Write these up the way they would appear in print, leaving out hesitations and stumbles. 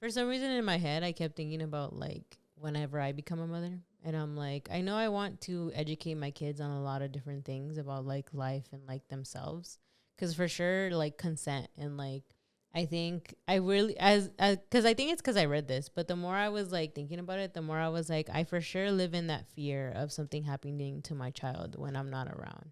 For some reason in my head, I kept thinking about like whenever I become a mother, and I'm like, I know I want to educate my kids on a lot of different things about like life and like themselves, because for sure like consent and like I think I really as because I think it's because I read this, but the more I was like thinking about it, the more I was like, I for sure live in that fear of something happening to my child when I'm not around.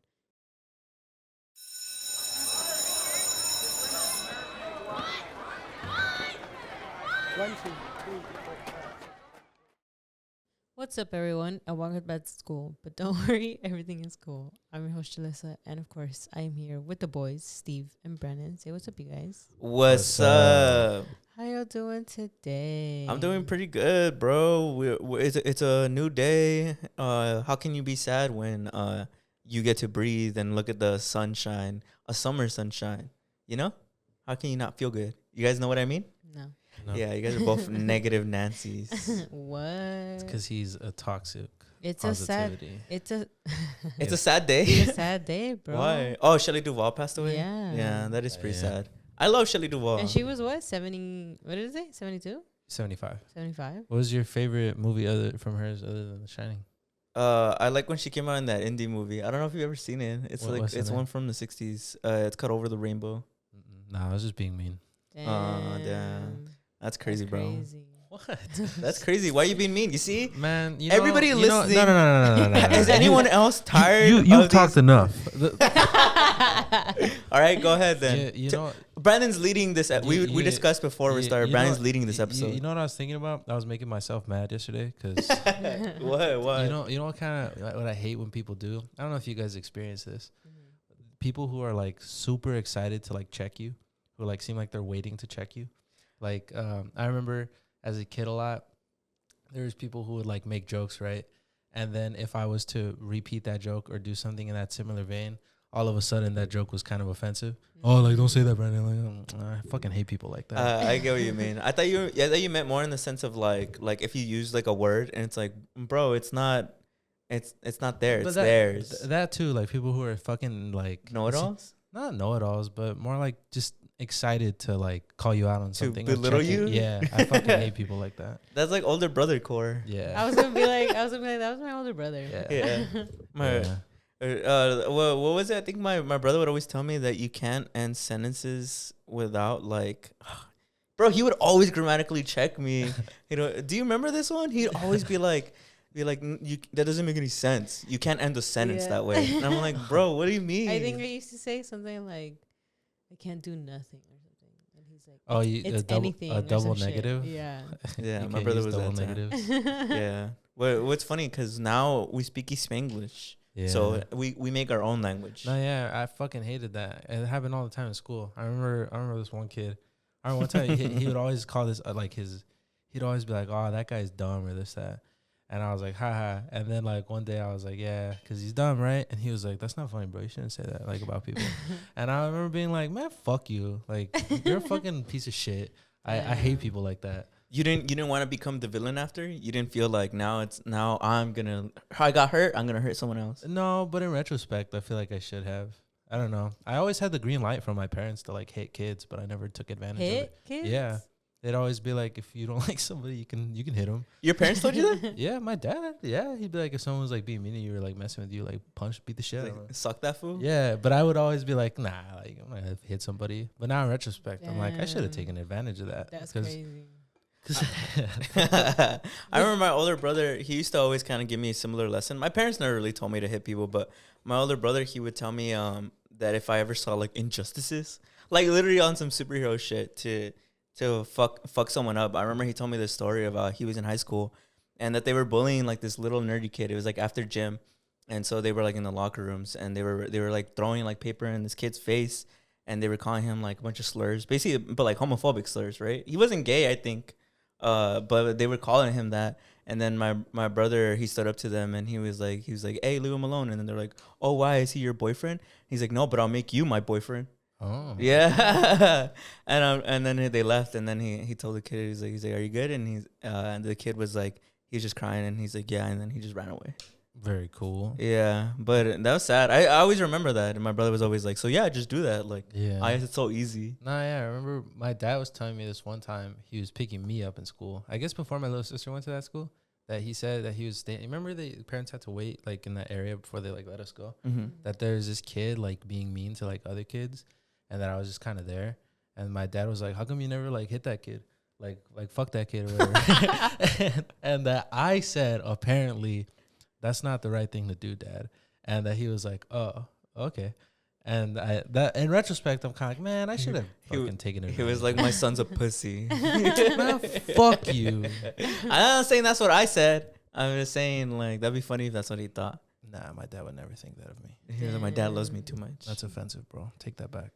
What's up, everyone? I walked back to school, but don't worry, everything is cool. I'm your host, Julyssa, and of course, I am here with the boys, Steve and Brennan. Say what's up, you guys. What's up? How y'all doing today? I'm doing pretty good, bro. It's a new day. How can you be sad when you get to breathe and look at the sunshine, a summer sunshine? You know, how can you not feel good? You guys know what I mean? No. Yeah, you guys are both negative Nancy's. What? It's because he's a toxic. It's positivity. It's a It's a sad day. it's a sad day, bro. Why? Oh, Shelley Duvall passed away. Yeah. Yeah, that is pretty Yeah. sad. I love Shelley Duvall. And she was what? 70? What did it say? 72? 75. 75? What was your favorite movie from hers other than The Shining? I like when she came out in that indie movie. I don't know if you've ever seen it. It's What's the one name? from the 60s. It's called Over the Rainbow. Nah, I was just being mean. Damn. That's crazy, bro. Crazy. What? That's crazy. Why are you being mean? You see? Man, Everybody listening- No. Is anyone else tired? You've of talked these- enough. All right, go ahead then. You know, Brandon's leading this. We You- discussed before we you- started. you know Brandon's what- leading this episode. You know what I was thinking about? I was making myself mad yesterday because What? you know what kind of what I hate when people do. I don't know if you guys experience this. People who are like super excited to like check you, who like seem like they're waiting to check you. Like I remember as a kid a lot, there was people who would like make jokes, right? And then if I was to repeat that joke or do something in that similar vein, all of a sudden that joke was kind of offensive. Oh, like don't say that, Brandon. Like, I fucking hate people like that. I get what you mean. I thought you meant more in the sense of like if you use like a word and it's like, bro, it's not there. But It's that, theirs. That too, like people who are fucking like Know-it-alls? Not know-it-alls, but more like just excited to like call you out on something. or belittle check it. you? Yeah, I fucking hate people like that. That's like older brother core. Yeah. I was gonna be like, that was my older brother. Yeah. Yeah. My what was it? I think my brother would always tell me that you can't end sentences without like, bro. He would always grammatically check me. You know, do you remember this one? He'd always be like, that doesn't make any sense. You can't end a sentence that way. And I'm like, bro, what do you mean? I think I used to say something like, I can't do nothing or something. And he's like, Oh, it's anything. a or double some shit. negative. Yeah. Yeah, You my can't brother use was double that time. negatives. Yeah. What's funny because now we speak Spanglish, Yeah. so we make our own language. No, yeah, I fucking hated that. It happened all the time in school. I remember this one kid. I remember one time he would always call this he'd always be like, "Oh, that guy's dumb" or this that. And I was like, haha. And then like one day I was like, yeah, because he's dumb, right? And he was like, that's not funny, bro. You shouldn't say that like about people. And I remember being like, man, fuck you. Like, you're a fucking piece of shit. I hate people like that. You didn't want to become the villain after? You didn't feel like I got hurt, I'm gonna hurt someone else. No, but in retrospect, I feel like I should have. I don't know. I always had the green light from my parents to like hit kids, but I never took advantage of it. Kids? Yeah. They'd always be like, if you don't like somebody, you can hit them. Your parents told you that? Yeah, my dad. Yeah, he'd be like, if someone was like being mean to you or like messing with you, like beat the shit out of them. Like, suck that fool? Yeah, but I would always be like, nah, like I'm not gonna hit somebody. But now in retrospect, I'm like, I should have Damn. taken advantage of that. That's 'Cause- crazy. 'cause I remember my older brother, he used to always kind of give me a similar lesson. My parents never really told me to hit people, but my older brother, he would tell me that if I ever saw like injustices, like literally on some superhero shit to fuck someone up. I remember he told me this story about he was in high school and that they were bullying like this little nerdy kid. It was like after gym. And so they were like in the locker rooms and they were like throwing like paper in this kid's face and they were calling him like a bunch of slurs, basically, but like homophobic slurs, right? He wasn't gay, I think. But they were calling him that. And then my brother, he stood up to them and he was like, hey, leave him alone. And then they're like, oh, why? Is he your boyfriend? He's like, no, but I'll make you my boyfriend. oh. Yeah. And then they left and then he told the kid, he's like, are you good? And and the kid was like, he's just crying and he's like, yeah. And then he just ran away. Very cool. Yeah, but that was sad. I always remember that, and my brother was always like, "So yeah, just do that." Like, Yeah. it's so easy. No, yeah, I remember my dad was telling me this one time. He was picking me up in school. I guess before my little sister went to that school, that he said that he was staying. Remember the parents had to wait like in that area before they like let us go? Mm-hmm. That there's this kid like being mean to like other kids, and that I was just kind of there. And my dad was like, "How come you never like hit that kid? Like fuck that kid or whatever." and that I said apparently that's not the right thing to do, Dad. And that he was like, "Oh, okay." And that in retrospect, I'm kind of like, man, I should have fucking taken it. He was like, "My son's a pussy." Man, fuck you. I'm not saying that's what I said. I'm just saying like that'd be funny if that's what he thought. Nah, my dad would never think that of me. He was like, "My dad loves me too much." That's offensive, bro. Take that back.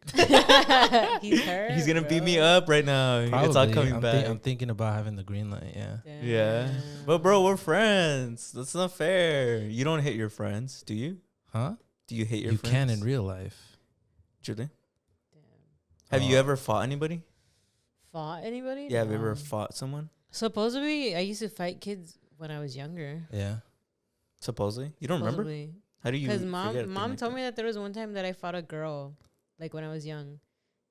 He's hurt. He's gonna beat me bro. up right now. It's all Probably. coming back. I'm thinking about having the green light. Yeah. Yeah, Damn. but bro, we're friends. That's not fair. You don't hit your friends, do you? Huh? Do you hit your You friends? can in real life. Julie, Damn. have you Oh. ever fought anybody? Fought anybody? Yeah, have you ever No. fought someone? Supposedly, I used to fight kids when I was younger. Yeah. Supposedly, you don't remember? How do you? Because forget a thing mom like told that? me that there was one time that I fought a girl, like when I was young,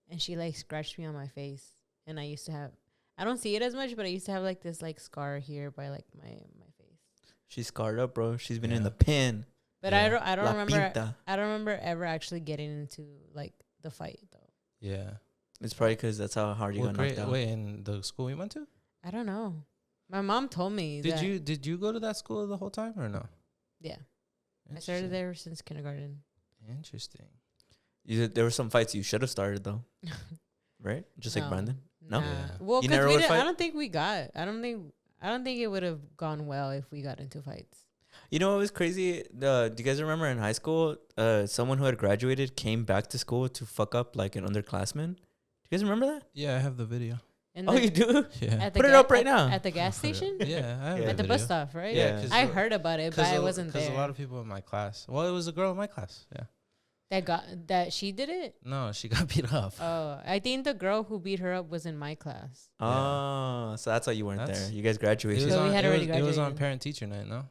and she like scratched me on my face, and I used to have. I don't see it as much, but I used to have like this like scar here by like my face. She's scarred up, bro. She's been in Yeah. the pen. But Yeah. I don't La remember. pinta. I don't remember ever actually getting into like the fight though. Yeah. It's probably because that's how hard you What got knocked grade? out. Wait, in the school you went to? I don't know. My mom told me. Did that, you go to that school the whole time or no? Yeah, I started there since kindergarten. Interesting. There were some fights you should have started though, right? Just like No. Brandon. No? Nah. Yeah. Well, You because never we would didn't. I fight? don't think we got. I don't think it would have gone well if we got into fights. You know what was crazy? Do you guys remember in high school, someone who had graduated came back to school to fuck up like an underclassman? Do you guys remember that? Yeah, I have the video. And Oh, you do? Yeah. at the Put it up right at, now. at the gas station. Yeah, I have Yeah. At the video. bus stop, right? Yeah, Yeah. I heard about it, but I wasn't there. Because a lot of people in my class. Well, it was a girl in my class. Yeah. that she did it. No, she got beat up. Oh, I think the girl who beat her up was in my class. Oh, so that's why you weren't That's- there. You guys graduated. So we had already it was on graduated. parent teacher night, no?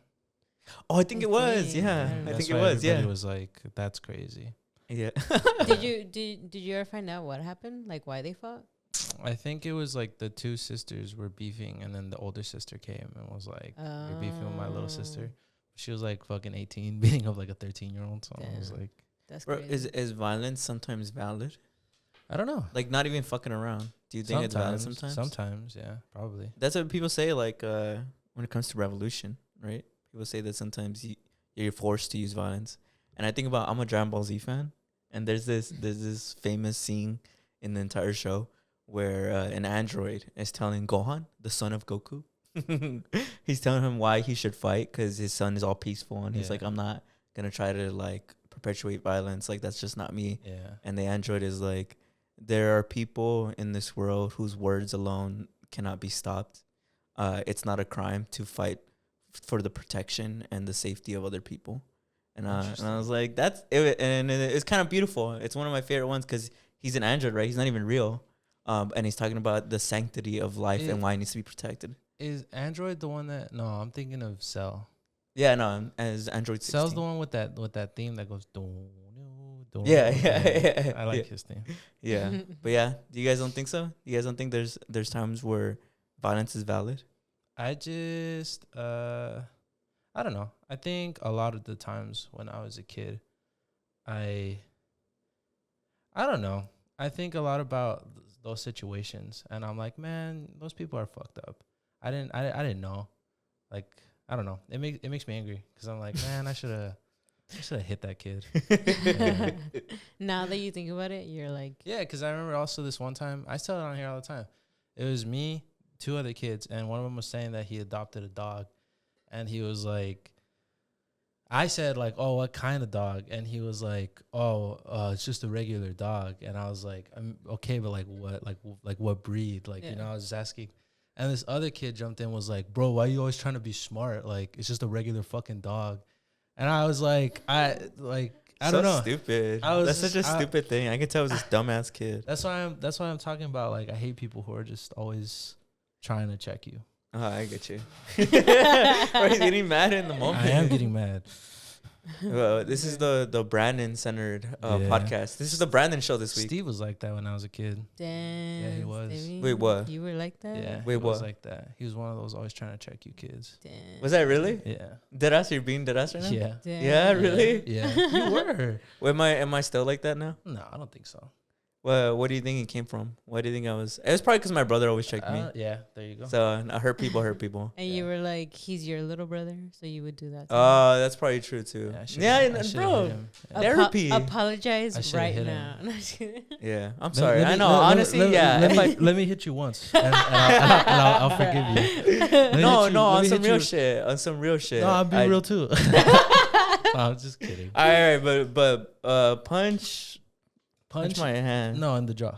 Oh, I think it was. think. Yeah, I don't I know. think That's it why was. Yeah. everybody was like, that's crazy. Yeah. Did you ever find out what happened? Like why they fought? I think it was like the two sisters were beefing, and then the older sister came and was like, "You're beefing with my little sister." She was like fucking 18, beating up like a 13-year-old. So I was Damn. like, That's Bro, crazy. is violence sometimes valid? I don't know. Like not even fucking around. Do you think it's valid sometimes? Sometimes, yeah, probably. That's what people say. Like when it comes to revolution, right? People say that sometimes you're forced to use violence. And I think about I'm a Dragon Ball Z fan, and there's this famous scene in the entire show where an android is telling Gohan, the son of Goku, he's telling him why he should fight because his son is all peaceful, and he's Yeah. like, I'm not gonna try to like perpetuate violence. Like that's just not me. Yeah. And the android is like, there are people in this world whose words alone cannot be stopped. It's not a crime to fight for the protection and the safety of other people. And I was like, that's it. And it's kind of beautiful. It's one of my favorite ones because he's an android, right? He's not even real. And he's talking about the sanctity of life and why it needs to be protected. Is Android the one that? No, I'm thinking of Cell. Yeah, no, as Android 16. Cell's the one with that theme that goes. Yeah. I like Yeah. his theme. Yeah. But yeah, do you guys don't think so? You guys don't think there's times where violence is valid? I just I don't know. I think a lot of the times when I was a kid, I don't know. I think a lot about those situations, and I'm like, man, those people are fucked up. I didn't know. Like, I don't know. It makes me angry because I'm like, man, I should have hit that kid. Yeah. Now that you think about it, you're like, Yeah, because I remember also this one time, I tell it on here all the time. It was me, two other kids, and one of them was saying that he adopted a dog. And he was like, I said, like, oh, what kind of dog? And he was like, oh, it's just a regular dog. And I was like, okay, but like what? Like what breed? Like, Yeah. you know, I was just asking. And this other kid jumped in, was like, bro, why are you always trying to be smart? Like, it's just a regular fucking dog. And I was like, I don't know. Stupid. I was That's such a just- stupid thing. I can tell it was this dumbass kid. That's why I'm talking about, like, I hate people who are just always trying to check you. Oh, I get you. Or he's getting mad in the moment. I am getting mad. Well, this is the Brandon centered podcast. This is the Brandon show this week. Steve was like that when I was a kid. Damn. Yeah, he was. Stevie, Wait, what? You were like that? Yeah, Wait, he was what? like that. He was one of those always trying to check you kids. Damn. Was that really? Yeah. Deadass? You're being deadass right now? Yeah. Damn. Yeah, really? Yeah. You were. Wait, am I still like that now? No, I don't think so. Well, what do you think it came from? Why do you think I was? It was probably because my brother always checked me. Yeah, there you go. So I hurt people. And you were like, he's your little brother, so you would do that. Oh, that's probably true too. Yeah, Bro. Yeah. Therapy. Apologize I right hit now. Yeah, I'm sorry. I know. Honestly, Let me hit you once, and I'll forgive you. No, on some real shit. On some real shit. No, I'll be real too. No, I'm just kidding. All right, but punch my hand. No, in the jaw.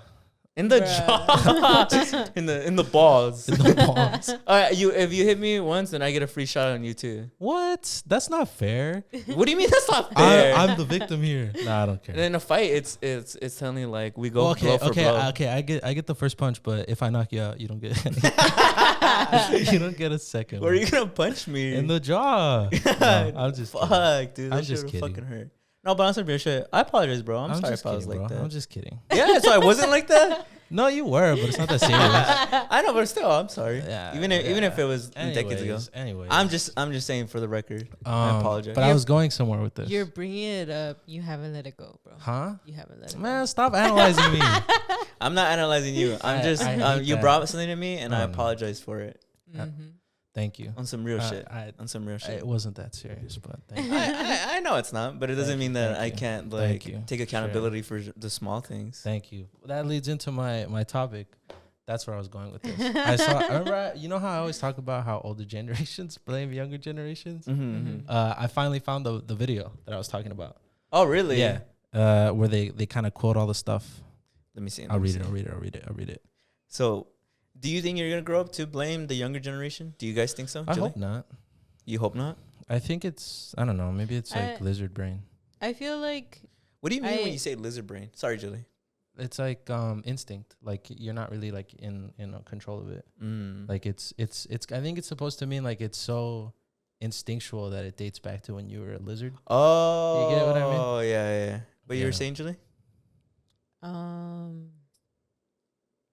In the jaw. in the balls. In the balls. All right, if you hit me once, then I get a free shot on you too. What? That's not fair. What do you mean that's not fair? I'm the victim here. Nah, I don't care. And in a fight, it's telling like we go okay, blow for blow. okay. I get the first punch, but if I knock you out, you don't get. You don't get a second. Where are you gonna punch me? In the jaw. No, I'm just fuck, kidding. dude. I'm That just shit kidding. fucking hurt. No, but on some real shit, I apologize, bro. I'm sorry just if I was kidding, like bro. that. I'm just kidding. Yeah, so I wasn't like that. No, you were, but it's not that serious. I know, but still, I'm sorry. Yeah, even if it was decades ago. Anyways, I'm just saying for the record. I apologize. But I was going somewhere with this. You're bringing it up. You haven't let it go, bro. Huh? You haven't let it Man, stop analyzing me. I'm not analyzing you. I'm just I hate you that. brought something to me, and I No. apologize for it go. Mm-hmm. Thank you. on some real shit. On some real It shit. wasn't that serious, but thank you. I know it's not, but it doesn't Thank mean you, that thank I you. can't Thank like you. take accountability for the small things. Thank you. That leads into my topic. That's where I was going with this. Remember, you know how I always talk about how older generations blame younger generations? Mm-hmm. I finally found the video that I was talking about. Oh, really? Yeah. Where they kind of quote all the stuff. Let me see. I'll read it. So, do you think you're gonna grow up to blame the younger generation? Do you guys think so? I Julie? hope not. You hope not. I think I don't know. Maybe it's like lizard brain. I feel like What do you mean when you say lizard brain? Sorry, Julie. It's like instinct. Like you're not really like in control of it. Mm. Like it's. I think it's supposed to mean like it's so instinctual that it dates back to when you were a lizard. Oh, You get what I mean? Oh, yeah. But you were Yeah. saying, Julie?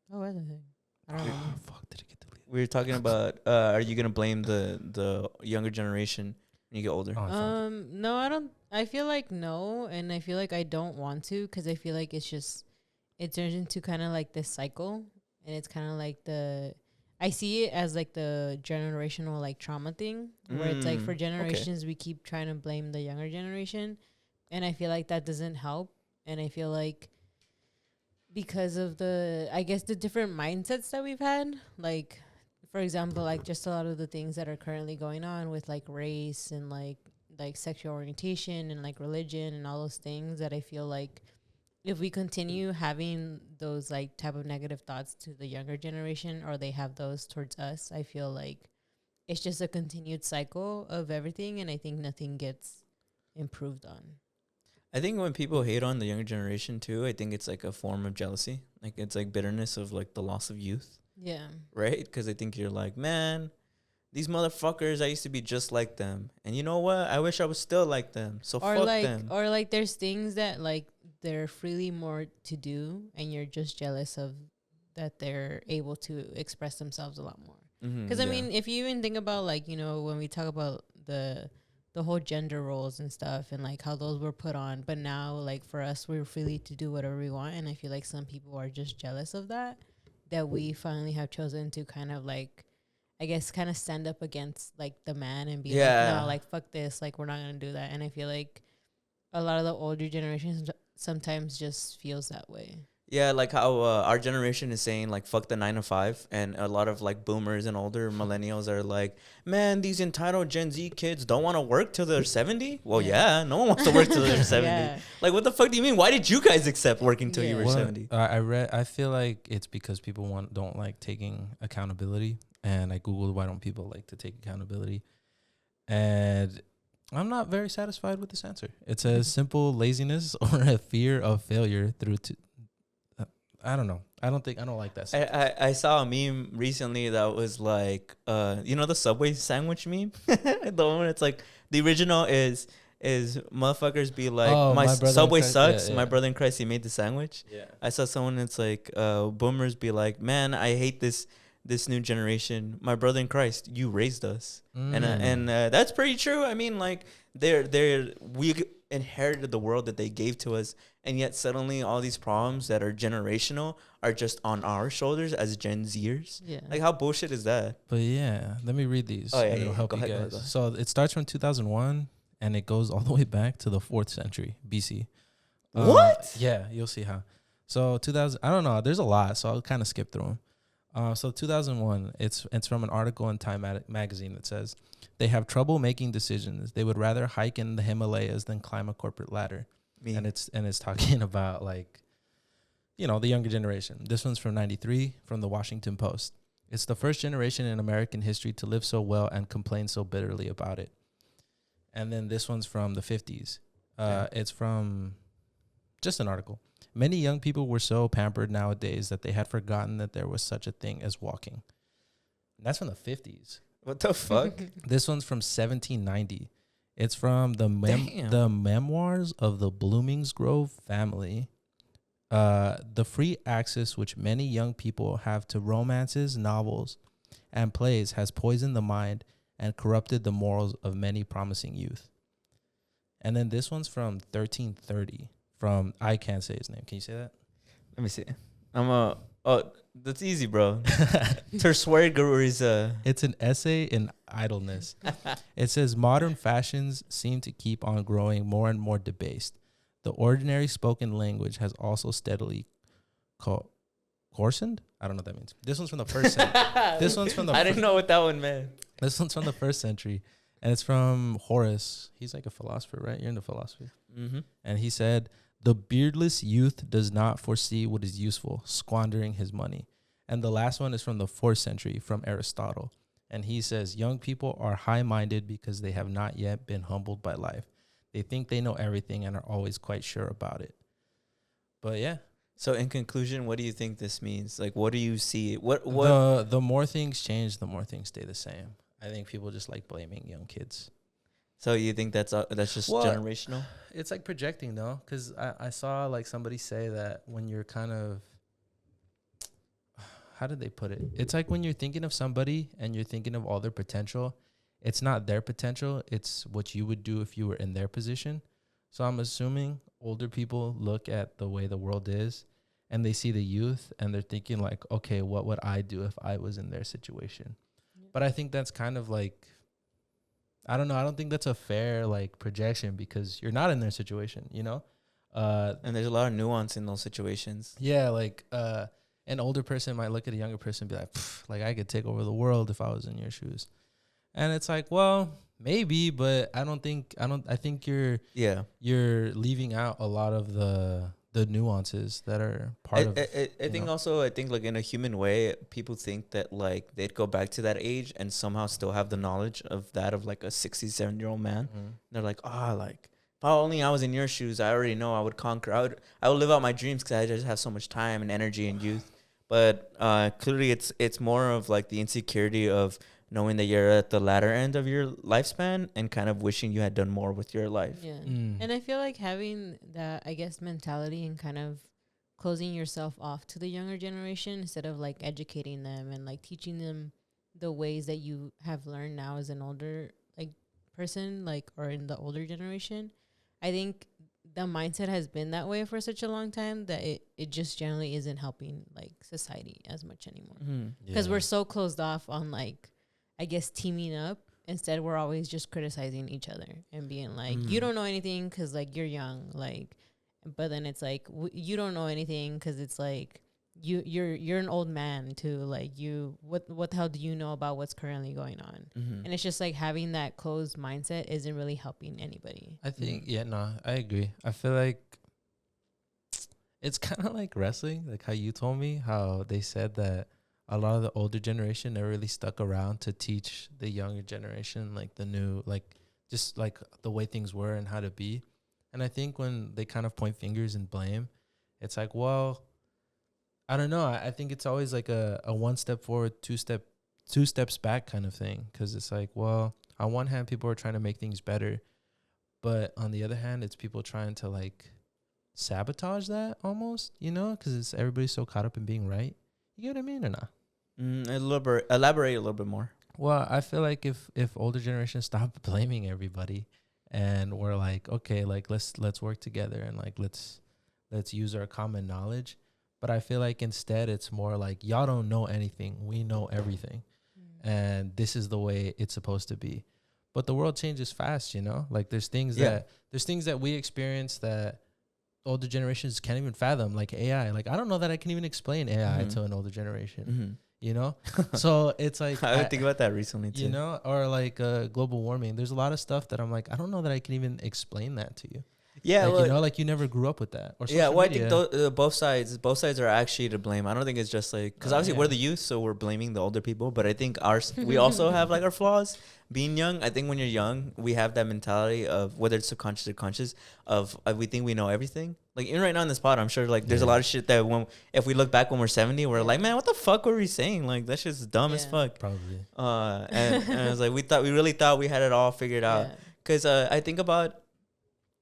what was I saying? I don't know. Fuck, did it get deleted? We were talking about are you gonna blame the younger generation when you get older? Oh, I found it. No, I don't. I feel like no, and I feel like I don't want to because I feel like it turns into kind of like this cycle, and it's kind of like I see it as like the generational like trauma thing where it's like for generations we keep trying to blame the younger generation, and I feel like that doesn't help, and I feel like because of the different mindsets that we've had, like for example, like just a lot of the things that are currently going on with like race and like sexual orientation and like religion and all those things, that I feel like if we continue having those like type of negative thoughts to the younger generation, or they have those towards us, I feel like it's just a continued cycle of everything, and I think nothing gets improved on. I think when people hate on the younger generation too, I think it's like a form of jealousy. Like it's like bitterness of like the loss of youth, Yeah. right? Because I think you're like, man, these motherfuckers, I used to be just like them, and you know what? I wish I was still like them. So Or fuck like them. or like there's things that like they're freely more to do, and you're just jealous of that they're able to express themselves a lot more. Because I mean, if you even think about like, you know, when we talk about the whole gender roles and stuff, and like how those were put on, but now like for us, we're free to do whatever we want, and I feel like some people are just jealous of that we finally have chosen to kind of like, I guess, kind of stand up against like the man and be like, no, like fuck this, like we're not gonna do that. And I feel like a lot of the older generations sometimes just feels that way. Yeah, like how our generation is saying like fuck the 9 to 5, and a lot of like boomers and older millennials are like, man, these entitled Gen Z kids don't want to work till they're 70. Well, yeah, no one wants to work till they're 70. Yeah. Like, what the fuck do you mean? Why did you guys accept working till you were Well, 70? I feel like it's because people don't like taking accountability, and I googled why don't people like to take accountability, and I'm not very satisfied with this answer. It's a simple laziness or a fear of failure I don't know. I don't like that. I saw a meme recently that was like, you know, the Subway sandwich meme. The one it's like the original is motherfuckers be like, Oh, my my brother in Subway Christ- sucks. yeah, My yeah. brother in Christ, he made the sandwich. Yeah. I saw someone that's like, boomers be like, man, I hate this new generation. My brother in Christ, you raised us, and that's pretty true. I mean, like we inherited the world that they gave to us, and yet suddenly all these problems that are generational are just on our shoulders as Gen Zers. Yeah. Like, how bullshit is that? But yeah, let me read these. Oh, yeah, and it'll yeah. help Go you ahead, go guys. ahead, go ahead. So it starts from 2001 and it goes all the way back to the 4th century BC. What? Yeah, you'll see how. So 2000, I don't know. There's a lot, so I'll kind of skip through them. So 2001, it's from an article in Time magazine that says they have trouble making decisions. They would rather hike in the Himalayas than climb a corporate ladder. Me. And it's talking about, like, you know, the younger generation. This one's from 93 from the Washington Post. It's the first generation in American history to live so well and complain so bitterly about it. And then this one's from the 50s. It's from just an article. Many young people were so pampered nowadays that they had forgotten that there was such a thing as walking. And that's from the 50s. What the fuck? This one's from 1790. It's from the Damn. the memoirs of the Bloomingsgrove family. The free access which many young people have to romances, novels, and plays has poisoned the mind and corrupted the morals of many promising youth. And then this one's from 1330. From, I can't say his name. Can you say that? Let me see. That's easy, bro. Terswergeriza. It's an essay in idleness. It says modern fashions seem to keep on growing more and more debased. The ordinary spoken language has also steadily coarsened. I don't know what that means. This one's from the first century. This one's from the. I didn't know what that one meant. This one's from the 1st century, and it's from Horace. He's like a philosopher, right? You're into philosophy. Mm-hmm. And he said, "The beardless youth does not foresee what is useful, squandering his money." And the last one is from the 4th century, from Aristotle. And he says, young people are high-minded because they have not yet been humbled by life. They think they know everything and are always quite sure about it. But yeah. So in conclusion, what do you think this means? Like, what do you see? What? The more things change, the more things stay the same. I think people just like blaming young kids. So you think that's just Well, generational? It's like projecting, though, because I saw like somebody say that when you're kind of, how did they put it? It's like when you're thinking of somebody and you're thinking of all their potential, it's not their potential. It's what you would do if you were in their position. So I'm assuming older people look at the way the world is and they see the youth and they're thinking like, okay, what would I do if I was in their situation? Yeah. But I think that's kind of like, I don't know. I don't think that's a fair like projection because you're not in their situation, you know? And there's a lot of nuance in those situations. Yeah, like an older person might look at a younger person and be like I could take over the world if I was in your shoes. And it's like, well, maybe, but I think you're leaving out a lot of the nuances that are part of it. I think like in a human way, people think that like they'd go back to that age and somehow still have the knowledge of that of like a 67-year-old man. Mm-hmm. They're like, like if only I was in your shoes, I already know I would conquer. I would live out my dreams because I just have so much time and energy and youth. But clearly it's more of like the insecurity of knowing that you're at the latter end of your lifespan and kind of wishing you had done more with your life. Yeah. And I feel like having that, I guess, mentality and kind of closing yourself off to the younger generation instead of like educating them and like teaching them the ways that you have learned now as an older like person, like, or in the older generation. I think the mindset has been that way for such a long time that it just generally isn't helping like society as much anymore. Because we're so closed off on like, I guess, teaming up. Instead, we're always just criticizing each other and being like, you don't know anything because like you're young, like, but then it's like you don't know anything because it's like you're an old man too, like what the hell do you know about what's currently going on? And it's just like having that closed mindset isn't really helping anybody. I think I agree. I feel like it's kind of like wrestling, like how you told me how they said that a lot of the older generation never really stuck around to teach the younger generation like the new, like just like the way things were and how to be. And I think when they kind of point fingers and blame, it's like, well, I don't know. I think it's always like a one step forward, two steps back kind of thing. Because it's like, well, on one hand, people are trying to make things better, but on the other hand, it's people trying to like sabotage that almost, you know, because it's everybody's so caught up in being right. You get what I mean or not? Elaborate a little bit more. Well, I feel like if older generations stop blaming everybody, and we're like, okay, like let's work together and like let's use our common knowledge. But I feel like instead it's more like y'all don't know anything, we know everything, and this is the way it's supposed to be. But the world changes fast, you know. Like there's things that we experience that older generations can't even fathom, like AI. Like I don't know that I can even explain AI to an older generation. You know, so it's like I would think about that recently too. You know, or like global warming. There's a lot of stuff that I'm like, I don't know that I can even explain that to you. Yeah, like, you know, like you never grew up with that. Or yeah, well, media. I think both sides are actually to blame. I don't think it's just like because obviously we're the youth, so we're blaming the older people. But I think we also have like our flaws. Being young, I think when you're young, we have that mentality of whether it's subconscious or conscious of we think we know everything. Like even right now in this pod, I'm sure like there's a lot of shit that if we look back when we're 70, we're like, man, what the fuck were we saying? Like that shit's dumb as fuck. Probably. And I was like, we really thought we had it all figured out. Because I think about,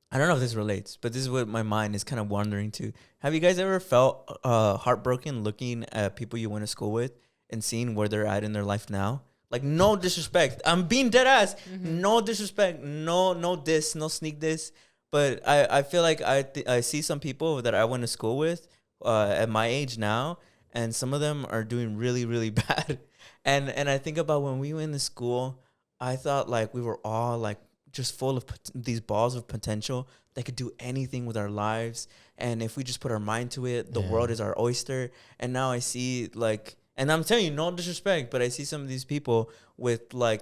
I don't know if this relates, but this is what my mind is kind of wandering to. Have you guys ever felt heartbroken looking at people you went to school with and seeing where they're at in their life now? Like, no disrespect. I'm being dead ass. No disrespect. No diss. No sneak diss. But I feel like I see some people that I went to school with at my age now, and some of them are doing really, really bad. And I think about when we went to school, I thought like we were all like just full of these balls of potential that could do anything with our lives. And if we just put our mind to it, the world is our oyster. And now I see like, and I'm telling you, no disrespect, but I see some of these people with like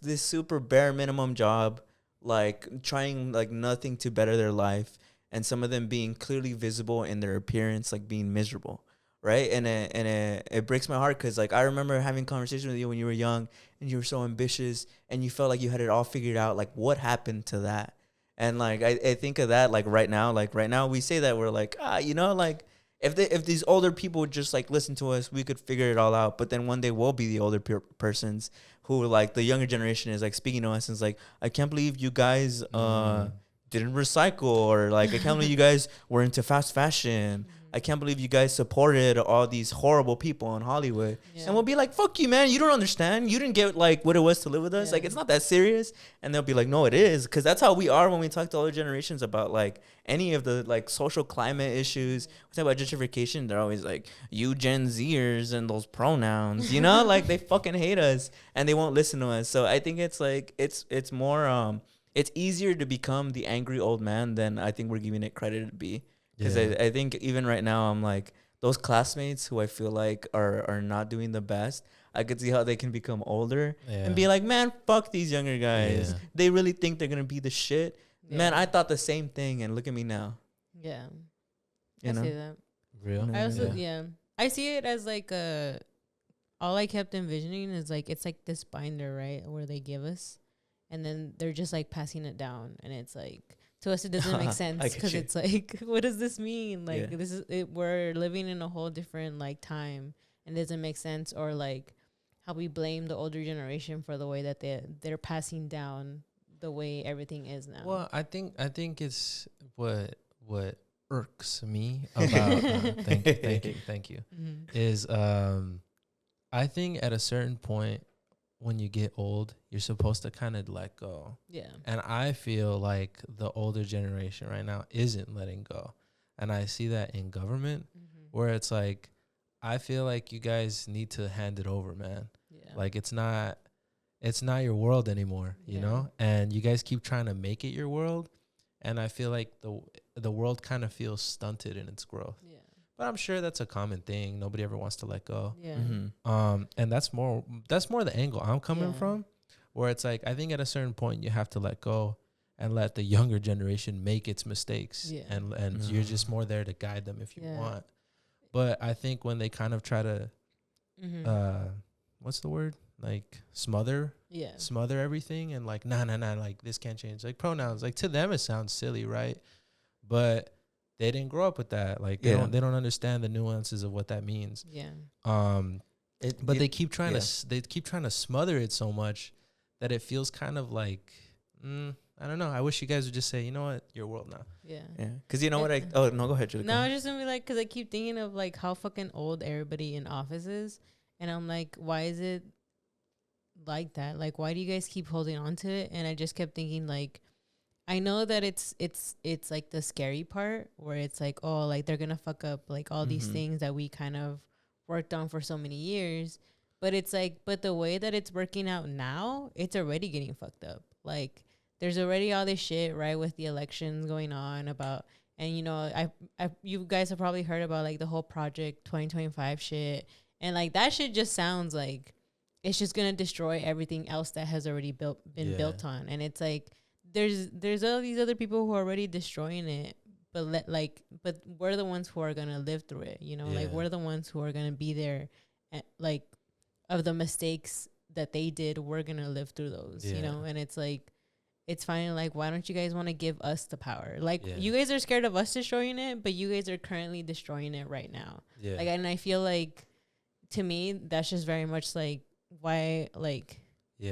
this super bare minimum job, like trying like nothing to better their life, and some of them being clearly visible in their appearance, like being miserable, right? And it breaks my heart because like I remember having conversations with you when you were young and you were so ambitious and you felt like you had it all figured out. Like what happened to that? And like I think of that like right now we say that we're like you know, like if these older people would just like listen to us, we could figure it all out. But then one day we'll be the older persons who like the younger generation is like speaking to us and it's like, I can't believe you guys didn't recycle, or like I can't believe you guys were into fast fashion. I can't believe you guys supported all these horrible people in Hollywood. And we'll be like, fuck you, man. You don't understand. You didn't get like what it was to live with us. Like, it's not that serious. And they'll be like, no, it is. Because that's how we are when we talk to older generations about like any of the like social climate issues. We talk about gentrification. They're always like, you Gen Zers and those pronouns, you know, like they fucking hate us and they won't listen to us. So I think it's like, it's more, it's easier to become the angry old man than I think we're giving it credit to be. Because I think even right now, I'm like, those classmates who I feel like are not doing the best, I could see how they can become older and be like, man, fuck these younger guys. Yeah. They really think they're going to be the shit. Yeah. Man, I thought the same thing, and look at me now. Yeah. You know? See that. Real? I also, I see it as like all I kept envisioning is like, it's like this binder, right, where they give us, and then they're just like passing it down, and it's like, to us, it doesn't make sense because it's like, what does this mean? Like, this is it. We're living in a whole different like time, and it doesn't make sense. Or like how we blame the older generation for the way that they're passing down the way everything is now. Well, I think it's what irks me about. Thank you. Is I think at a certain point, when you get old, you're supposed to kind of let go. Yeah. And I feel like the older generation right now isn't letting go. And I see that in government where it's like, I feel like you guys need to hand it over, man. Yeah. Like it's not your world anymore, you know? And you guys keep trying to make it your world. And I feel like the world kind of feels stunted in its growth. Yeah. But I'm sure that's a common thing. Nobody ever wants to let go. Yeah. And that's more the angle I'm coming from, where it's like, I think at a certain point you have to let go and let the younger generation make its mistakes. Yeah. And you're just more there to guide them if you want. But I think when they kind of try to, what's the word? Like smother everything and like, nah, like this can't change. Like pronouns, like to them it sounds silly, right? But they didn't grow up with that. Like they don't understand the nuances of what that means. Yeah. But they keep trying to smother it so much that it feels kind of like I don't know. I wish you guys would just say, you know what, your world now. Yeah. Yeah. Because you know what oh no, go ahead, Julie. No, I was just gonna be like, because I keep thinking of like how fucking old everybody in office is, and I'm like, why is it like that? Like, why do you guys keep holding on to it? And I just kept thinking like, I know that it's like the scary part where it's like, oh, like they're gonna fuck up like all these things that we kind of worked on for so many years. But it's like, but the way that it's working out now, it's already getting fucked up. Like there's already all this shit, right, with the elections going on about, and you know, I you guys have probably heard about like the whole Project 2025 shit, and like that shit just sounds like it's just gonna destroy everything else that has already been built on. And it's like there's all these other people who are already destroying it, but but we're the ones who are gonna live through it, you know. Like we're the ones who are gonna be there, like of the mistakes that they did, we're gonna live through those, you know. And it's like, it's finally like, why don't you guys want to give us the power? Like you guys are scared of us destroying it, but you guys are currently destroying it right now. Like, and I feel like, to me, that's just very much like why, like,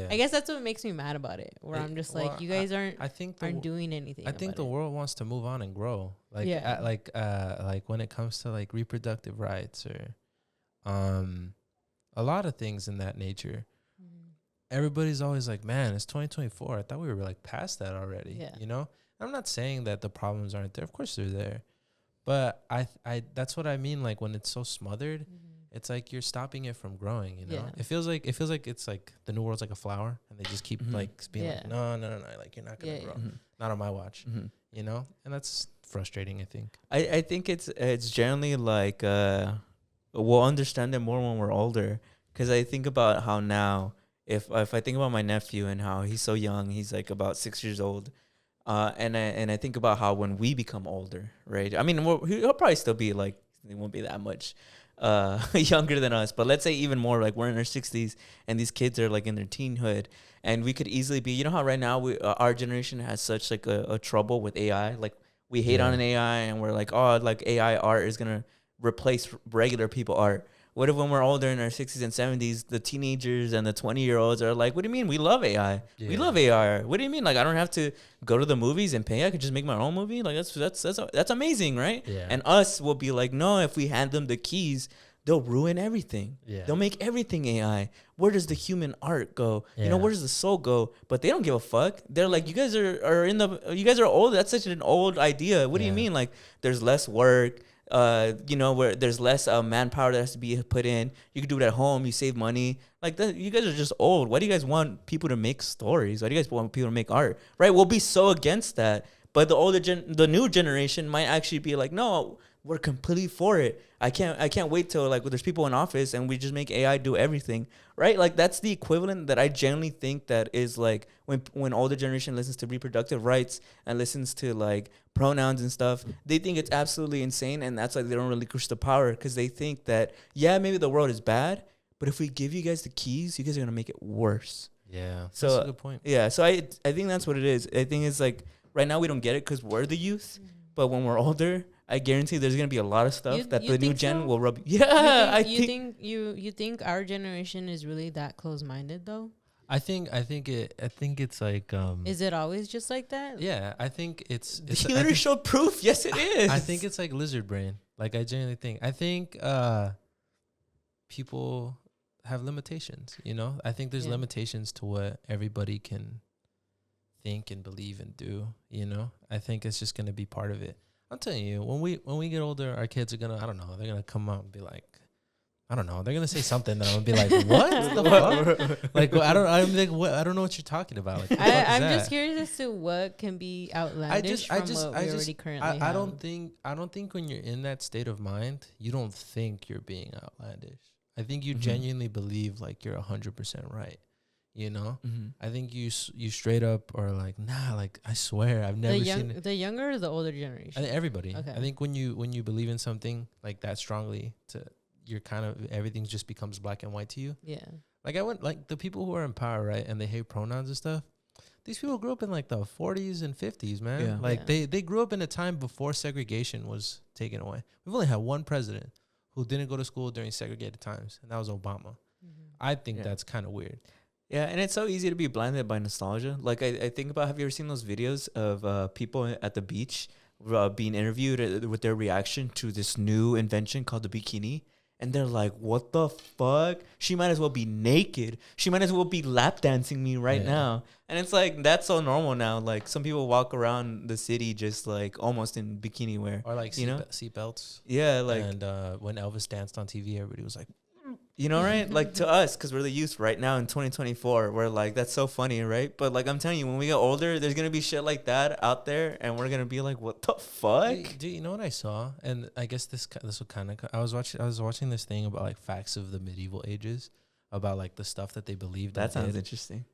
I guess that's what makes me mad about it, where I'm just like, you guys aren't doing anything. I think the world wants to move on and grow. Like, like when it comes to like reproductive rights or a lot of things in that nature. Everybody's always like, man, it's 2024. I thought we were like past that already. You know, I'm not saying that the problems aren't there. Of course they're there, but I that's what I mean. Like when it's so smothered, it's like you're stopping it from growing. You know, it feels like it's like the new world's like a flower, and they just keep like being like, no, like you're not gonna grow, not on my watch. You know, and that's frustrating. I think. I think it's generally like we'll understand it more when we're older, because I think about how now. If I think about my nephew and how he's so young, he's like about 6 years old, and I think about how when we become older, right? I mean, he'll probably still be like, he won't be that much younger than us, but let's say even more, like we're in our 60s and these kids are like in their teenhood, and we could easily be, you know how right now our generation has such like a trouble with AI, like we hate on an AI and we're like, oh, like AI art is gonna replace regular people art. What if when we're older in our 60s and 70s, the teenagers and the 20-year-olds are like, what do you mean? We love AI. We love AI. What do you mean? Like, I don't have to go to the movies and pay. I could just make my own movie. Like, that's amazing, right? And us will be like, no, if we hand them the keys, they'll ruin everything. They'll make everything AI. Where does the human art go? You know, where does the soul go? But they don't give a fuck. They're like, you guys are old. That's such an old idea. What do you mean? Like, there's less work. You know, where there's less manpower that has to be put in. You can do it at home. You save money. Like that. You guys are just old. Why do you guys want people to make stories? Why do you guys want people to make art? Right? We'll be so against that. But the new generation might actually be like, no, we're completely for it. I can't wait till like there's people in office and we just make AI do everything, right? Like that's the equivalent that I generally think that is like when older generation listens to reproductive rights and listens to like pronouns and stuff, they think it's absolutely insane, and that's like they don't relinquish the power because they think that maybe the world is bad, but if we give you guys the keys, you guys are gonna make it worse. Yeah, so that's a good point. Yeah, so I think that's what it is. I think it's like right now we don't get it because we're the youth, but when we're older, I guarantee there's gonna be a lot of stuff that the new gen will rub. Yeah, you think our generation is really that close-minded though? I think it's like. Is it always just like that? Yeah, I think it's. You literally showed proof. Yes, it is. I think it's like lizard brain. Like I genuinely think. I think people have limitations. You know, I think there's limitations to what everybody can think and believe and do. You know, I think it's just gonna be part of it. I'm telling you, when we get older, our kids are gonna, I don't know, they're gonna come out and be like, I don't know, they're gonna say something that I'm gonna be like, what the fuck? Like, I'm like, what? I don't know what you're talking about. Like, I'm just curious as to what can be outlandish from what we already currently have. I don't think when you're in that state of mind, you don't think you're being outlandish. I think you genuinely believe like you're 100% right. You know, I think you straight up are like, nah, like I swear I've never seen it. The younger or the older generation? I think everybody. Okay. I think when you believe in something like that strongly, you're kind of everything just becomes black and white to you. Yeah. Like I went like the people who are in power, right, and they hate pronouns and stuff. these people grew up in like the 40s and 50s, man. Yeah. Like they grew up in a time before segregation was taken away. We've only had one president who didn't go to school during segregated times, and that was Obama. I think that's kind of weird. Yeah, and it's so easy to be blinded by nostalgia. Like I think about, have you ever seen those videos of people at the beach being interviewed with their reaction to this new invention called the bikini? And they're like, what the fuck? She might as well be naked. She might as well be lap dancing me right now. And it's like, that's so normal now. Like, some people walk around the city just like almost in bikini wear. Or like seat belts. Yeah, like. And when Elvis danced on TV, everybody was like, you know, right? Like, to us, because we're the youth right now in 2024, we're like, that's so funny, right? But like, I'm telling you, when we get older, there's going to be shit like that out there. And we're going to be like, what the fuck? Dude, you know what I saw? And I guess this will kind of, I was watching this thing about like facts of the medieval ages, about like the stuff that they believed. That sounds interesting.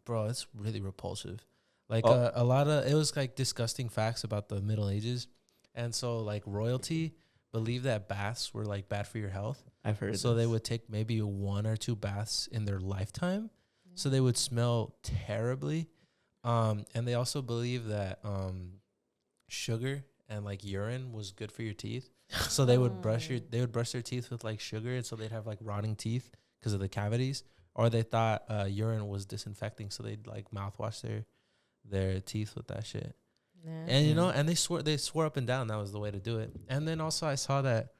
Bro, it's really repulsive. Like a lot of, it was like disgusting facts about the Middle Ages. And so like royalty believed that baths were like bad for your health. I've heard. So they would take maybe 1 or 2 baths in their lifetime. So they would smell terribly. And they also believe that sugar and like urine was good for your teeth. So they would brush their teeth with like sugar, and so they'd have like rotting teeth because of the cavities. Or they thought urine was disinfecting, so they'd like mouthwash their teeth with that shit. Yeah. And you know, and they swore up and down that was the way to do it. And then also I saw that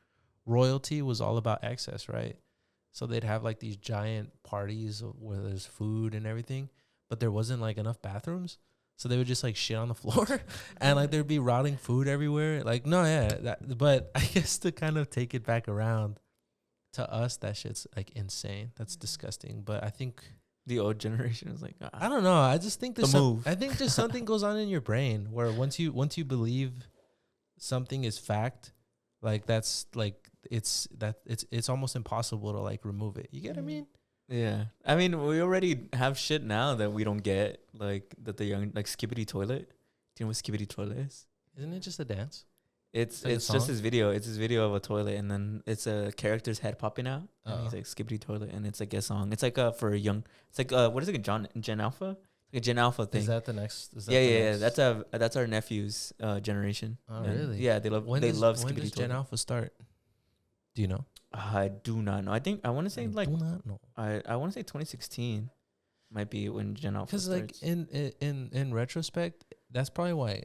royalty was all about excess, right? So they'd have like these giant parties where there's food and everything, but there wasn't like enough bathrooms. So they would just like shit on the floor and like there'd be rotting food everywhere. Like, no, yeah. But I guess to kind of take it back around to us, that shit's like insane. That's disgusting. But I think the old generation is like, I don't know. I just think there's I think just something goes on in your brain where once you believe something is fact, like that's like it's almost impossible to like remove it. You get what I mean? Yeah. I mean, we already have shit now that we don't get, like that the young, like Skibbity Toilet. Do you know what Skibbity Toilet is? Isn't it just a dance? It's just this video. It's this video of a toilet, and then it's a character's head popping out. And he's like Skibbity Toilet, and it's like a song. It's like for a young. It's like what is it? Gen Alpha. Like a Gen Alpha thing. Is that the next? Yeah. That's our nephew's generation. Oh, really? Yeah, they love. When does Skibbity Toilet. Gen Alpha start? Do you know? I do not know. I want to say like. Do not know. I want to say 2016 might be when Gen Alpha starts. Because like in retrospect, that's probably why.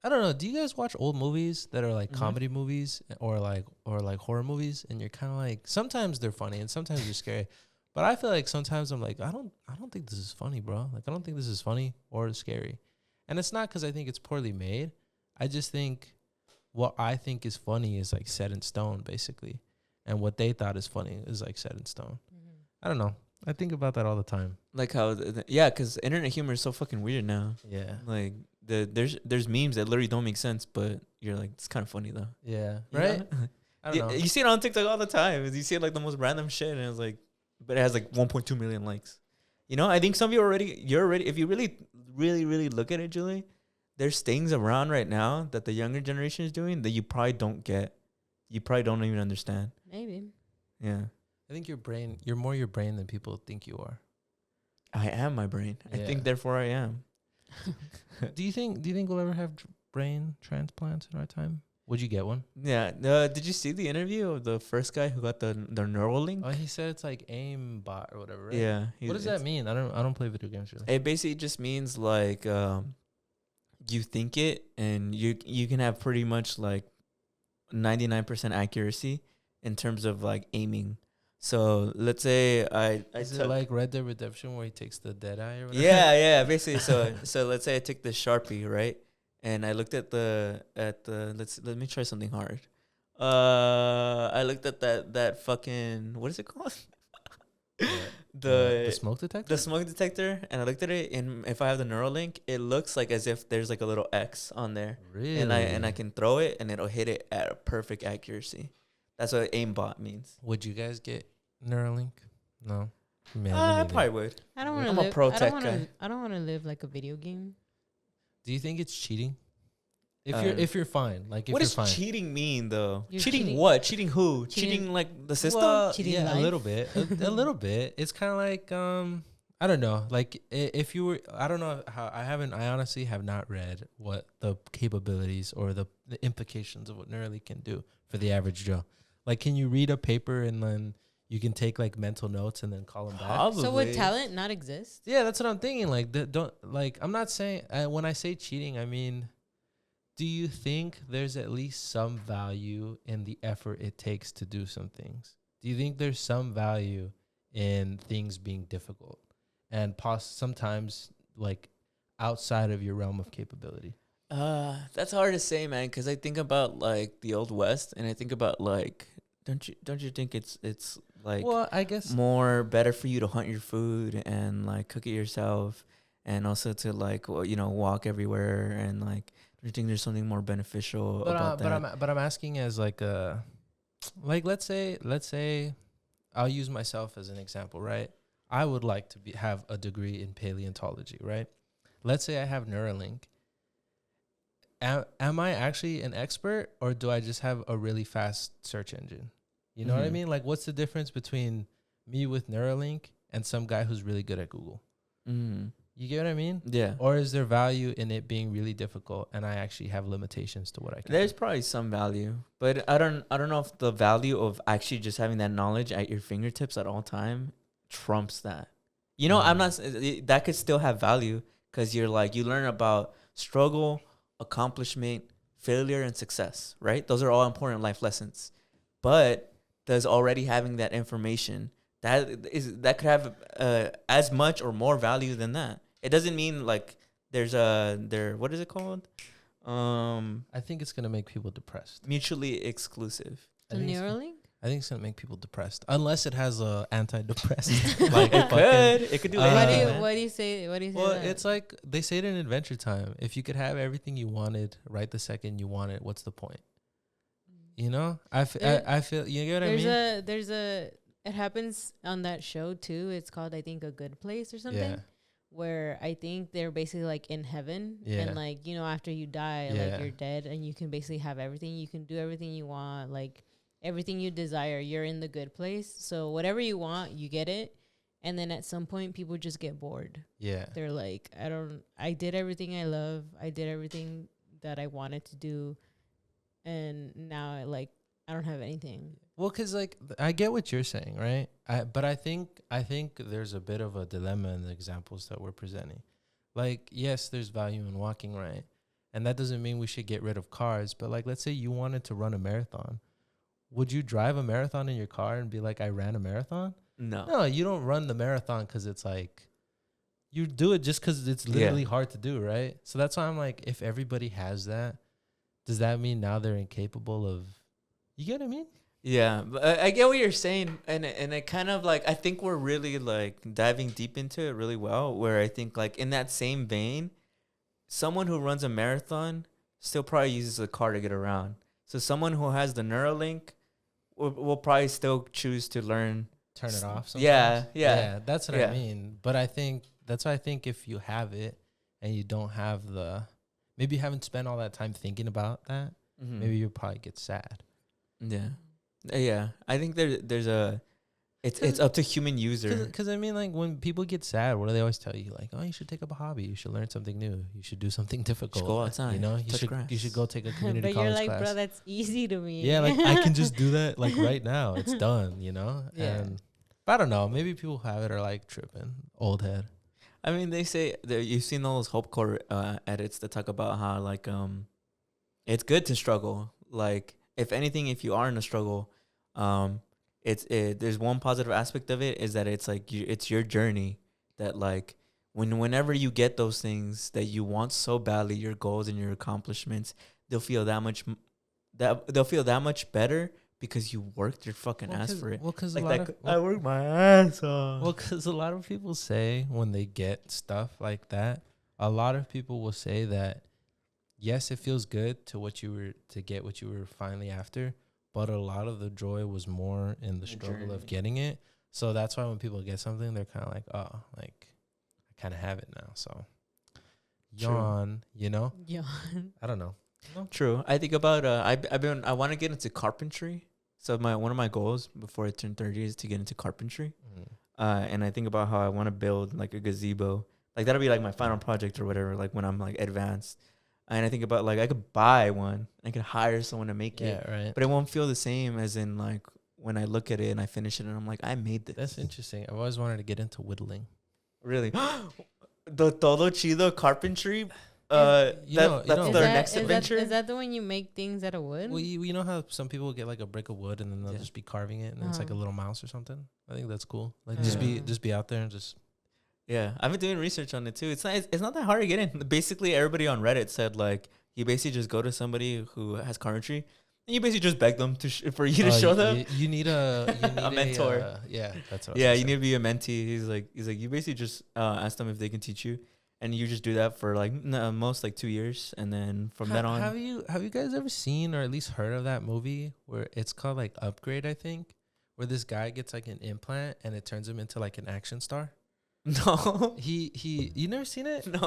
I don't know. Do you guys watch old movies that are like comedy movies or like horror movies? And you're kind of like, sometimes they're funny and sometimes they're scary. But I feel like sometimes I'm like, I don't think this is funny, bro. Like, I don't think this is funny or scary. And it's not because I think it's poorly made. I just think what I think is funny is like set in stone, basically. And what they thought is funny is like set in stone. I don't know. I think about that all the time. Like how, because internet humor is so fucking weird now. Yeah. Like there's memes that literally don't make sense, but you're like, it's kind of funny though. Yeah. You right? know? I don't know. You see it on TikTok all the time. You see like the most random shit, and it's like, but it has like 1.2 million likes. You know, I think some of you you're already, if you really, really, really look at it, Julie, there's things around right now that the younger generation is doing that you probably don't get. You probably don't even understand. Maybe. Yeah. I think you're more your brain than people think you are. I am my brain. Yeah. I think therefore I am. Do you think we'll ever have brain transplants in our time? Would you get one? Yeah. Did you see the interview of the first guy who got the Neuralink? Oh, he said it's like aimbot or whatever, right? Yeah. What does that mean? I don't play video games really. It basically just means like you think it and you can have pretty much like 99% accuracy in terms of like aiming. So let's say Is it like Red Dead Redemption where he takes the dead eye or whatever? Yeah, basically. So let's say I took the Sharpie, right? And I looked at the let me try something hard. I looked at that fucking, what is it called? The smoke detector? The smoke detector, and I looked at it, and if I have the Neuralink, it looks like as if there's like a little X on there. Really? And I can throw it, and it'll hit it at a perfect accuracy. That's what aimbot means. Would you guys get Neuralink? No. I probably would. I don't want to I'm live. a pro tech guy. I don't want to live like a video game. Do you think it's cheating? If you're fine, like if what you're does fine. cheating mean though? You're cheating what? Cheating who? Cheating like the system? Well, Cheating yeah, life? a little bit. A little bit. It's kind of like I don't know. Like if you were, I don't know how. I honestly have not read what the capabilities or the implications of what Neuralink can do for the average Joe. Like, can you read a paper and then you can take like mental notes and then call them back? Probably. So would talent not exist? Yeah, that's what I'm thinking. Like, don't like. I'm not saying when I say cheating, I mean, do you think there's at least some value in the effort it takes to do some things? Do you think there's some value in things being difficult and sometimes like outside of your realm of capability? That's hard to say, man, because I think about like the old West, and I think about like, don't you think it's like, Well, I guess more better for you to hunt your food and like cook it yourself, and also to like walk everywhere, and like, don't you think there's something more beneficial about that? but I'm asking as like let's say I'll use myself as an example, right? I would like to have a degree in paleontology, right? Let's say I have Neuralink. Am I actually an expert, or do I just have a really fast search engine? You know what I mean? Like, what's the difference between me with Neuralink and some guy who's really good at Google? You get what I mean? Yeah. Or is there value in it being really difficult and I actually have limitations to what I can There's do? probably some value, but I don't know if the value of actually just having that knowledge at your fingertips at all time trumps that. I'm not that could still have value, because you learn about struggle, accomplishment, failure, and success, right? Those are all important life lessons. But does already having that information that could have as much or more value than that? It doesn't mean like what is it called? I think it's going to make people depressed. Mutually exclusive. The Neuralink? I think it's going to make people depressed. Unless it has a antidepressant. Like it could do anything. What do you say? Well, that? it's like they say it in Adventure Time. If you could have everything you wanted right the second you want it, what's the point? I feel, you get what I mean? It happens on that show too. It's called, I think, A Good Place or something. Yeah. Where I think they're basically like in heaven, Yeah. and like after you die, Yeah. like you're dead, and you can basically have everything. You can do everything you want, like everything you desire. You're in the good place, so whatever you want, you get it. And then at some point, people just get bored. Yeah. They're like, I did everything I love. I did everything that I wanted to do, and now I don't have anything. Well, because like I get what you're saying, right? But I think there's a bit of a dilemma in the examples that we're presenting. Like, yes, there's value in walking, right? And that doesn't mean we should get rid of cars. But like, let's say you wanted to run a marathon. Would you drive a marathon in your car and be like, I ran a marathon? No, you don't run the marathon because it's like, you do it just because it's literally hard to do, right? So that's why I'm like, if everybody has that, does that mean now they're incapable of, you get what I mean? Yeah, but I get what you're saying, and it kind of like, I think we're really like diving deep into it really well, where I think like in that same vein, someone who runs a marathon still probably uses a car to get around. So someone who has the Neuralink will probably still choose to learn. Turn it off sometimes. Yeah, that's what I mean. But I think that's why I think if you have it and you don't have maybe you haven't spent all that time thinking about that, maybe you'll probably get sad. Yeah, I think there's it's up to human user. Because I mean, like when people get sad, what do they always tell you? Like, oh, you should take up a hobby. You should learn something new. You should do something difficult. You should go outside. You should go take a community but college you're like, class. bro, that's easy to me. Yeah, like I can just do that like right now. It's done, Yeah. And but I don't know. Maybe people who have it are like tripping. Old head. I mean, they say that you've seen all those Hope Core edits that talk about how like it's good to struggle. Like, if anything, if you are in a struggle, there's one positive aspect of it, is that it's like it's your journey, that like whenever you get those things that you want so badly, your goals and your accomplishments, they'll feel that much better because you worked your fucking ass for it. Well, because like I worked my ass off. Well, because a lot of people say when they get stuff like that, a lot of people will say that yes, it feels good to get what you were finally after, but a lot of the joy was more in the struggle of getting it. So that's why when people get something, they're kind of like, oh, like I kind of have it now. So yawn, Yawn. I don't know. True. I think about I want to get into carpentry. So one of my goals before I turn 30 is to get into carpentry. and I think about how I want to build like a gazebo. Like that'll be like my final project or whatever. Like when I'm like advanced, and I think about like I could buy one, I could hire someone to make it, right. but it won't feel the same as in like when I look at it and I finish it and I'm like, I made this. That's interesting. I've always wanted to get into whittling. Really, the Todo Chido carpentry. That's Their next adventure. Is that the one you make things out of wood? Well, you know how some people get like a brick of wood and then they'll just be carving it and it's like a little mouse or something. I think that's cool. Like just be out there and just. Yeah, I've been doing research on it too. It's not that hard to get in. Basically, everybody on Reddit said like you basically just go to somebody who has carpentry and you basically just beg them to for you to show them. You need a mentor. Yeah, that's what. Yeah, you need to be a mentee. He's like you basically just ask them if they can teach you, and you just do that for like most like 2 years, and then from then on. Have you guys ever seen or at least heard of that movie where it's called like Upgrade? I think where this guy gets like an implant and it turns him into like an action star. No, you never seen it? No,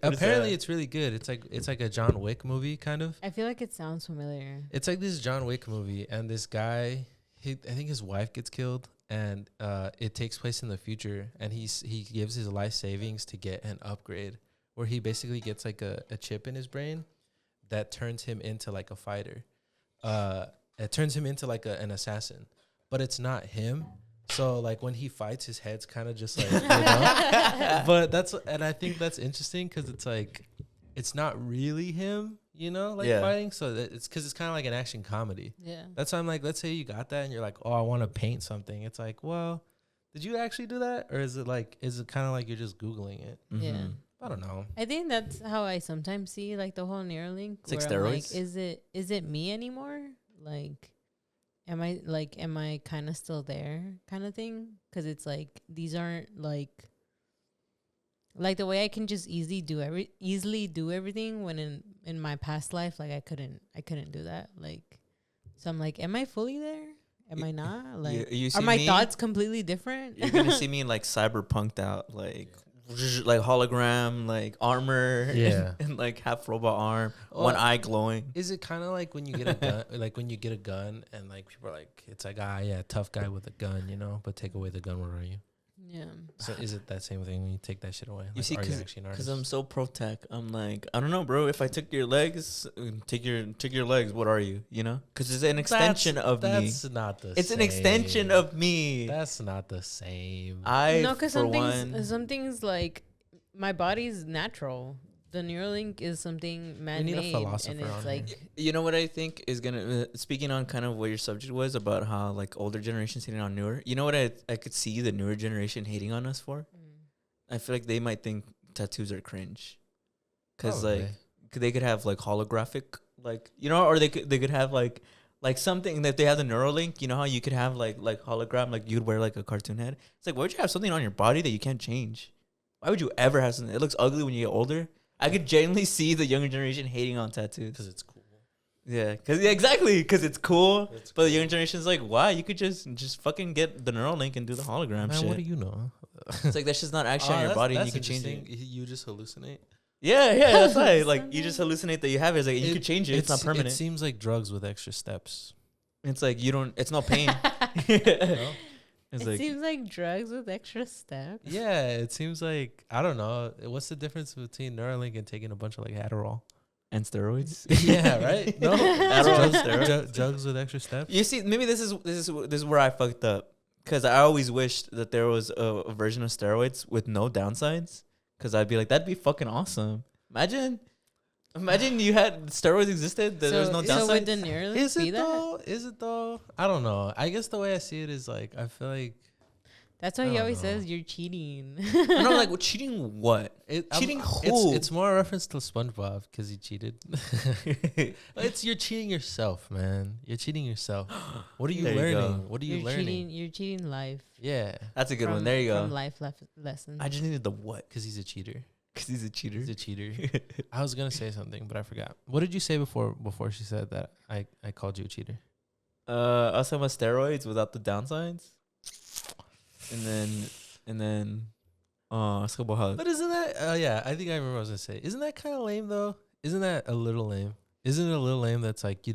apparently it's really good. It's like a John Wick movie kind of. I feel like it sounds familiar. It's like this John Wick movie, and this guy, I think his wife gets killed, and it takes place in the future, and he gives his life savings to get an upgrade, where he basically gets like a chip in his brain that turns him into like a fighter. It turns him into like an assassin, but it's not him. So like when he fights, his head's kind of just like, but I think that's interesting because it's like, it's not really him, fighting. So it's because it's kind of like an action comedy. Yeah. That's why I'm like, let's say you got that and you're like, oh, I want to paint something. It's like, well, did you actually do that? Or is it kind of like you're just Googling it? Mm-hmm. Yeah. I don't know. I think that's how I sometimes see like the whole Neuralink. It's like steroids. steroids? Is it me anymore? Like, am I kind of still there kind of thing? Because it's like, these aren't like the way I can just easily do everything when in my past life, like I couldn't do that. Like, so I'm like, am I fully there? Am I not? Like, are my thoughts completely different? You're going to see me like cyberpunked out, like hologram, like armor, and like half robot arm, one eye glowing. Is it kind of like when you get a gun, like when you get a gun and like people are like, it's like, tough guy with a gun, but take away the gun, where are you? Yeah. So is it that same thing when you take that shit away? You see, because I'm so pro tech. I'm like, I don't know, bro. If I took your legs, take your legs. What are you? Because it's an extension of me. That's not the same. It's an extension of me. That's not the same. Because some things like my body's natural. The Neuralink is something man-made. We need a philosopher and it's on like here. You know what I think is gonna speaking on kind of what your subject was about how like older generations hating on newer. You know what I could see the newer generation hating on us for? I feel like they might think tattoos are cringe, because like they could have like holographic, like or they could have like something that they have the Neuralink. You know how you could have like hologram, like you'd wear like a cartoon head. It's like, why would you have something on your body that you can't change? Why would you ever have something? It looks ugly when you get older. I could genuinely see the younger generation hating on tattoos. Because it's cool. Yeah, exactly, because it's cool. But the younger generation's like, why? You could just fucking get the Neuralink and do the hologram shit. What do you know? It's like, that's just not actually on your body, and you can change it. You just hallucinate? Yeah, that's right. Like, you just hallucinate that you have it. It's like, you could change it. It's not permanent. It seems like drugs with extra steps. It's like, it's no pain. It seems like drugs with extra steps. Yeah, it seems like, I don't know. What's the difference between Neuralink and taking a bunch of like Adderall? And steroids? Yeah, right? No. Adderall and steroids. Drugs with extra steps? You see, maybe this is where I fucked up. Because I always wished that there was a version of steroids with no downsides. Because I'd be like, that'd be fucking awesome. Imagine you had steroids existed, that there's no downsides. So would the Neuralink Is it though? I don't know. I guess the way I see it is like, I feel like. That's why he always says you're cheating. And I'm like, well, cheating what? Cheating who? It's more a reference to SpongeBob because he cheated. You're cheating yourself, man. You're cheating yourself. What are you learning? What are you learning? You're cheating life. Yeah. That's a good one. There you go. From life lessons. I just needed the what? Because he's a cheater. Because he's a cheater. He's a cheater. I was going to say something, but I forgot. What did you say before she said that I called you a cheater? I was talking about steroids without the downsides. And then let's go about how. But isn't that? Yeah, I think I remember what I was gonna say. Isn't that kind of lame though? Isn't that a little lame? Isn't it a little lame? That's like you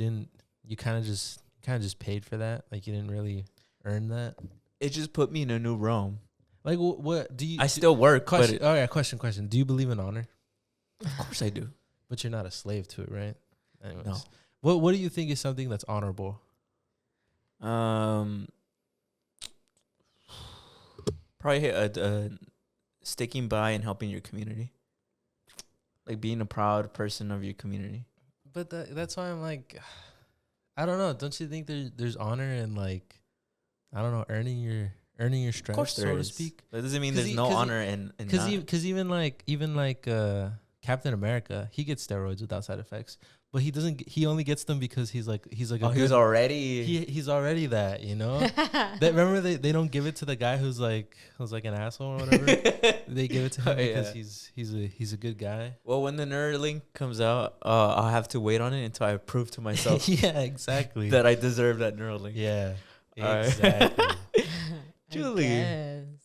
kind of just paid for that. Like you didn't really earn that. it just put me in a new realm. Like, what do you? I still work, Question. but Oh yeah, question. Do you believe in honor? of course I do. But you're not a slave to it, right? Anyways. No. What do you think is something that's honorable? Probably sticking by and helping your community, like being a proud person of your community. But that's why I'm like, I don't know. Don't you think there's honor in, like, I don't know, earning your stripes, Of course there so to is. speak? That doesn't mean there's no honor in Because even like Captain America, he gets steroids without side effects, but he doesn't. He only gets them because he's like he was already he's already that, you know. Remember they don't give it to the guy who's like an asshole or whatever. They give it to him because he's a good guy. Well, when the Neuralink comes out, I'll have to wait on it until I prove to myself Yeah, exactly. that I deserve that Neuralink. Yeah, All right. exactly. Julie,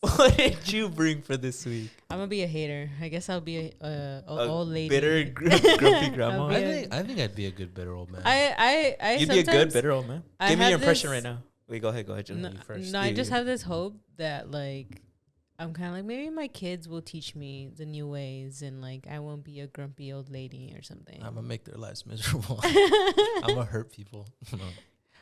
what did you bring for this week? I'm gonna be a hater. I guess I'll be a old lady. Bitter, grumpy grandma. I think I'd be a good bitter old man. You'd be a good bitter old man. Give me your impression right now. Wait, go ahead, Julie. No, You first. no, I just have this hope that, like, I'm kind of like, maybe my kids will teach me the new ways, and like I won't be a grumpy old lady or something. I'm gonna make their lives miserable. I'm gonna hurt people.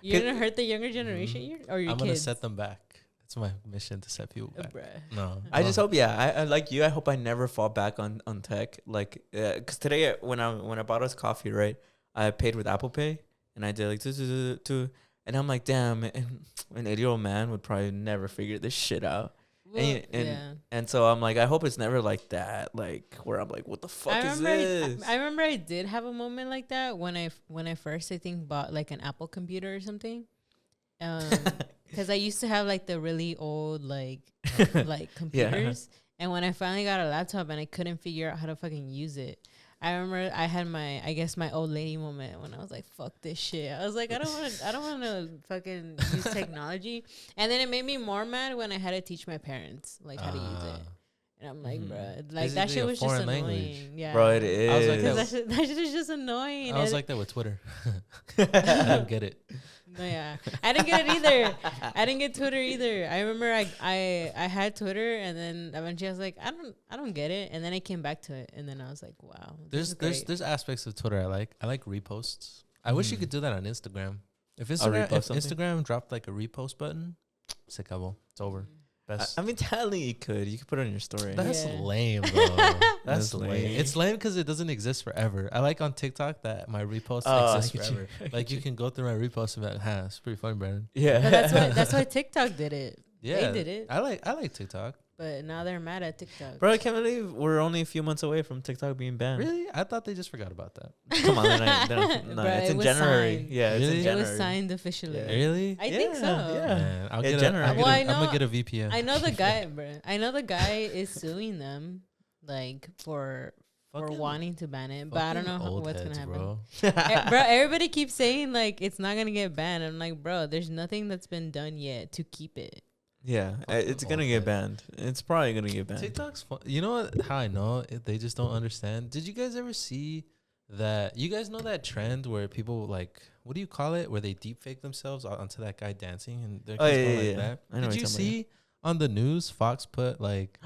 You're gonna hurt the younger generation, or your I'm kids? gonna set them back. That's my mission, to set people back. Bruh. No, I just hope, I like you. I hope I never fall back on tech. Like, cause today when I bought us coffee, right, I paid with Apple Pay, and I did like two, and I'm like, damn, an 80-year-old man would probably never figure this shit out. Well, And so I'm like, I hope it's never like that, like where I'm like, what the fuck is this? I remember I did have a moment like that when I first, I think, bought like an Apple computer or something. Because I used to have like the really old like computers, and when I finally got a laptop and I couldn't figure out how to fucking use it, I remember I had my old lady moment when I was like, fuck this shit. I was like, I don't want to fucking use technology. And then it made me more mad when I had to teach my parents like how to use it. And I'm like, bruh, like that shit was just annoying. Language. Yeah, bro, it is. I was like, that shit is just annoying. I was like that with Twitter. I don't get it. No, yeah, I didn't get it either. I didn't get Twitter either. I remember I had Twitter, and then eventually I was like, I don't get it, and then I came back to it, and then I was like, wow. There's aspects of Twitter I like. I like reposts. I wish you could do that on Instagram. If Instagram dropped like a repost button, se acabó. It's over. Best. I mean, telling you could put it on your story. That's lame, bro. That's lame. It's lame because it doesn't exist forever. I like on TikTok that my reposts exist forever. Like you can go through my reposts and be like, it's pretty funny, Brandon. Yeah, but that's why TikTok did it. Yeah, they did it. I like TikTok. But now they're mad at TikTok. Bro, I can't believe we're only a few months away from TikTok being banned. Really? I thought they just forgot about that. Come on, no, it's in January. Signed. Yeah, really? it's in It January. was signed officially. Yeah. Really? I think so. Yeah. Man, I'm Well, gonna get a VPN. I know the guy, bro. I know the guy is suing them, like for wanting to ban it, but I don't know what's gonna happen. Bro. Bro, everybody keeps saying like it's not gonna get banned. I'm like, bro, there's nothing that's been done yet to keep it. Yeah, it's gonna get banned. It's probably gonna get banned. TikTok's fun. You know how I know they just don't understand? Did you guys ever see that? You guys know that trend where people like, what do you call it? Where they deep fake themselves onto that guy dancing and they're like that. I know Did you see on the news Fox put like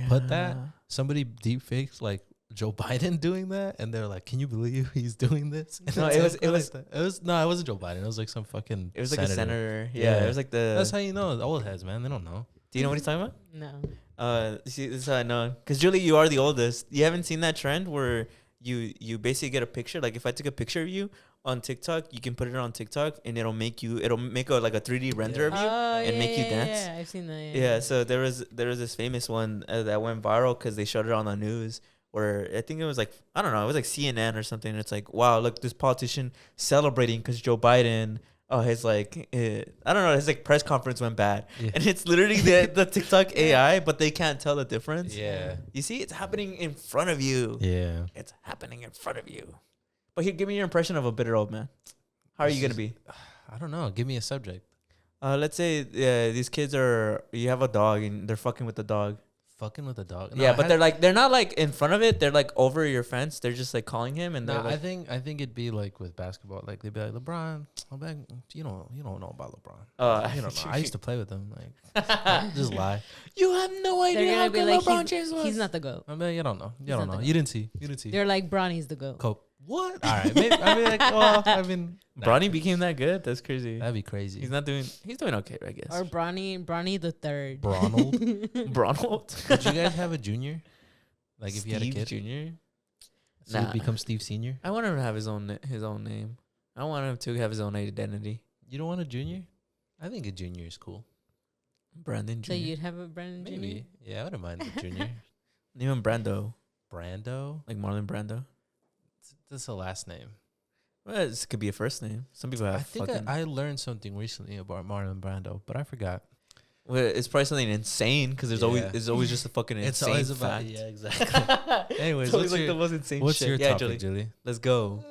put that somebody deep faked like Joe Biden doing that, and they're like, "Can you believe he's doing this?" And No, it was no, it wasn't Joe Biden. It was like some fucking. It was like a senator. Yeah, it was like the. That's how you know the old heads, man. They don't know. Do you know what he's talking about? No. See, this is how I know. Because Julie, you are the oldest. You haven't seen that trend where you basically get a picture. Like if I took a picture of you on TikTok, you can put it on TikTok, and it'll make a 3D render of you and make you dance. Yeah, I've seen that. Yeah. So there was this famous one that went viral because they showed it on the news. Where I think it was like, I don't know, it was like CNN or something. And it's like, wow, look, this politician celebrating because Joe Biden, his like, I don't know, his like press conference went bad. Yeah. And it's literally the TikTok AI, but they can't tell the difference. Yeah. You see, it's happening in front of you. Yeah. It's happening in front of you. But here, give me your impression of a bitter old man. How are you going to be? I don't know. Give me a subject. Let's say these kids you have a dog and they're fucking with the dog. fucking with a dog. Yeah, but they're not like in front of it. They're like over your fence. They're just like calling him, and No, like, I think it'd be like with basketball. Like they'd be like, LeBron, I'm like, you don't know about LeBron. You don't know. I used to play with him. Like, just lie. You have no idea They're how gonna be good like, LeBron James was. he's not the GOAT. I'm like, you don't know. You He's don't not know. the You didn't see. They're like, Bronny's the GOAT. Cope. What? All right. Maybe, I mean, like, well, I mean, Bronny became that good. That's crazy. that'd be crazy. He's doing okay, I guess. Or Bronny the third. Bronald. Bronald. Did you guys have a junior? Like if you had a kid, Junior. so he'd become Steve Senior. I want him to have his own name. I want him to have his own identity. You don't want a junior? I think a junior is cool. Brandon So Junior. you'd have a Brandon Jr.? Maybe. Yeah, I wouldn't mind a junior. Name him Brando, Brando. like Marlon Brando. That's a last name. Well, this could be a first name. Some people have. I think fucking, I learned something recently about Marlon Brando, but I forgot. well, it's probably something insane because Yeah. there's always just a fucking It's insane always about fact. yeah, exactly. Anyways, It's always what's like your, the most insane what's shit. your Yeah, topic, Julie. Julie? Let's go.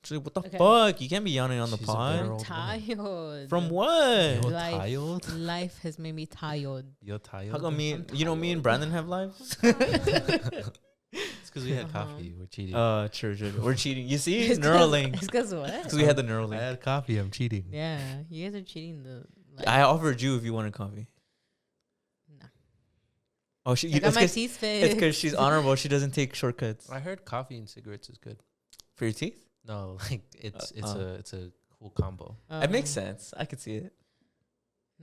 Julie, what the Okay. fuck? You can't be yawning on the She's a pod. bitter I'm old woman. tired. From what? You're Life. tired? Life has made me tired. You're tired? How come me? I'm You know me and Brandon have lives. It's because we had Uh-huh. coffee. We're cheating. True. We're cheating. You see, It's 'cause- Neuralink. It's because what? Because we had the I Neuralink. had coffee. I'm cheating. Yeah, you guys are cheating the. Like, I offered you if you wanted coffee. no. Oh, she. I got It's my because teeth fixed. she's honorable. She doesn't take shortcuts I heard coffee and cigarettes is good. for your teeth. No, like it's oh. it's a cool combo. It makes sense. I could see it.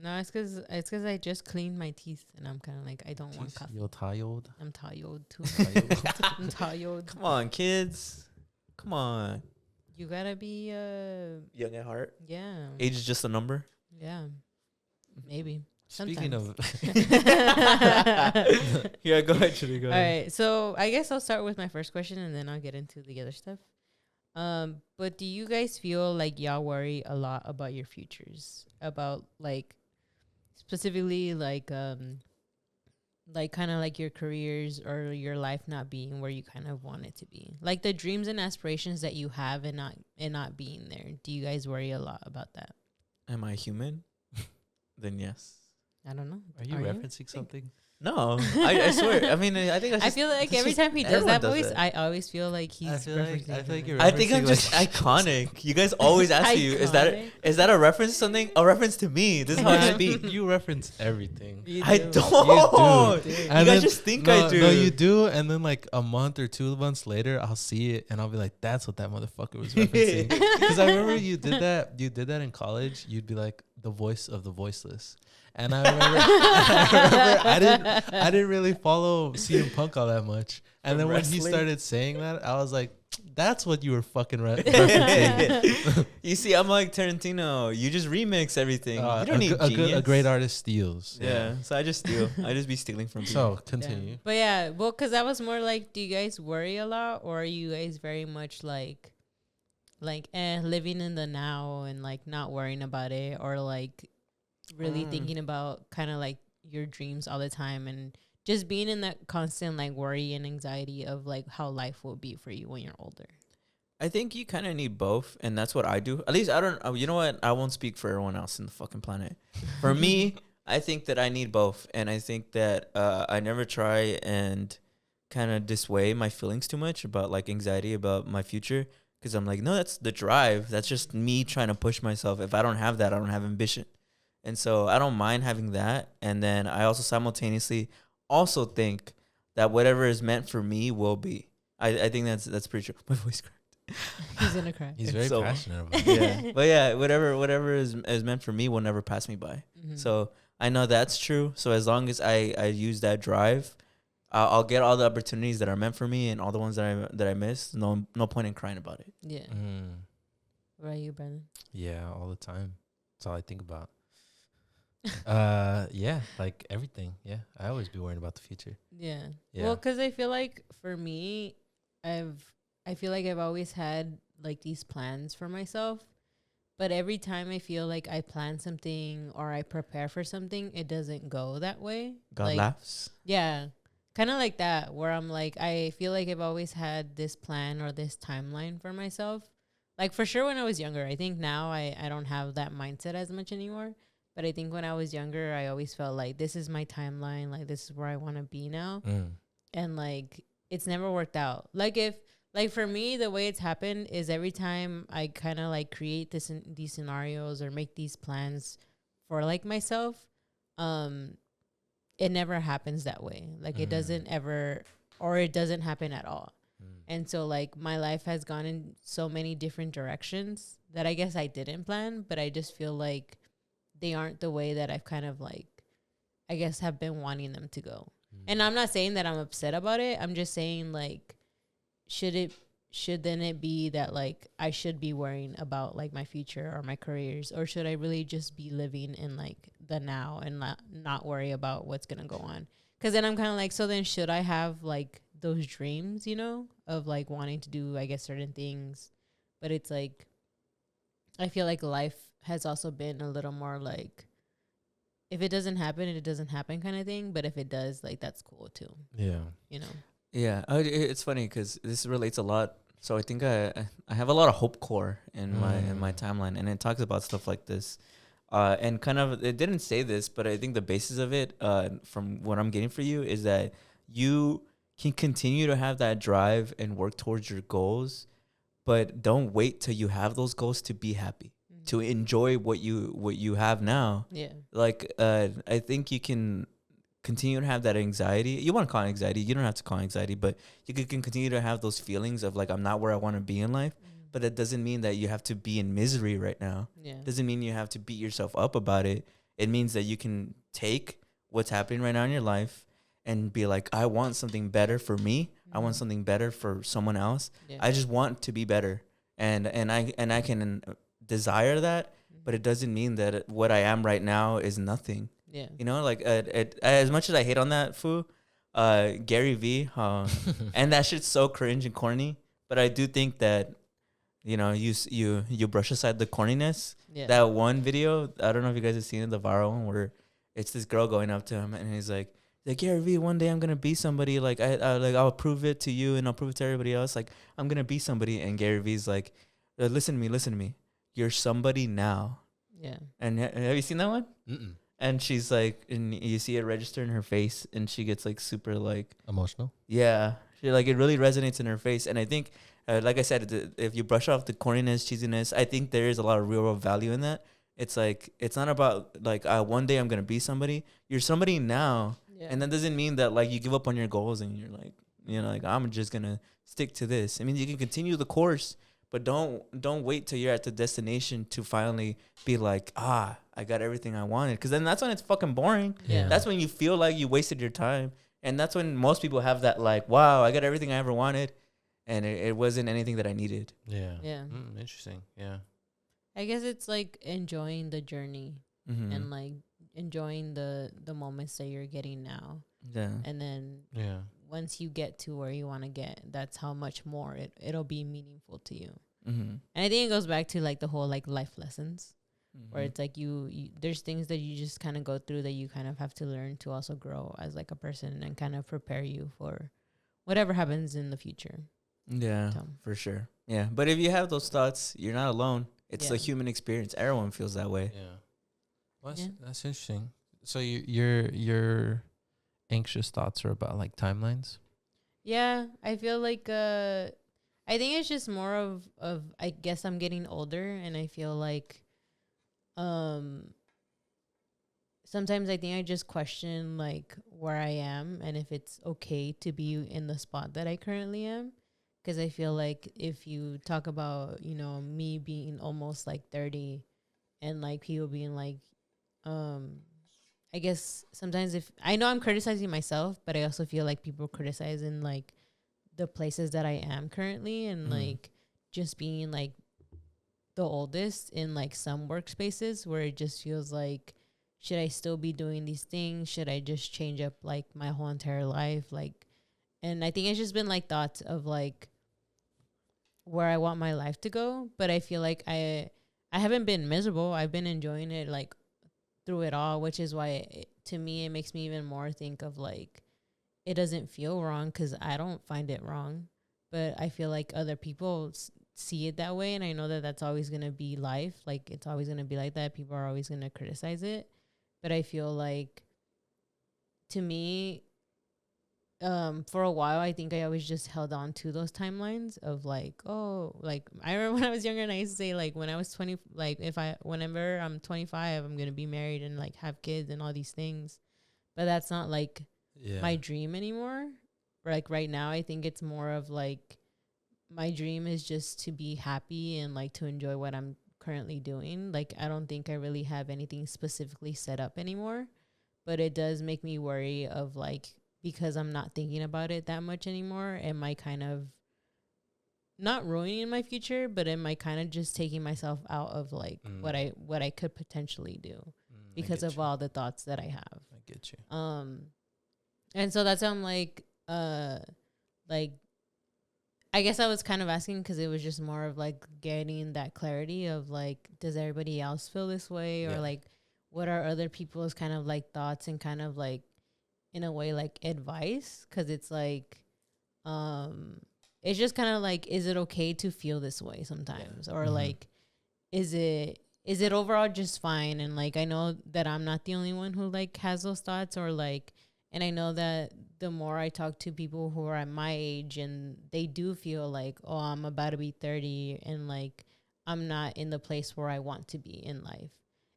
No, it's because I just cleaned my teeth and I'm kind of like I don't want coffee. You're tired. I'm tired too. Tired. I'm tired. Come on, kids. Come on. You gotta be Young at heart. yeah. Age is just a number. Yeah. Maybe. Speaking of, Yeah, go ahead, Julie. Go All ahead. right. So I guess I'll start with my first question and then I'll get into the other stuff. But do you guys feel like y'all worry a lot about your futures? About like specifically like kind of like your careers or your life not being where you kind of want it to be? Like the dreams and aspirations that you have and not being there. Do you guys worry a lot about that? Am I human? Then yes. I don't know. are you referencing something? No, I swear. I mean, I think that's I just, feel like that's every just- time he does everyone that does voice, that. I always feel like he's I feel like referencing you're. something. I think I'm referencing, just like- iconic. You guys always ask you, is Iconic? that a reference to something? A reference to me. This is how I speak. You reference everything. You I do. don't. You do. You And guys then- just think no, I do. No, you do, and then like a month or 2 months later, I'll see it, and I'll be like, "That's what that motherfucker was referencing." Because I remember you did that. You did that in college. You'd be like the voice of the voiceless, and I remember, I didn't really follow CM Punk all that much, and From then when he wrestling? started saying that, I was like, "That's what you were fucking referencing." You see, I'm like Tarantino. You just remix everything. You don't need genius. a great artist steals. Yeah. So I just steal. I just be stealing from people. So continue. Yeah. But yeah, well, because that was more like, do you guys worry a lot, or are you guys very much like living in the now and like not worrying about it, or like really thinking about kind of like your dreams all the time and just being in that constant like worry and anxiety of like how life will be for you when you're older? I think you kind of need both, and that's what I do. At least I don't. You know what? I won't speak for everyone else in the fucking planet. For me, I think that I need both, and I think that I never try and kind of dissuade my feelings too much about like anxiety about my future, because I'm like, no, that's the drive. That's just me trying to push myself. If I don't have that, I don't have ambition, and so I don't mind having that. And then I also simultaneously also think that whatever is meant for me will be. I think that's pretty true. My voice cracked. He's gonna cry. He's very So- passionate about it. Yeah, but yeah, whatever is meant for me will never pass me by. Mhm. So I know that's true. So as long as I use that drive, I'll get all the opportunities that are meant for me, and all the ones that I missed. No point in crying about it. Yeah. Mm. What about you, Brandon? Yeah, all the time. That's all I think about. Yeah, like everything. Yeah, I always be worrying about the future. Yeah. Yeah. Well, because I feel like for me, I feel like I've always had like these plans for myself, but every time I feel like I plan something or I prepare for something, it doesn't go that way. God Like, laughs. yeah, kind of like that, where I'm like, I feel like I've always had this plan or this timeline for myself. Like for sure when I was younger. I think now I don't have that mindset as much anymore. But I think when I was younger, I always felt like this is my timeline. Like, this is where I want to be now. And like, it's never worked out. Like for me, the way it's happened is every time I kind of like create these scenarios or make these plans for like myself, it never happens that way. Like it doesn't ever, or it doesn't happen at all. And so like my life has gone in so many different directions that I guess I didn't plan, but I just feel like they aren't the way that I've kind of like, I guess, have been wanting them to go. And I'm not saying that I'm upset about it. I'm just saying like, should then it be that like I should be worrying about like my future or my careers, or should I really just be living in like the now and not worry about what's gonna go on? Because then I'm kind of like, so then should I have like those dreams, you know, of like wanting to do, I guess, certain things? But it's like, I feel like life has also been a little more like, if it doesn't happen, it doesn't happen kind of thing. But if it does, like, that's cool too. Yeah. You know? Yeah. It's funny because this relates a lot. So I think I have a lot of hope core in my timeline, and it talks about stuff like this. And kind of, it didn't say this, but I think the basis of it, from what I'm getting for you, is that you can continue to have that drive and work towards your goals, but don't wait till you have those goals to be happy, to enjoy what you have now. Yeah. Like, I think you can continue to have that anxiety. You want to call it anxiety. You don't have to call it anxiety, but you can continue to have those feelings of like, I'm not where I want to be in life. But that doesn't mean that you have to be in misery right now. Yeah. Doesn't mean you have to beat yourself up about it. It means that you can take what's happening right now in your life and be like, I want something better for me. I want something better for someone else. Yeah. I just want to be better. And I can desire that, but it doesn't mean that what I am right now is nothing. Yeah. You know, like as much as I hate on that fool, Gary V, and that shit's so cringe and corny. But I do think that, you know, you brush aside the corniness. Yeah. That one video, I don't know if you guys have seen it, the viral one, where it's this girl going up to him and he's like, Gary V, one day I'm gonna be somebody. Like I'll prove it to you and I'll prove it to everybody else. Like I'm gonna be somebody. And Gary V's like, listen to me. You're somebody now. Yeah. And have you seen that one? Mm-mm. And she's like, and you see it register in her face, and she gets like super like Emotional. yeah, she like, it really resonates in her face. And I think, like I said, if you brush off the corniness, cheesiness, I think there is a lot of real world value in that. It's like, it's not about like, one day I'm gonna be somebody. You're somebody now. Yeah. And that doesn't mean that like you give up on your goals and you're like, you know, like I'm just gonna stick to this. I mean, you can continue the course, but don't wait till you're at the destination to finally be like, I got everything I wanted. Because then that's when it's fucking boring. Yeah. That's when you feel like you wasted your time. And that's when most people have that like, wow, I got everything I ever wanted, and it wasn't anything that I needed. Yeah. Yeah. Interesting. Yeah. I guess it's like enjoying the journey and like enjoying the moments that you're getting now. Yeah. And then once you get to where you want to get, that's how much more it'll be meaningful to you. And I think it goes back to like the whole like life lessons, where it's like you there's things that you just kind of go through that you kind of have to learn to also grow as like a person and kind of prepare you for whatever happens in the future. Yeah, for sure. Yeah, but if you have those thoughts, you're not alone. It's a human experience. Everyone feels that way. Yeah. Well, that's interesting. So your anxious thoughts are about like timelines? Yeah, I feel like I think it's just more of I guess I'm getting older, and I feel like sometimes I think I just question like where I am and if it's okay to be in the spot that I currently am. Because I feel like if you talk about, you know, me being almost like 30 and like people being like, I guess sometimes if I know I'm criticizing myself, but I also feel like people criticizing like the places that I am currently, and like just being like the oldest in like some workspaces where it just feels like, should I still be doing these things? Should I just change up like my whole entire life? Like, and I think it's just been like thoughts of like where I want my life to go. But I feel like I haven't been miserable. I've been enjoying it like through it all, which is why to me it makes me even more think of like it doesn't feel wrong, because I don't find it wrong. But I feel like other people see it that way, and I know that that's always gonna be life. Like it's always gonna be like that. People are always gonna criticize it, but I feel like, to me, for a while, I think I always just held on to those timelines of like, oh, like I remember when I was younger and I used to say like when I was 20, like whenever I'm 25, I'm gonna be married and like have kids and all these things, but that's not like my dream anymore. Like right now, I think it's more of like my dream is just to be happy and like to enjoy what I'm currently doing. Like I don't think I really have anything specifically set up anymore, but it does make me worry of like, because I'm not thinking about it that much anymore, am I kind of not ruining my future, but am I kind of just taking myself out of like what I could potentially do because of all the thoughts that I have. I get you. And so that's how I'm like I guess I was kind of asking because it was just more of like getting that clarity of like, does everybody else feel this way, or like what are other people's kind of like thoughts and kind of like, in a way, like advice, because it's like it's just kind of like, is it okay to feel this way sometimes, or like is it overall just fine? And like I know that I'm not the only one who like has those thoughts, or like, and I know that the more I talk to people who are at my age and they do feel like, oh, I'm about to be 30 and like I'm not in the place where I want to be in life,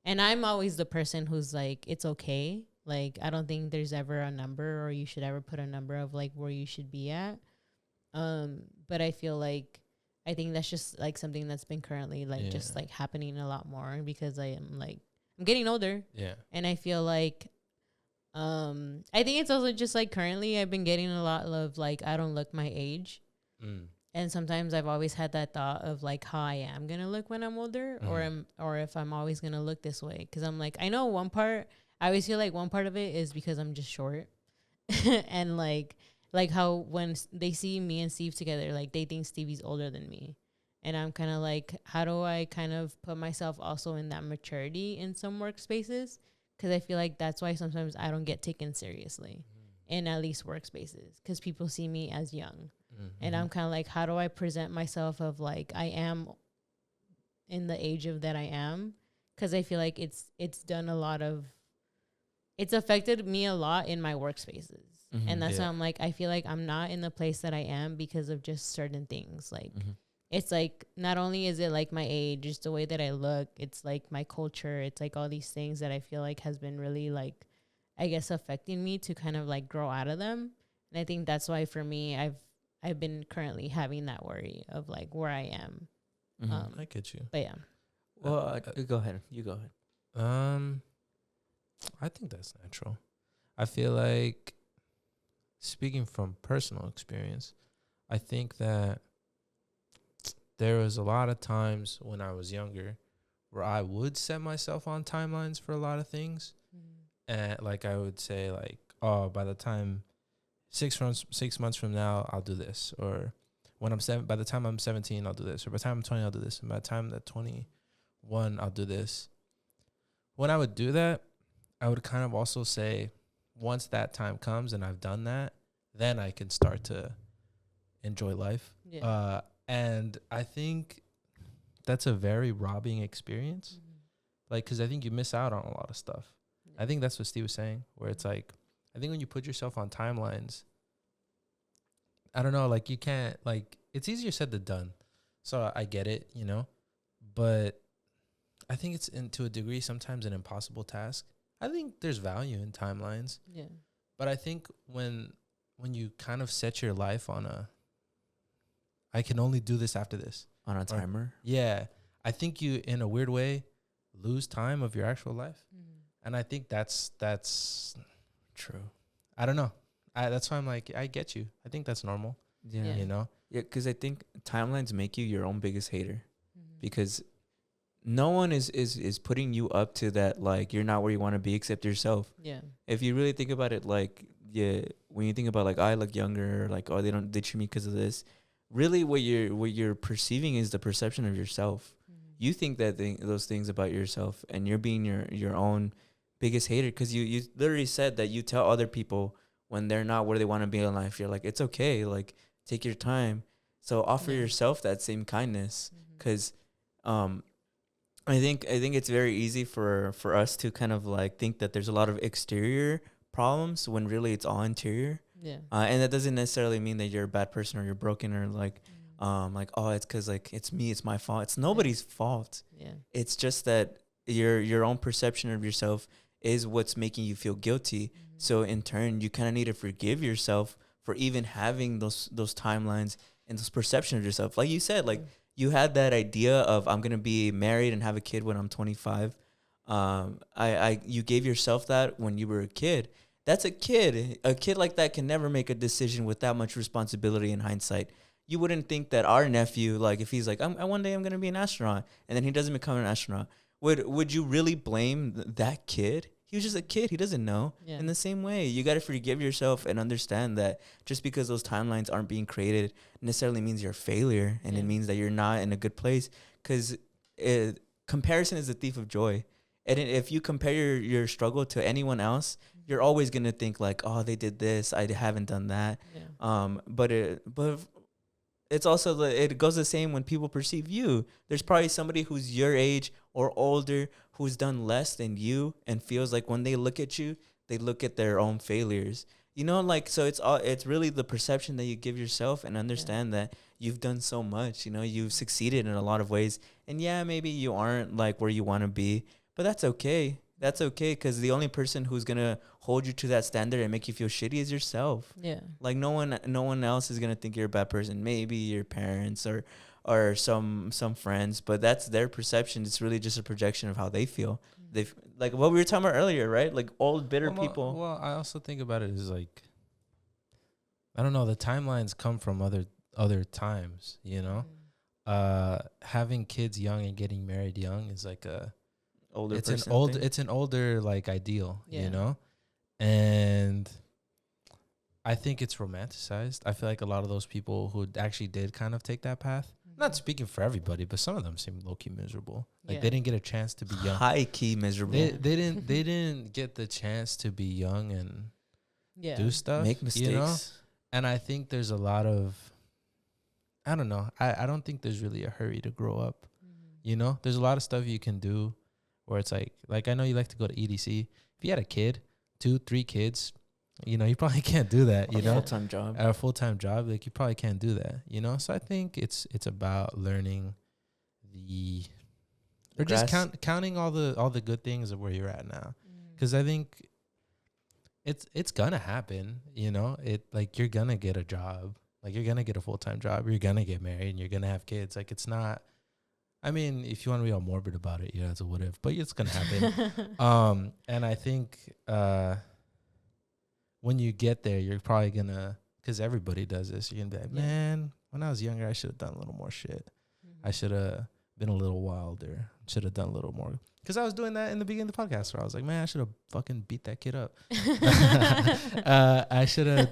and I'm always the person who's like, it's okay. Like, I don't think there's ever a number, or you should ever put a number of like where you should be at. But I feel like, I think that's just like something that's been currently like just like happening a lot more because I'm getting older. Yeah. And I feel like, I think it's also just like currently I've been getting a lot of like, I don't look my age. And sometimes I've always had that thought of like how I am going to look when I'm older, or if I'm always going to look this way. Cause I'm like, I know one part, I always feel like one part of it is because I'm just short. And like how when they see me and Steve together, like they think Stevie's older than me. And I'm kind of like, how do I kind of put myself also in that maturity in some workspaces? Because I feel like that's why sometimes I don't get taken seriously in at least workspaces, because people see me as young. And I'm kind of like, how do I present myself of like, I am in the age of that I am? Because I feel like it's done a lot of, it's affected me a lot in my workspaces. And that's why I'm like, I feel like I'm not in the place that I am because of just certain things. Like, it's like, not only is it like my age, just the way that I look, it's like my culture. It's like all these things that I feel like has been really like, I guess, affecting me to kind of like grow out of them. And I think that's why for me, I've been currently having that worry of like where I am. I get you. But yeah. Well, go ahead. You go ahead. I think that's natural. I feel like, speaking from personal experience, I think that there was a lot of times when I was younger where I would set myself on timelines for a lot of things. And like I would say like, oh, by the time 6 months from now, I'll do this. Or when by the time I'm 17, I'll do this. Or by the time I'm 20, I'll do this. And by the time I'm 21, I'll do this. When I would do that, I would kind of also say, once that time comes and I've done that, then I can start to enjoy life. Yeah. And I think that's a very robbing experience. Like, because I think you miss out on a lot of stuff. Yeah. I think that's what Steve was saying, where it's like, I think when you put yourself on timelines, I don't know, like you can't, like, it's easier said than done. So I get it, you know, but I think it's to a degree sometimes an impossible task. I think there's value in timelines. Yeah. But I think when you kind of set your life on I can only do this after this. On a timer? Yeah. I think you, in a weird way, lose time of your actual life. And I think that's true. I don't know. That's why I'm like, I get you. I think that's normal. Yeah. You know? Yeah, because I think timelines make you your own biggest hater. Because no one is putting you up to that, like, you're not where you want to be except yourself. Yeah. If you really think about it, like, yeah, when you think about, like, I look younger, like, oh, they treat me because of this. Really, what you're perceiving is the perception of yourself. You think that those things about yourself, and you're being your own biggest hater, because you literally said that you tell other people when they're not where they want to be in life, you're like, it's okay, like, take your time. So offer Yeah. yourself that same kindness, Mhm. because I think it's very easy for us to kind of like think that there's a lot of exterior problems when really it's all interior. Yeah. And that doesn't necessarily mean that you're a bad person or you're broken or Mhm. like, oh, it's because like it's me, it's my fault. It's nobody's fault. Yeah. It's just that your own perception of yourself is what's making you feel guilty. Mhm. So in turn, you kind of need to forgive yourself for even having those timelines and those perception of yourself. Like you said, like you had that idea of I'm gonna be married and have a kid when I'm 25. You gave yourself that when you were a kid. That's a kid. A kid like that can never make a decision with that much responsibility in hindsight. You wouldn't think that our nephew, like if he's like, one day I'm gonna be an astronaut, and then he doesn't become an astronaut, would you really blame that kid? He was just a kid. He doesn't know. Yeah. In the same way, you got to forgive yourself and understand that just because those timelines aren't being created necessarily means you're a failure, and it Yeah. means that you're not in a good place. Because comparison is the thief of joy. And if you compare your struggle to anyone else, you're always gonna think like, oh, they did this, I haven't done that. Yeah. But it's also it goes the same when people perceive you. There's probably somebody who's your age or older who's done less than you and feels like when they look at you, they look at their own failures. Like so it's really the perception that you give yourself, and understand that you've done so much. You've succeeded in a lot of ways, and yeah, maybe you aren't like where you want to be, but that's okay. That's okay, because the only person who's gonna hold you to that standard and make you feel shitty is yourself. Yeah. Like no one else is gonna think you're a bad person. Maybe your parents or some friends, but that's their perception. It's really just a projection of how they feel. They like what we were talking about earlier, right? Like old bitter people. Well, I also think about it as like, I don't know, the timelines come from other times, you know. Having kids young and getting married young is like Older it's person an old thing. it's an older like ideal, Yeah. you know. And I think it's romanticized. I feel like a lot of those people who actually did kind of take that path, not speaking for everybody, but some of them seem low-key miserable. Like they didn't get a chance to be young. High key miserable. They didn't get the chance to be young and do stuff, Make mistakes. you know. And I think there's a lot of, I don't know. I don't think there's really a hurry to grow up. You know, there's a lot of stuff you can do where it's like I know you like to go to EDC. If you had a kid, 2-3 kids, you know, you probably can't do that, you know. Full-time job. At a full-time job, like you probably can't do that, you know. So I think it's about learning or just counting all the good things of where you're at now. Because I think it's gonna happen, you know. It like you're gonna get a job, like you're gonna get a full-time job, you're gonna get married, and you're gonna have kids. Like it's not. I mean, if you want to be all morbid about it, yeah, it's a what if, but it's gonna happen. And I think when you get there, you're probably gonna, because everybody does this. You're gonna be like, man, when I was younger, I should have done a little more shit. I should have been a little wilder. Should have done a little more. Because I was doing that in the beginning of the podcast, where I was like, man, I should have fucking beat that kid up. I should have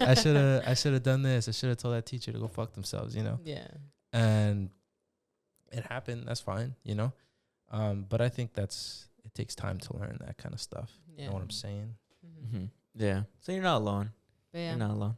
done this. I should have told that teacher to go fuck themselves, you know. Yeah. And it happened. That's fine, you know. But I think it takes time to learn that kind of stuff. Yeah. You know what I'm saying? Mm-hmm. Yeah. So you're not alone. But yeah, You're not alone.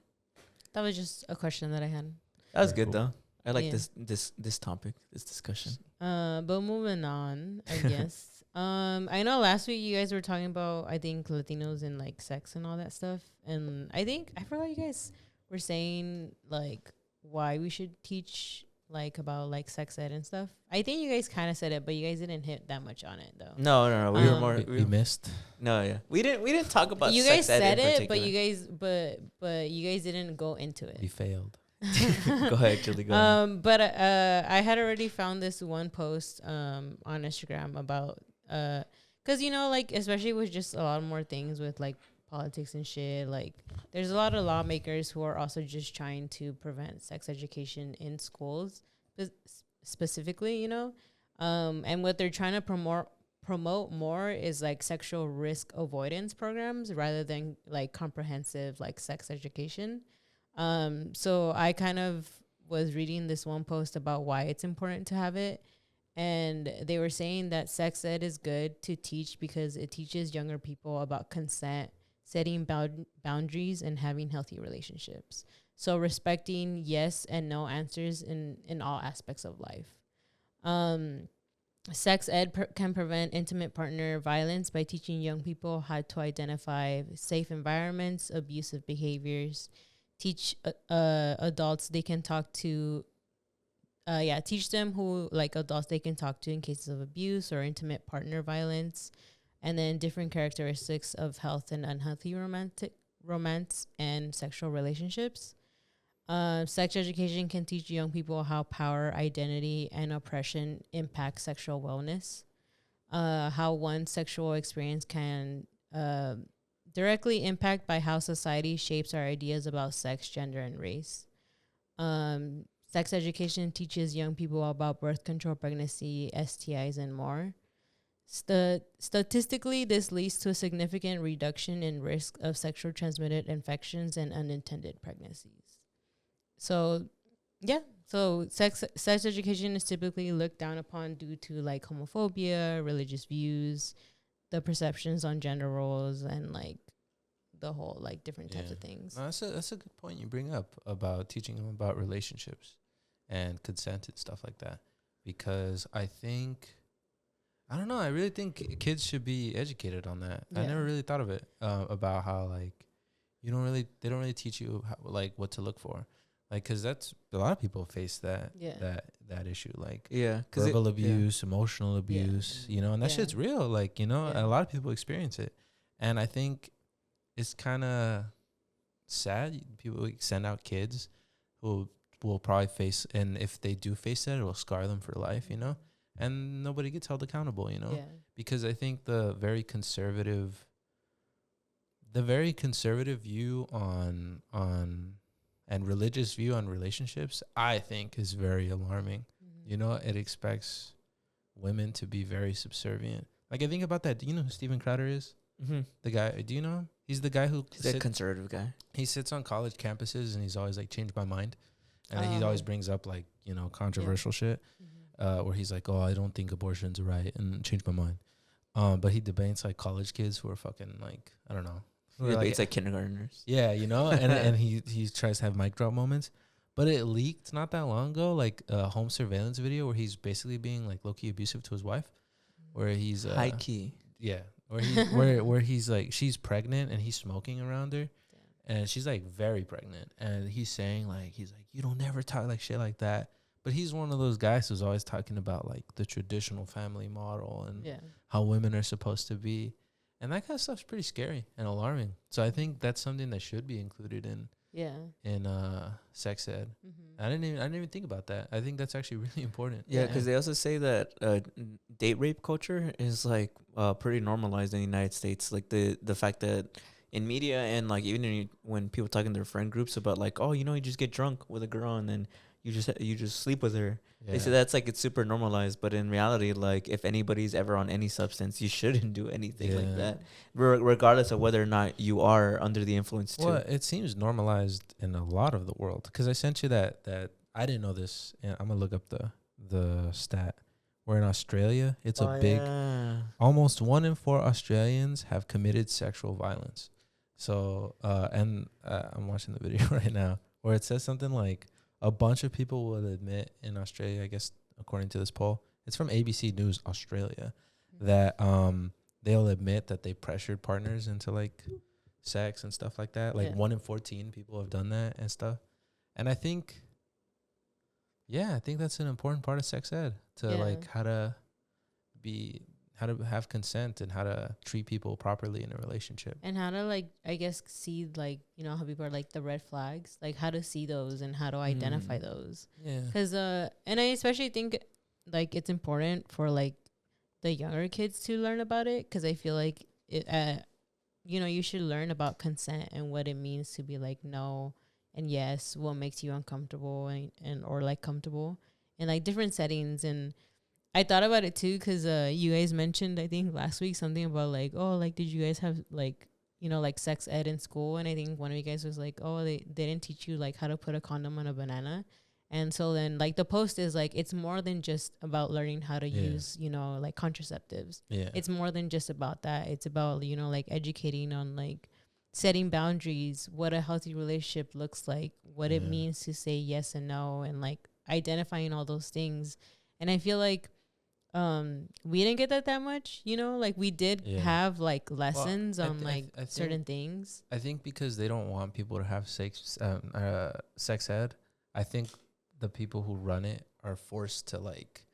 that was just a question that I had. That was Very good cool. though. I like Yeah. this topic, this discussion. But moving on, I guess. I know last week you guys were talking about, I think, Latinos and like sex and all that stuff. And I forgot you guys were saying like why we should teach like about like sex ed and stuff. I think you guys kind of said it, but you guys didn't hit that much on it though. No. We were more. We missed. No, yeah. We didn't talk about. You sex guys ed said in it, but particular. but you guys didn't go into it. We failed. Go ahead, Julie. Go ahead. But I had already found this one post on Instagram about because you know, like, especially with just a lot more things with like politics and shit, like there's a lot of lawmakers who are also just trying to prevent sex education in schools specifically, you know, and what they're trying to promote more is like sexual risk avoidance programs rather than like comprehensive like sex education. So I kind of was reading this one post about why it's important to have it. And they were saying that sex ed is good to teach because it teaches younger people about consent, setting boundaries, and having healthy relationships. So respecting yes and no answers in all aspects of life. Sex ed can prevent intimate partner violence by teaching young people how to identify safe environments, abusive behaviors, teach adults they can talk to. Teach them who like adults they can talk to in cases of abuse or intimate partner violence, and then different characteristics of health and unhealthy romance and sexual relationships. Sex education can teach young people how power, identity, and oppression impact sexual wellness. How one sexual experience can directly impact by how society shapes our ideas about sex, gender, and race. Sex education teaches young people about birth control, pregnancy, STIs, and more. Statistically, this leads to a significant reduction in risk of sexually transmitted infections and unintended pregnancies. So, yeah. So sex education is typically looked down upon due to like homophobia, religious views, the perceptions on gender roles, and like the whole like different types of things. No, that's a good point you bring up about teaching them about relationships and consent and stuff like that. Because I don't know, I really think kids should be educated on that. I never really thought of it about how like they don't really teach you how, like what to look for. Like, cause that's a lot of people face that issue, like verbal abuse, emotional abuse, you know, and that shit's real. Like, you know, a lot of people experience it, and I think it's kind of sad. People send out kids who will probably face, and if they do face that, it will scar them for life, you know, and nobody gets held accountable, you know, because I think the very conservative view on and religious view on relationships, I think, is very alarming. Mm-hmm. You know, it expects women to be very subservient. Like, I think about that. Do you know who Steven Crowder is? Mm-hmm. The guy, do you know him? He's the guy who... He's a conservative guy. He sits on college campuses, and he's always, like, changed my mind. And he always brings up, like, you know, controversial shit. Mm-hmm. Where he's like, oh, I don't think abortion's right, and changed my mind. But he debates, like, college kids who are fucking, like, I don't know. It's like kindergartners. Yeah, you know, and he tries to have mic drop moments. But it leaked not that long ago, like a home surveillance video where he's basically being like low-key abusive to his wife. Where he's high key. Yeah. Where he's like, she's pregnant and he's smoking around her. And she's like very pregnant. And he's saying like, you don't never talk like shit like that. But he's one of those guys who's always talking about like the traditional family model and how women are supposed to be. And that kind of stuff's pretty scary and alarming. So I think that's something that should be included in sex ed. Mm-hmm. I didn't even think about that. I think that's actually really important. Yeah, because they also say that date rape culture is like pretty normalized in the United States. Like the fact that in media and like even when people talk in their friend groups about like, oh, you know, you just get drunk with a girl and then you just sleep with her. They say that's like it's super normalized, but in reality, like if anybody's ever on any substance, you shouldn't do anything like that, regardless of whether or not you are under the influence too. Well, it seems normalized in a lot of the world because I sent you that I didn't know this, and I'm gonna look up the stat. Where in Australia, it's almost 1 in 4 Australians have committed sexual violence. So, I'm watching the video right now where it says something like, a bunch of people will admit in Australia, I guess, according to this poll, it's from ABC News Australia, that they'll admit that they pressured partners into like sex and stuff like that. Like 1 in 14 people have done that and stuff. And I think that's an important part of sex ed to like how to have consent and how to treat people properly in a relationship. And how to like, I guess, see like, you know, how people are like the red flags, like how to see those and how to identify those. Yeah. Because, and I especially think like it's important for like the younger kids to learn about it. Cause I feel like it, you know, you should learn about consent and what it means to be like no and yes, what makes you uncomfortable and or like comfortable in like different settings. And I thought about it too because you guys mentioned, I think last week, something about like, oh, like did you guys have like, you know, like sex ed in school? And I think one of you guys was like, oh, they didn't teach you like how to put a condom on a banana. And so then like the post is like, it's more than just about learning how to use, you know, like contraceptives. Yeah. It's more than just about that. It's about, you know, like educating on like setting boundaries, what a healthy relationship looks like, what it Yeah. means to say yes and no, and like identifying all those things. And I feel like we didn't get that much, you know, like we did Yeah. have like lessons I on thi- I like th- I think- certain things. I think because they don't want people to have sex ed, I think the people who run it are forced to like,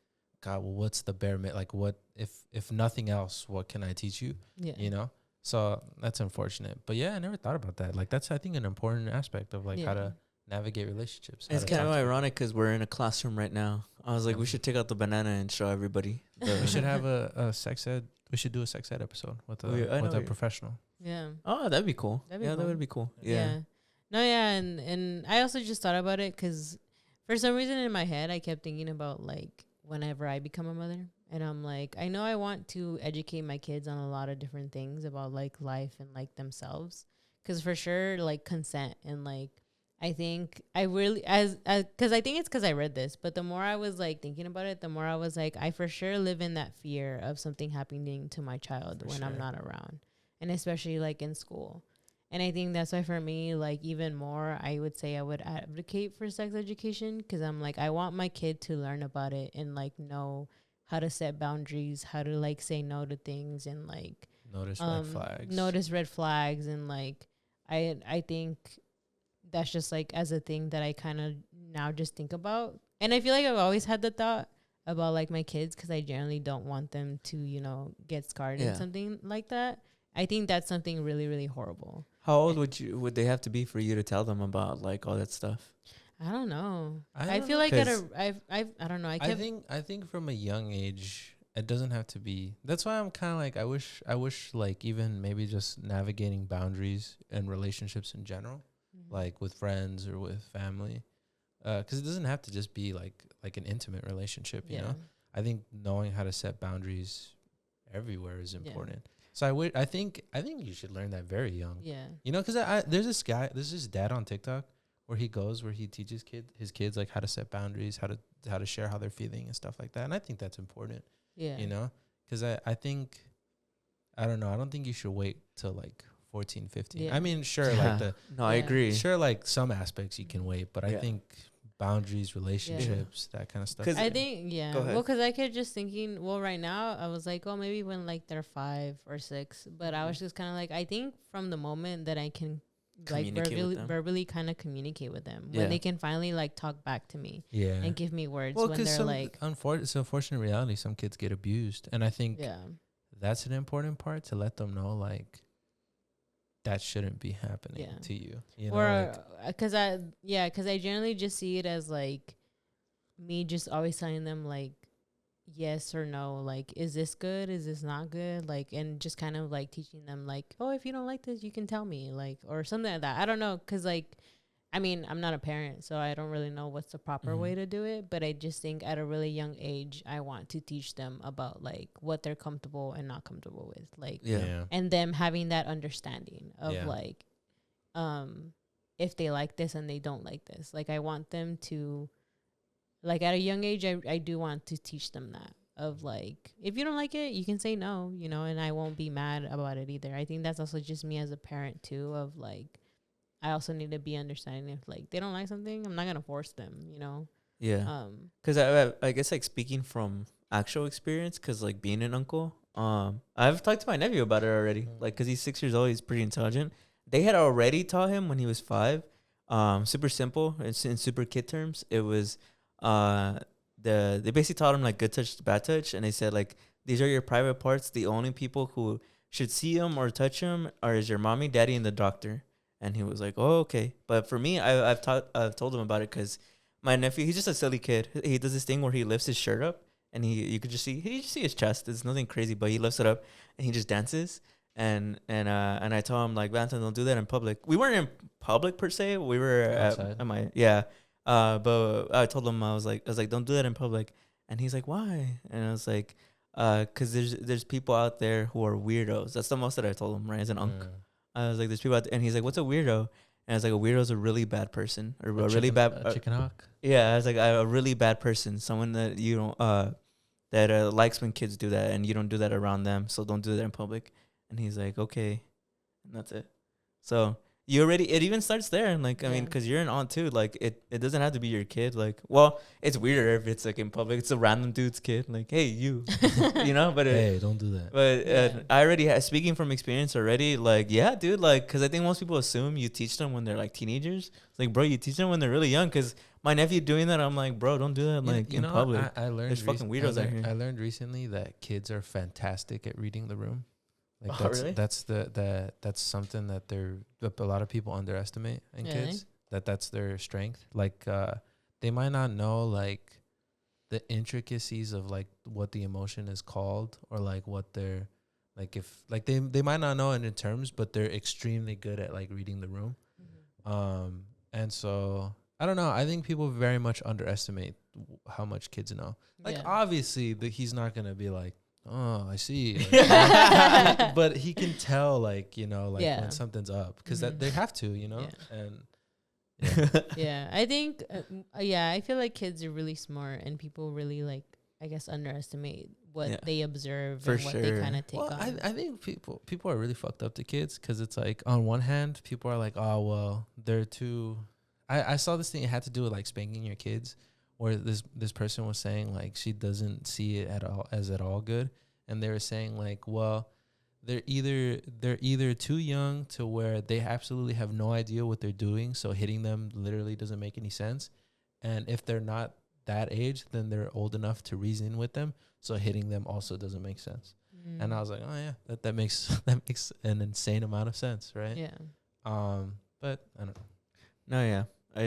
God, well, what's the bare minimum? Like, what if nothing else, what can I teach you? Yeah. You know, so that's unfortunate. But yeah, I never thought about that. Like, that's I think an important aspect of like how Yeah. to navigate relationships. how It's to kind of talk to people. ironic because we're in a classroom right now. I was like, we should take out the banana and show everybody. We should have a sex ed. We should do a sex ed episode with Oh, yeah, I with know a you- professional. Yeah. Oh, that'd be cool. That'd be Yeah, that cool. would be cool. Yeah. Yeah. No, yeah, and I also just thought about it because for some reason in my head I kept thinking about like whenever I become a mother, and I'm like, I know I want to educate my kids on a lot of different things about like life and like themselves, because for sure like consent and like I think I really as because I think it's because I read this, but the more I was like thinking about it, the more I was like, I for sure live in that fear of something happening to my child For when I'm sure. not around, and especially like in school. And I think that's why for me, like even more, I would say I would advocate for sex education, because I'm like, I want my kid to learn about it and like know how to set boundaries, how to like say no to things, and like Notice red flags. notice red flags, and like I think that's just like as a thing that I kind of now just think about. And I feel like I've always had the thought about like my kids, because I generally don't want them to, you know, get scarred Yeah. in something like that. I think that's something really, really horrible. How old would they have to be for you to tell them about like all that stuff? I don't know. I I don't feel know, like at a 'cause I don't know. I think from a young age, it doesn't have to be. That's why I'm kind of like I wish like even maybe just navigating boundaries and relationships in general, like with friends or with family, because it doesn't have to just be like an intimate relationship. You know, I think knowing how to set boundaries everywhere is Yeah. important. So I think you should learn that very young. Yeah. You know, because there's this dad on TikTok where he teaches his kids like how to set boundaries, how to share how they're feeling and stuff like that. And I think that's important. Yeah. You know, because I think, I don't know, I don't think you should wait till like 14, 15. Yeah. I mean, sure, like No, I Yeah. agree. sure, like some aspects you can wait, but I Yeah. think boundaries, relationships, that kind of stuff. 'Cause I think, yeah. Go ahead. Well, because I kept just thinking, well, right now, I was like, oh, maybe when like they're 5 or 6. But I was just kind of like, I think from the moment that I can like Communicate with them. verbally kind of communicate with them, Yeah. when they can finally like talk back to me Yeah. and give me words Well, when because they're like, it's an unfortunate reality. Some kids get abused, and I think yeah. that's an important part to let them know, like, that shouldn't be happening Yeah. to you. You know, Or like, because I generally just see it as like me just always telling them like yes or no, like is this good, is this not good, like, and just kind of like teaching them like, oh, if you don't like this you can tell me, like, or something like that. I don't know, because like I mean, I'm not a parent, so I don't really know what's the proper way to do it, but I just think at a really young age I want to teach them about like what they're comfortable and not comfortable with, like, Yeah. and them having that understanding of Yeah. like if they like this and they don't like this, like I want them to, like at a young age I do want to teach them that, of like, if you don't like it you can say no, you know, and I won't be mad about it either. I think that's also just me as a parent too, of like I also need to be understanding if like they don't like something, I'm not gonna force them, you know. Yeah. Because I guess like speaking from actual experience, because like being an uncle, I've talked to my nephew about it already. Like, because he's 6 years old, he's pretty intelligent. They had already taught him when he was 5. Super simple. It's in super kid terms. It was they basically taught him like good touch, bad touch, and they said like these are your private parts. The only people who should see them or touch them is your mommy, daddy, and the doctor. And he was like, oh, okay. But for me, I've told him about it because my nephew, he's just a silly kid. He does this thing where he lifts his shirt up and you could just see his chest. It's nothing crazy, but he lifts it up and he just dances. And I told him like, Valentine, don't do that in public. We weren't in public per se. We were at my, yeah. But I told him, I was like, don't do that in public. And he's like, why? And I was like, cause there's people out there who are weirdos. That's the most that I told him, right? As an uncle. I was like, there's people out there. And he's like, what's a weirdo? And I was like, a weirdo is a really bad person, or a really bad chicken hawk. Yeah, I was like, a really bad person, someone that you don't that likes when kids do that, and you don't do that around them, so don't do that in public. And he's like, okay, and that's it. So it even starts there. And like, I mean, Yeah. because you're an aunt too. Like, it doesn't have to be your kid. Like, well, it's weirder if it's like in public. It's a random dude's kid. Like, hey, you, you know. But Hey, don't do that. but Yeah. I already speaking from experience already. Like, yeah, dude. Like, because I think most people assume you teach them when they're like teenagers. It's like, bro, you teach them when they're really young. Because my nephew doing that, I'm like, bro, don't do that. Like in public. I learned There's fucking weirdos out here. I learned recently that kids are fantastic at reading the room. Like Oh, really? that's something that a lot of people underestimate in Really? kids. That's their strength. Like they might not know like the intricacies of like what the emotion is called, or like what they're like, if like they might not know it in terms, but they're extremely good at like reading the room. And so I don't know. I think people very much underestimate how much kids know. Like Yeah. obviously he's not gonna be like, oh, I see. Like, but he can tell, like, you know, like Yeah. when something's up, because that Mhm. they have to, you know. Yeah. And Yeah, I think, yeah, I feel like kids are really smart, and people really like, I guess, underestimate what Yeah. they observe For and what they sure. kind of take well, on. I think people are really fucked up to kids, because it's like on one hand, people are like, oh well, they're too. I saw this thing. It had to do with like spanking your kids, where this person was saying like she doesn't see it at all good, and they were saying like, well, they're either too young to where they absolutely have no idea what they're doing, so hitting them literally doesn't make any sense, and if they're not that age, then they're old enough to reason with them, so hitting them also doesn't make sense. And I was like, oh yeah, that makes an insane amount of sense, right? Yeah. But I don't know. No, yeah, I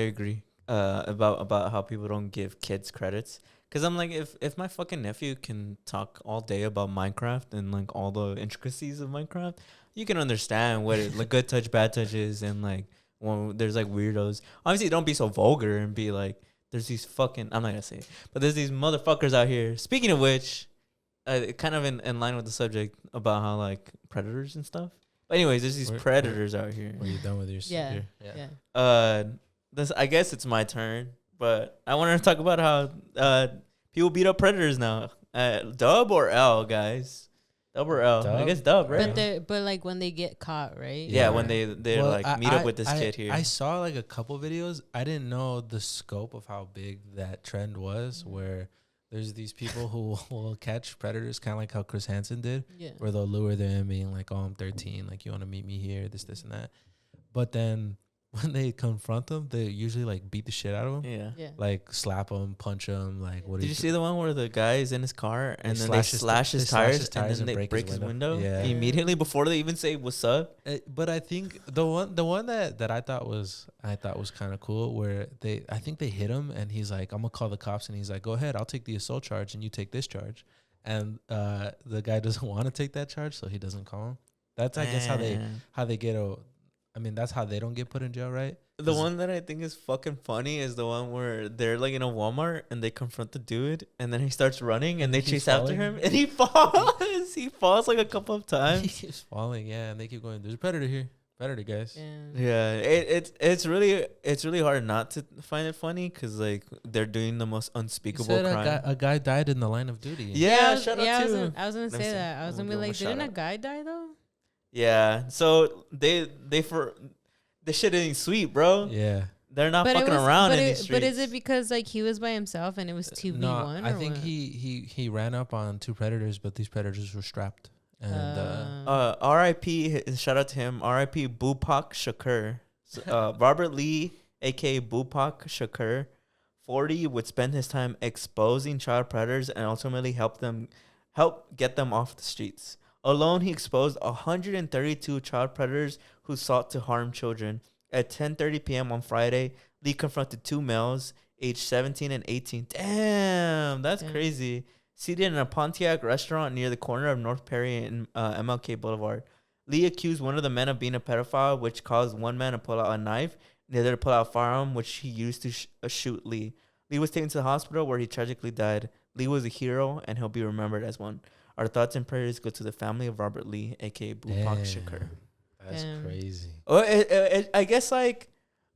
agree. About how people don't give kids credits. Cause I'm like, if my fucking nephew can talk all day about Minecraft and like all the intricacies of Minecraft, you can understand what it, like good touch, bad touch is, and like when there's like weirdos. Obviously, don't be so vulgar and be like, there's these fucking, I'm not gonna say it, but there's these motherfuckers out here. Speaking of which, kind of in line with the subject about how like predators and stuff. But anyways, there's these predators out here. Were you done with your Yeah. yeah. Yeah. This, I guess it's my turn, but I wanted to talk about how people beat up predators now. Dub or L, guys? Dub or L? I Dub. guess dub, right? But like when they get caught, right? Yeah, Yeah. when they Well, like meet up with this kid here. I saw like a couple videos. I didn't know the scope of how big that trend was, where there's these people who will catch predators, kind of like how Chris Hansen did, Yeah. where they'll lure them being like, oh, I'm 13, like, you want to meet me here, this, and that. But then when they confront them, they usually like beat the shit out of them. Yeah. Yeah. Like slap them, punch them, like what Did you see the one where the guy is in his car and then they slash his tires and then they break his window? Yeah. Immediately before they even say what's up. But I think the one that I thought was kind of cool, where I think they hit him and he's like, I'm gonna call the cops, and he's like, go ahead, I'll take the assault charge and you take this charge, and the guy doesn't want to take that charge, so he doesn't call him. That's I guess how they get that's how they don't get put in jail, right? The one that I think is fucking funny is the one where they're like in a Walmart and they confront the dude and then he starts running and they He's chase after falling. him and he falls. He falls like a couple of He times. keeps falling, yeah, and they keep going, there's a predator here. Predator, guys. Yeah. Yeah, it's really hard not to find it funny because like they're doing the most You unspeakable said crime. a guy died in the line of duty. Yeah, shout out I was to. I was gonna Let me say see. that. I was I'm gonna gonna be give him like, a didn't a shout-out. guy die though? Yeah, so this shit ain't sweet, bro. Yeah. They're not But it fucking was- around but in it- these streets. But is it because like he was by himself and it was 2v1? No, I or think what? he ran up on two predators, but these predators were strapped. And R.I.P. Shout out to him. R.I.P. Bupak Shakur. Robert Lee, aka Bupak Shakur, 40, would spend his time exposing child predators and ultimately help get them off the streets. Alone, he exposed 132 child predators who sought to harm children. At 10:30 p.m. on Friday, Lee confronted two males, aged 17 and 18. Damn, that's Damn. crazy. Seated in a Pontiac restaurant near the corner of North Perry and MLK Boulevard. Lee accused one of the men of being a pedophile, which caused one man to pull out a knife, and the other to pull out a firearm, which he used to shoot Lee. Lee was taken to the hospital where he tragically died. Lee was a hero, and he'll be remembered as one. Our thoughts and prayers go to the family of Robert Lee, a.k.a. Bupak Shakur. That's Damn. crazy. Oh, I guess, like,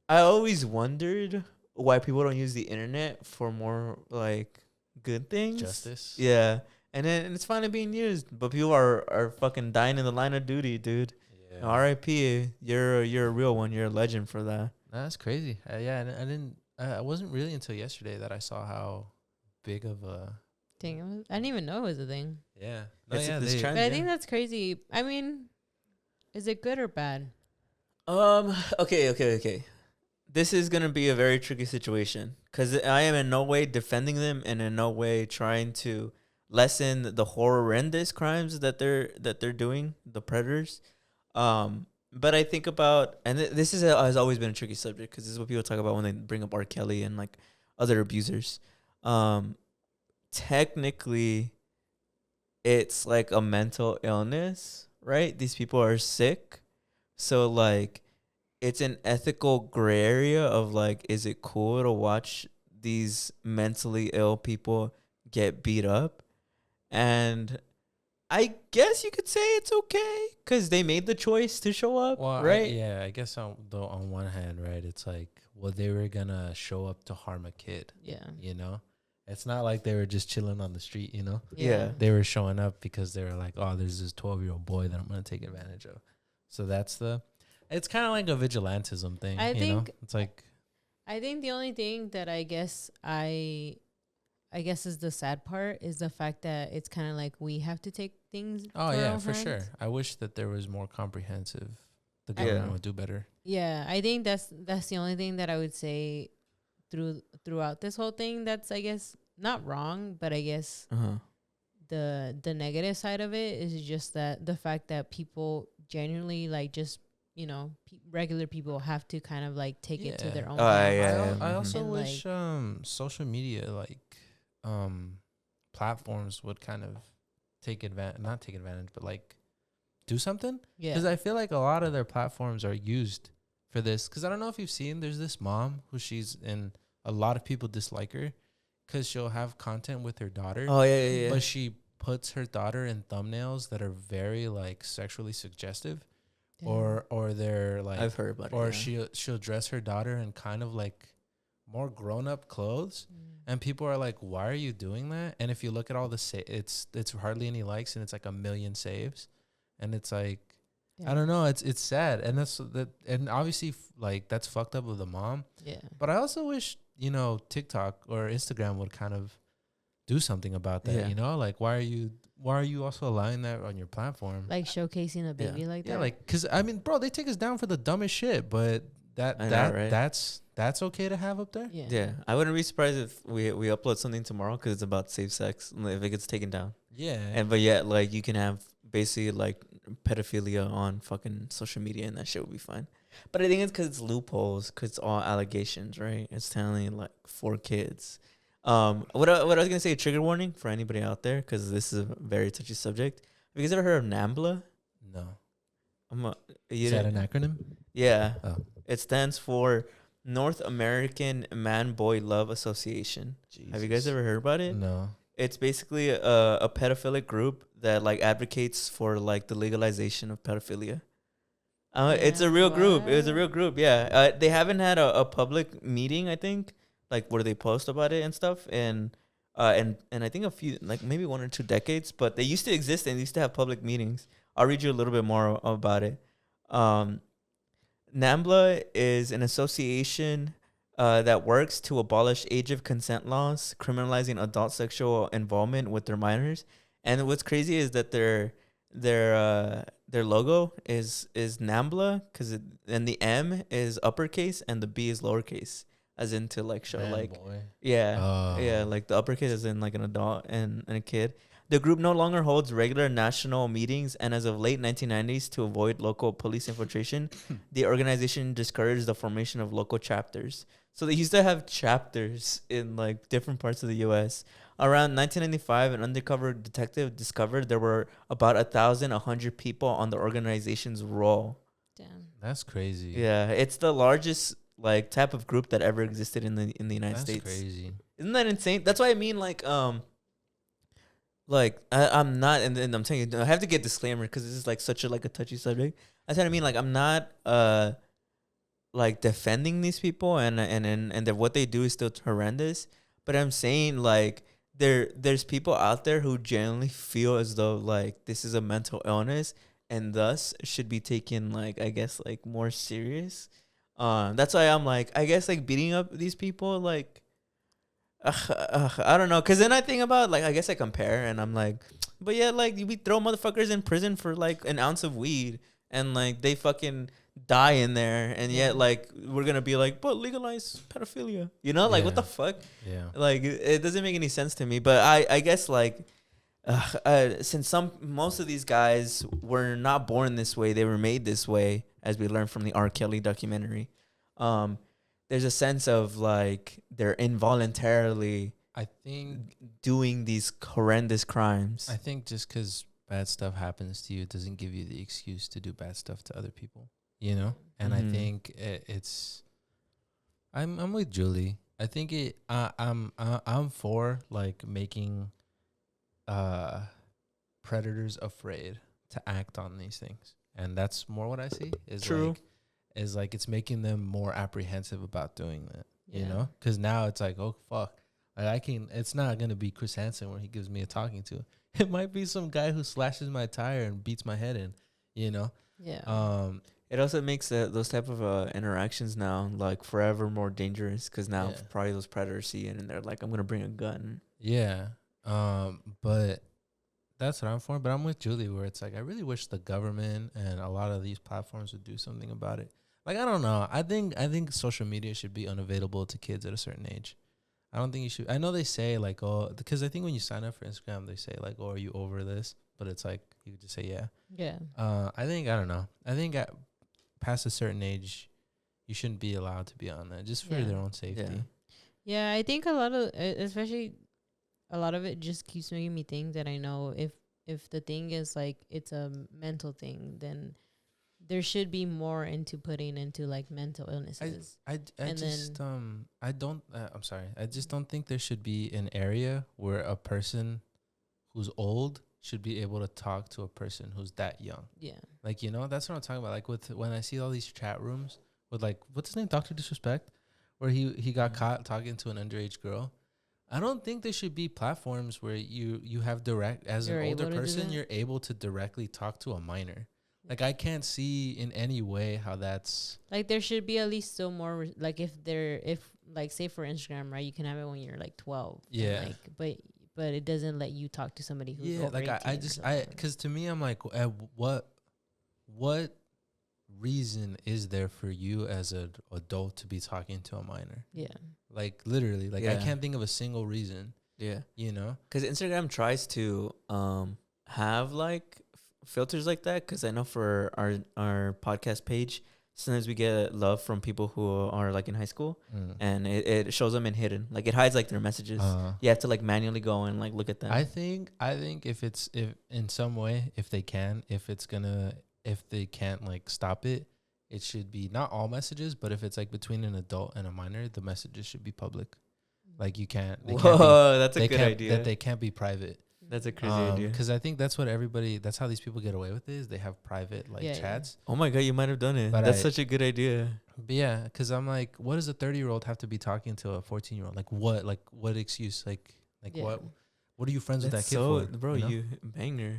I always wondered why people don't use the internet for more, like, good things. Justice. Yeah. And it's finally being used. But people are fucking dying in the line of duty, dude. R.I.P. You're a real one. You're a legend for that. That's crazy. Yeah, I didn't. I wasn't really until yesterday that I saw how big of a Dang, I didn't even know it was a thing. yeah. No, It's yeah, this they, trend. But I Yeah. think that's crazy. I mean, is it good or bad? Okay. This is gonna be a very tricky situation because I am in no way defending them and in no way trying to lessen the horrendous crimes that they're doing, the predators. But I think about, and this has always been a tricky subject because this is what people talk about when they bring up R. Kelly and like other abusers. Technically, it's like a mental illness, right? These people are sick, so like it's an ethical gray area of like, is it cool to watch these mentally ill people get beat up? And I guess you could say it's okay because they made the choice to show up, well, right? I guess on one hand, right, it's like, well, they were gonna show up to harm a kid. Yeah. You know, it's not like they were just chilling on the street. You know, Yeah. they were showing up because they were like, oh, there's this 12-year-old boy that I'm gonna take advantage of. So it's kind of like a vigilantism thing. I you know? think It's like, I think the only thing that I guess is the sad part is the fact that it's kind of like we have to take things. oh to our yeah, own for hands. sure. I wish that there was more comprehensive. The Yeah. government would do better. Yeah, I think that's the only thing that I would say throughout this whole thing. That's, I guess, not wrong, but I guess the negative side of it is just that the fact that people genuinely like just regular people have to kind of like take it to their own. hands. I also And, wish social media platforms would kind of not take advantage, but like do something. Yeah, Because I feel like a lot of their platforms are used for this. Because I don't know if you've seen, there's this mom who she's in, a lot of people dislike her because she'll have content with her daughter. Oh yeah. But she puts her daughter in thumbnails that are very like sexually suggestive. Damn. Or they're like, I've heard about it. or yeah. she'll dress her daughter in kind of like more grown up clothes, and people are like, why are you doing that? And if you look at all the it's hardly any likes, and it's like 1 million saves, and it's like, I don't know, it's sad, and and obviously like that's fucked up with the mom. Yeah, But I also wish TikTok or Instagram would kind of do something about that. Yeah. Like why are you also allowing that on your platform? like showcasing a baby like that. Yeah, like, because I mean, bro, they take us down for the dumbest shit, but right? that's okay to have up there. Yeah, I wouldn't be surprised if we upload something tomorrow because it's about safe sex if it gets taken down. Yeah, But yet like you can have basically like pedophilia on fucking social media and that shit would be fine. But I think it's because it's loopholes, because it's all allegations, right? It's telling like 4 kids. What I was gonna say, trigger warning for anybody out there, because this is a very touchy subject. Have you guys ever heard of NAMBLA? no. Is that an acronym? Yeah. Oh. It stands for North American Man Boy Love Association. Have you guys ever heard about it? No. It's basically a pedophilic group that like advocates for like the legalization of pedophilia. It's a real group. It was a real group. Yeah. They haven't had a public meeting, I think, like where they post about it and stuff. And I think a few, like maybe 1 or 2 decades, but they used to exist and they used to have public meetings. I'll read you a little bit more about it. NAMBLA is an association that works to abolish age of consent laws, criminalizing adult sexual involvement with their minors. And what's crazy is that their logo is NAMBLA, and the M is uppercase and the B is lowercase, as in to like show boy. yeah, like the uppercase is in like an adult and a kid. The group no longer holds regular national meetings, and as of late 1990s, to avoid local police infiltration, the organization discouraged the formation of local chapters. So they used to have chapters in like different parts of the U.S. Around 1995, an undercover detective discovered there were about 1,100 people on the organization's roll. Damn. That's crazy. Yeah, it's the largest like type of group that ever existed in the United That's States. crazy. Isn't that insane? That's why I mean I'm not, and I'm telling you, I have to get disclaimer because this is like such a touchy subject. That's what I mean. Like I'm not like defending these people and that what they do is still horrendous. But I'm saying like there's people out there who genuinely feel as though like this is a mental illness and thus should be taken like, I guess, like more serious. That's why I'm like, I guess like beating up these people, like I don't know, cause then I think about like, I guess I compare and I'm like, but yeah, like we throw motherfuckers in prison for like an ounce of weed and like they fucking die in there, and yet like we're gonna be like, but legalize pedophilia, you know? Like what the fuck? Yeah. Like it doesn't make any sense to me. But I guess like since most of these guys were not born this way, they were made this way, as we learned from the R. Kelly documentary. There's a sense of like they're involuntarily, I think, doing these horrendous crimes. I think just because bad stuff happens to you doesn't give you the excuse to do bad stuff to other people, you know? And I think it's, I'm with Julie. I think I'm for like making predators afraid to act on these things. And that's more what I see is True. Like it's making them more apprehensive about doing that, you know? Because now it's like, oh, fuck. Like it's not going to be Chris Hansen where he gives me a talking to. It might be some guy who slashes my tire and beats my head in, you know? Yeah. It also makes those type of interactions now like forever more dangerous, because now probably those predators see it and they're like, I'm going to bring a gun. Yeah. But that's what I'm for. But I'm with Julie where it's like, I really wish the government and a lot of these platforms would do something about it. Like, I don't know. I think social media should be unavailable to kids at a certain age. I don't think you should. I know they say like, oh, because I think when you sign up for Instagram, they say like, oh, are you over this? But it's like, you could just say, yeah. Yeah. I don't know. I think past a certain age, you shouldn't be allowed to be on that just for their own safety. Yeah, I think a lot of, especially a lot of it just keeps making me think that I know if the thing is like, it's a mental thing, then there should be more into putting into like mental illnesses. I'm sorry. I just don't think there should be an area where a person who's old should be able to talk to a person who's that young. Yeah. Like, you know, that's what I'm talking about. Like when I see all these chat rooms with like, what's his name? Dr. Disrespect, where he got caught talking to an underage girl. I don't think there should be platforms where you have direct, as an older person, you're able to directly talk to a minor. Like, I can't see in any way how that's... Like, there should be at least still more... Like, like, say for Instagram, right? You can have it when you're, like, 12. Yeah. Like, but it doesn't let you talk to somebody who's over 18. Because to me, I'm like, what reason is there for you as an adult to be talking to a minor? Yeah. Like, literally. Like, I can't think of a single reason. Yeah. You know? Because Instagram tries to have, like... filters like that, because I know for our podcast page sometimes we get love from people who are like in high school, and it shows them in hidden, like it hides like their messages. You have to like manually go and like look at them. I think if in some way, if they can't like stop it, it should be not all messages, but if it's like between an adult and a minor, the messages should be public. Like you can't. That's a good idea. That they can't be private. That's a crazy idea. Because I think that's how these people get away with it, is they have private chats. Oh my God, you might have done it. But that's such a good idea. But yeah, because I'm like, what does a 30-year-old have to be talking to a 14-year-old? Like what? Like what excuse? Like what? What are you friends with that kid for? Bro, you banger.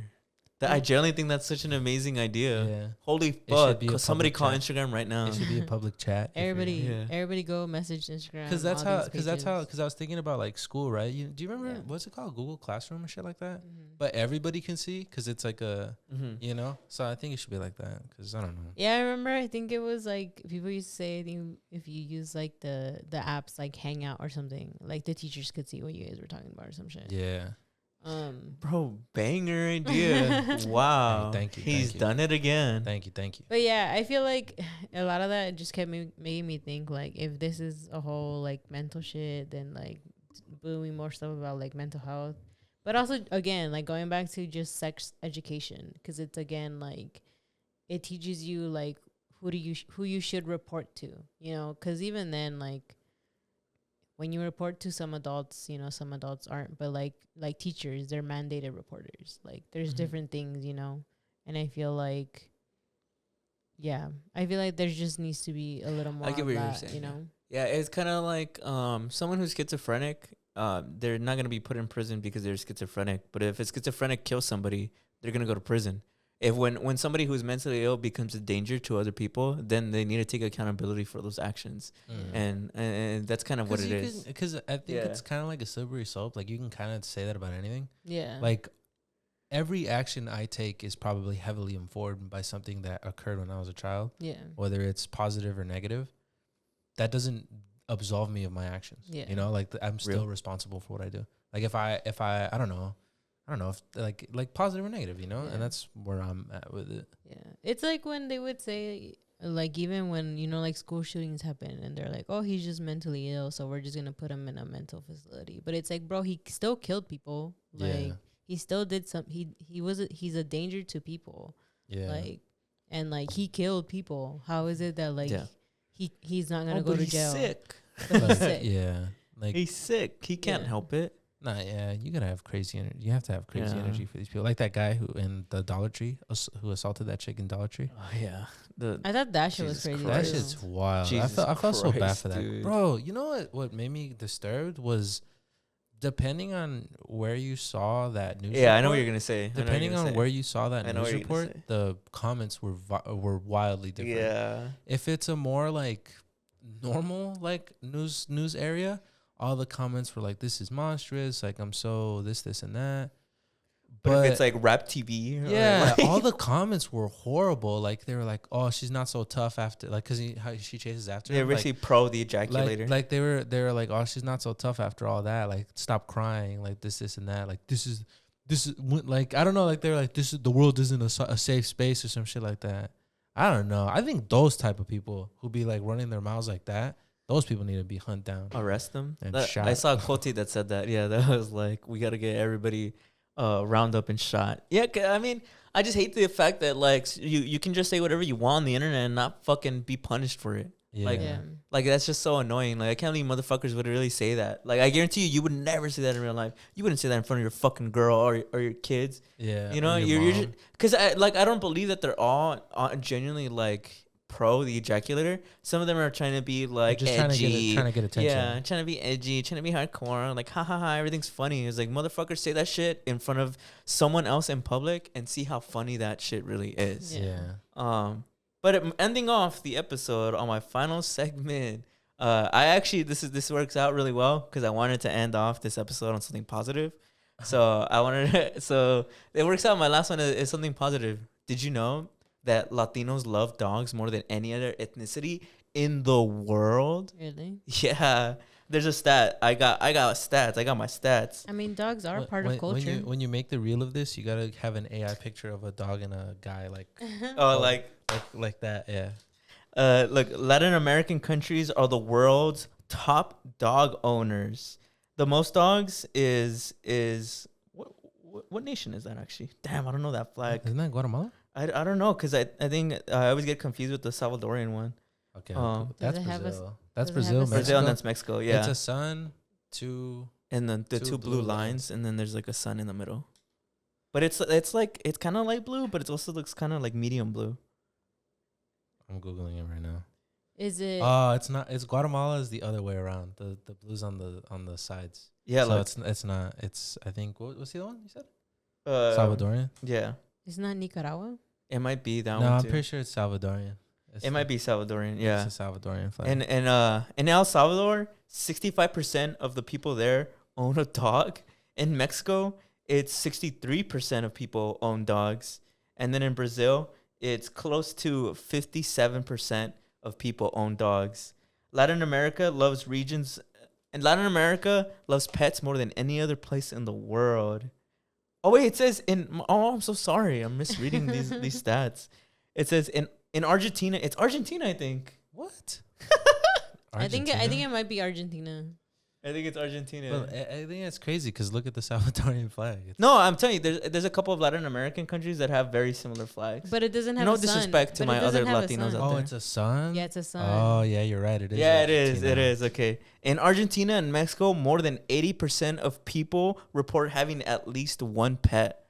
I generally think that's such an amazing idea. Yeah. Holy fuck. Somebody call Instagram right now. It should be a public chat. Everybody go message Instagram. Because I was thinking about like school, right? Do you remember, what's it called? Google Classroom or shit like that? Mm-hmm. But everybody can see because it's like you know? So I think it should be like that because I don't know. Yeah, I remember. I think it was like people used to say, I think if you use like the apps like Hangout or something, like the teachers could see what you guys were talking about or some shit. Yeah. Bro, banger idea. Wow. Thank you. He's done it again. Thank you. But yeah, I feel like a lot of that just kept making me think like, if this is a whole like mental shit, then like doing more stuff about like mental health. But also again, like going back to just sex education, because it's again like it teaches you like who you should report to, you know, because even then like when you report to some adults, you know, some adults aren't, but like teachers, they're mandated reporters. Like there's different things, you know, and I feel like there just needs to be a little more of that, you know. Yeah, it's kind of like someone who's schizophrenic, they're not going to be put in prison because they're schizophrenic, but if a schizophrenic kills somebody, they're going to go to prison. if when somebody who's mentally ill becomes a danger to other people, then they need to take accountability for those actions, and that's kind of what it is. Because I think it's kind of like a slippery slope. Like you can kind of say that about anything. Yeah. Like every action I take is probably heavily informed by something that occurred when I was a child. Yeah. Whether it's positive or negative, that doesn't absolve me of my actions. Yeah. You know, like I'm still responsible for what I do. Like if I don't know if like positive or negative, you know, and that's where I'm at with it. Yeah. It's like when they would say, like, even when, you know, like school shootings happen and they're like, oh, he's just mentally ill, so we're just going to put him in a mental facility. But it's like, bro, he still killed people. Like, he still did he's a danger to people. Yeah. Like, and like he killed people. How is it that like he's not going to go to jail? Sick. He's sick. Yeah. Like he's sick. He can't help it. Nah, yeah, you gotta have crazy energy. You have to have crazy energy for these people. Like that guy who in the Dollar Tree, who assaulted that chick in Dollar Tree. Oh yeah, I thought that shit was crazy. That shit's wild. I felt so bad for that, dude. Bro. You know what made me disturbed was depending on where you saw that news. Yeah, I know what you're gonna say. Depending on where you saw that news report, the comments were wildly different. Yeah, if it's a more like normal like news area, all the comments were like, this is monstrous, like I'm so this and that. But if it's like rap TV, yeah, all the comments were horrible. Like they were like, oh, she's not so tough after, like, because she chases after him. They're basically pro the ejaculator. Like they were like, oh, she's not so tough after all that. Like, stop crying. Like this and that. Like this is like, I don't know. Like they're like, this is the world isn't a safe space or some shit like that. I don't know. I think those type of people who be like running their mouths like that, those people need to be hunted down. Arrest them. And shot. I saw a quote that said that. Yeah, that was like, we got to get everybody round up and shot. Yeah, I mean, I just hate the fact that like you can just say whatever you want on the internet and not fucking be punished for it. Yeah. Like that's just so annoying. Like I can't believe motherfuckers would really say that. Like I guarantee you would never say that in real life. You wouldn't say that in front of your fucking girl or your kids. Yeah. You know, you're just, because I don't believe that they're all genuinely like pro the ejaculator. Some of them are trying to be like just edgy, trying to get attention. Yeah, trying to be edgy, trying to be hardcore. Like ha ha ha, everything's funny. It's like motherfuckers say that shit in front of someone else in public and see how funny that shit really is. Yeah. But ending off the episode on my final segment, I actually this works out really well because I wanted to end off this episode on something positive. So so it works out. My last one is something positive. Did you know that Latinos love dogs more than any other ethnicity in the world? Really? Yeah. There's a stat. I got stats. I got my stats. I mean, dogs are part of culture. When you make the reel of this, you gotta have an AI picture of a dog and a guy like like that. Yeah. Look, Latin American countries are the world's top dog owners. The most dogs is what nation is that actually? Damn, I don't know that flag. Isn't that Guatemala? I don't know because I think I always get confused with the Salvadorian one. Okay, that's Brazil. That's Brazil, Mexico. Brazil, and that's Mexico. Yeah, it's a sun, and then the two blue lines, and then there's like a sun in the middle. But it's like it's kind of light blue, but it also looks kind of like medium blue. I'm googling it right now. Is it? It's not. It's Guatemala is the other way around. The blues on the sides. Yeah, so like, it's not. It's I think what's the other one you said? Salvadorian. Yeah. Isn't that Nicaragua? It might be that one. No, I'm too. pretty sure it's Salvadorian. It might be Salvadorian. Yeah, it's a Salvadorian flag. And in El Salvador, 65% of the people there own a dog. In Mexico, it's 63% of people own dogs. And then in Brazil, it's close to 57% of people own dogs. Latin America loves pets more than any other place in the world. Oh wait, it says I'm so sorry. I'm misreading these stats. It says in Argentina, it's Argentina, I think. What? I think it might be Argentina. I think it's Argentina. Well, I think it's crazy because look at the Salvadorian flag. No, I'm telling you, there's a couple of Latin American countries that have very similar flags. But it doesn't have no disrespect to my other Latinos out there. Oh, it's a sun? Yeah, it's a sun. Oh, yeah, you're right. It is. Yeah, Argentina. It is. Okay. In Argentina and Mexico, more than 80% of people report having at least one pet.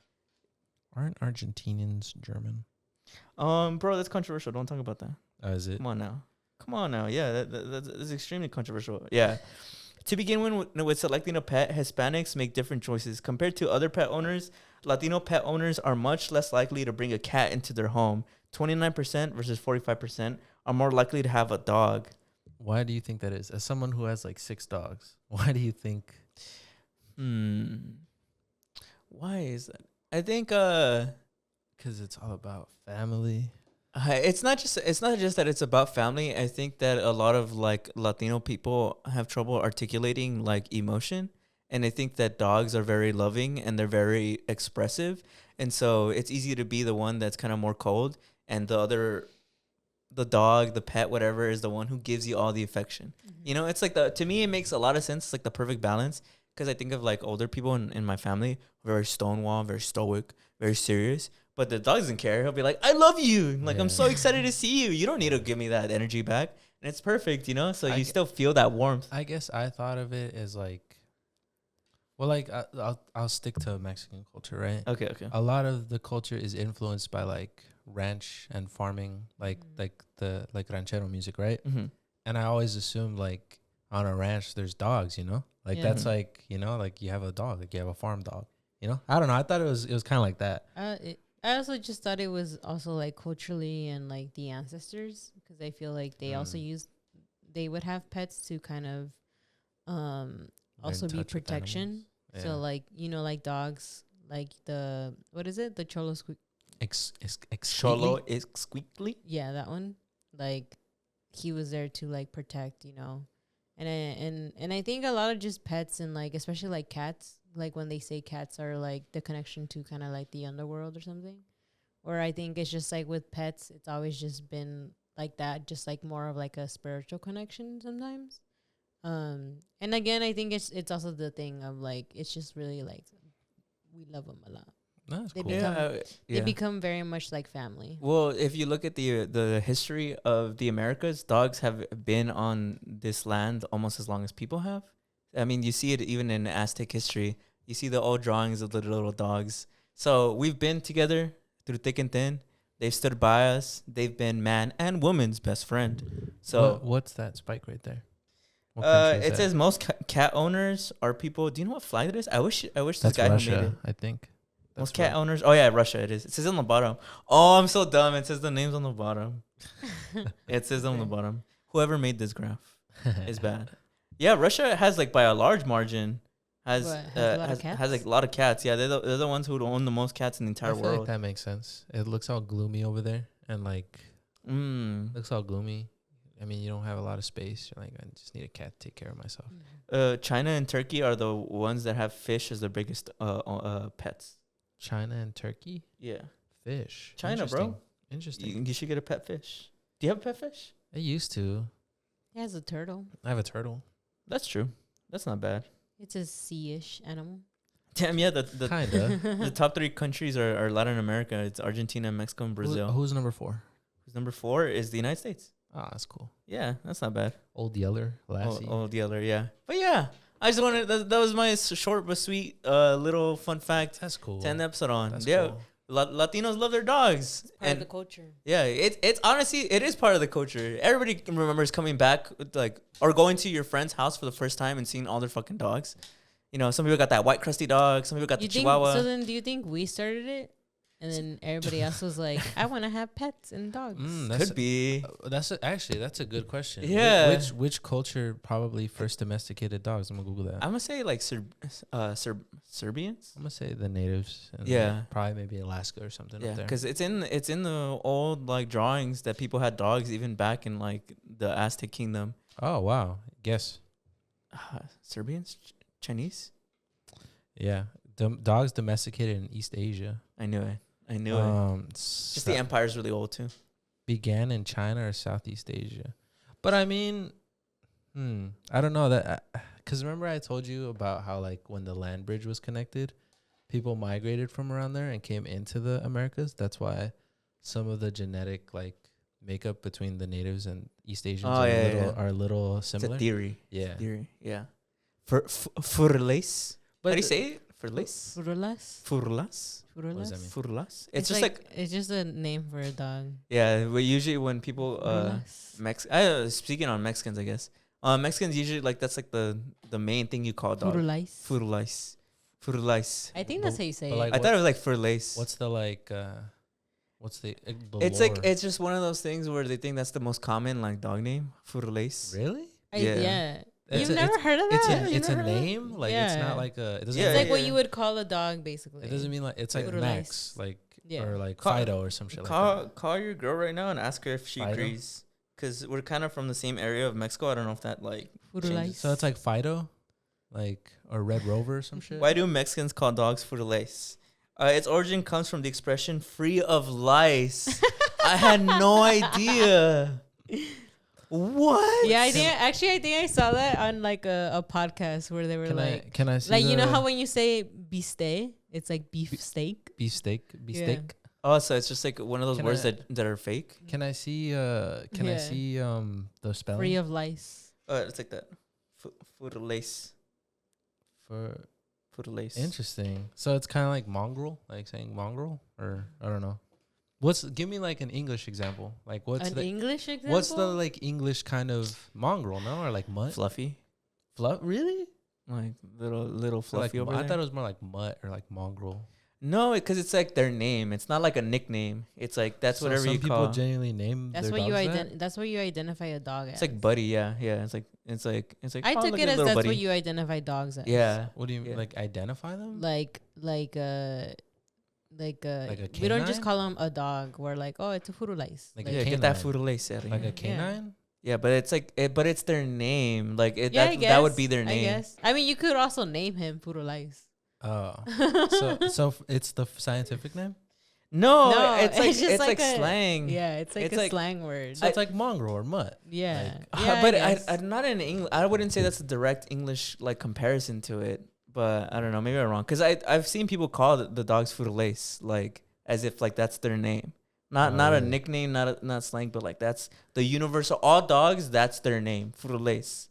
Aren't Argentinians German? Bro, that's controversial. Don't talk about that. Oh, is it? Come on now. Yeah, that's extremely controversial. Yeah. To begin with selecting a pet, Hispanics make different choices. Compared to other pet owners, Latino pet owners are much less likely to bring a cat into their home. 29% versus 45% are more likely to have a dog. Why do you think that is? As someone who has like 6 dogs, why do you think? Why is that? I think Because it's all about family. it's not just that it's about family. I think that a lot of like Latino people have trouble articulating like emotion, and I think that dogs are very loving and they're very expressive, and so it's easy to be the one that's kind of more cold, and the dog, the pet, whatever, is the one who gives you all the affection. You know, it's like to me, it makes a lot of sense. It's like the perfect balance, because I think of like older people in my family, very stonewall, very stoic, very serious. But the dog doesn't care. He'll be like, I love you. Like, I'm so excited to see you. You don't need to give me that energy back. And it's perfect, you know? So you still feel that warmth. I guess I thought of it as like, well, like I'll stick to Mexican culture, right? Okay. A lot of the culture is influenced by like ranch and farming, like the ranchero music, right? Mm-hmm. And I always assumed like on a ranch there's dogs, you know, like that's like, you know, like you have a dog, like you have a farm dog, you know. I don't know. I thought it was kind of like that. I also just thought it was also like culturally and like the ancestors, because I feel like they also they would have pets to kind of also be protection. Yeah. So like, you know, like dogs, like what is it? The Cholo Cholo is squeaky. Yeah, that one. Like he was there to like protect, you know. And I think a lot of just pets and like especially like cats, like when they say cats are like the connection to kind of like the underworld or something. Or I think it's just like with pets, it's always just been like that, just like more of like a spiritual connection sometimes. And again, I think it's also the thing of like, it's just really like we love them a lot. That's They cool. they become very much like family. Well, if you look at the history of the Americas, dogs have been on this land almost as long as people have. I mean, you see it even in Aztec history. You see the old drawings of the little dogs. So we've been together through thick and thin. They've stood by us. They've been man and woman's best friend. So what's that spike right there? It says most cat owners are people. Do you know what flag it is? I wish this guy Russia, who made it. I think. Most cat owners. Oh yeah, Russia. It is. It says on the bottom. Oh, I'm so dumb. It says the names on the bottom. It says on the bottom. Whoever made this graph is bad. Yeah, Russia has like by a large margin has like a lot of cats. Yeah, they're the ones who own the most cats in the entire world. Like that makes sense. It looks all gloomy over there, and like looks all gloomy. I mean, you don't have a lot of space. You're like, I just need a cat to take care of myself. China and Turkey are the ones that have fish as their biggest pets. China and Turkey? Yeah. Fish. China, bro. Interesting. You should get a pet fish. Do you have a pet fish? I used to. He has a turtle. I have a turtle. That's true. That's not bad. It's a sea-ish animal. Damn, yeah. The Kinda. the top 3 countries are Latin America. It's Argentina, Mexico, and Brazil. Who's number 4? Who's number 4 is the United States. Ah, that's cool. Yeah, that's not bad. Old Yeller, Lassie. Old Yeller, yeah. But yeah, I just wanted that was my short but sweet little fun fact. That's cool. 10th episode on. That's yeah. cool. Latinos love their dogs. It's part of the culture. Yeah, it's honestly, it is part of the culture. Everybody remembers coming back like or going to your friend's house for the first time and seeing all their fucking dogs. You know, some people got that white crusty dog. Some people got the Chihuahua. So then, do you think we started it, and then everybody else was like, "I want to have pets and dogs"? Could be. That's a good question. Yeah. Which culture probably first domesticated dogs? I'm gonna Google that. I'm gonna say like Serbians. I'm gonna say the natives. And Yeah. probably maybe Alaska or something. Yeah, up there. because it's in the old like drawings that people had dogs even back in like the Aztec kingdom. Oh wow! Guess. Serbians, Chinese. Yeah, dogs domesticated in East Asia. I knew it. Just the empire's really old too. Began in China or Southeast Asia, but I mean, I don't know that because remember I told you about how like when the land bridge was connected, people migrated from around there and came into the Americas. That's why some of the genetic like makeup between the natives and East Asians are a little similar. It's a theory. Yeah. Yeah. Furlas. How do you say it? Furlas. Furlas. What does that mean? Furlas. It's just like it's just a name for a dog. Yeah, but usually when people speaking on Mexicans, I guess Mexicans usually like that's like the main thing you call dog. Furulais. Furulais. Furulais. I think that's how you say but it. like I thought it was like furlace. What's the like? What's the It's lore? like it's just one of those things where they think that's the most common like dog name. Furlace. Really? Yeah. You've never heard of that? It's a name. Like it's not like a. It doesn't Yeah, It's like what yeah. you would call a dog, basically. It doesn't mean like it's like Furulais. Max, like Yeah. or like Call- Fido or some shit like that. Call your girl right now and ask her if she Fido? agrees. Because we're kind of from the same area of Mexico. I don't know if that like Furulais. changes. So it's like Fido, like or Red Rover or some shit. Why do Mexicans call dogs furlace? Its origin comes from the expression "free of lice." I had no idea. What? Yeah, I think I saw that on like a podcast where they were Can I see like you know the how when you say bistec, it's like beef steak. beefsteak? Beefsteak. Oh, so it's just like one of those Can words I- that are fake. Can I see? Can I Yeah. see the spelling Free of lice. It's like that. Furlace. for? Furlace. Interesting. So it's kind of like mongrel, like saying mongrel, or I don't know. Give me like an English example. Like what's An the English example? what's the like English kind of mongrel? No, or like mutt? Fluffy. Really? Like little So like fluffy over I there. thought it was more like mutt or like mongrel. No, because it's like their name. It's not like a nickname. It's like that's So whatever some you people call. genuinely name. That's their what you dogs that? that's what you identify a dog as. It's like buddy. Yeah. It's like. I oh, took look it at as little that's buddy. what you identify dogs as. Yeah. What do you Yeah. like? Identify them? Like a we don't just canine? call them a dog. We're like, oh, it's a furulais. Like Like, a Yeah, get that canine. furlace out of Like here. a canine? Yeah, but it's like, but it's their name. Like yeah, I guess, that would be their name. I guess. I mean, you could also name him furulais. Oh, so it's the scientific name. No, No, it's like it's just it's like like a- slang. Yeah, it's like It's a like- slang word. So it's like mongrel or mutt. yeah. like- Yeah, But guess. I'm not in English. I wouldn't say that's a direct English like comparison to it. But I don't know. Maybe I'm wrong. Because I've seen people call the dogs furlace like as if like that's their name. Not a really? nickname, not slang, but like that's the universal. All dogs, that's their name, furlace.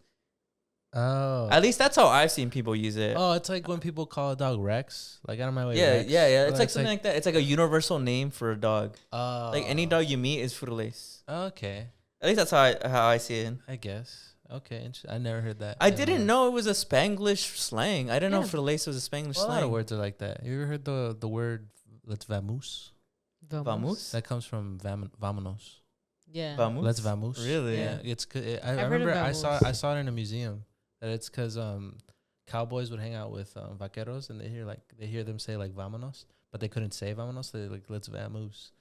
Oh. At least that's how I've seen people use it. Oh, it's like when people call a dog Rex. Like out of my way. yeah, Rex. yeah. Or It's like something like that. It's like a universal name for a dog. Like any dog you meet is furlace. Okay, At least that's how I see it. I guess. Okay, I never heard that. I didn't know it was a Spanglish slang. I didn't know Yeah. furlace was a Spanglish Well, a lot of slang. words are like that. You ever heard the word "let's vamoose"? Vamos? That comes from vamonos. Yeah. Vamos? Let's vamoose. Really? Yeah, it's. I I've heard of remember I vamoose. saw it in a museum. That it's because cowboys would hang out with vaqueros and they hear them say like vamonos, but they couldn't say vamonos. So they're like, let's vamoose.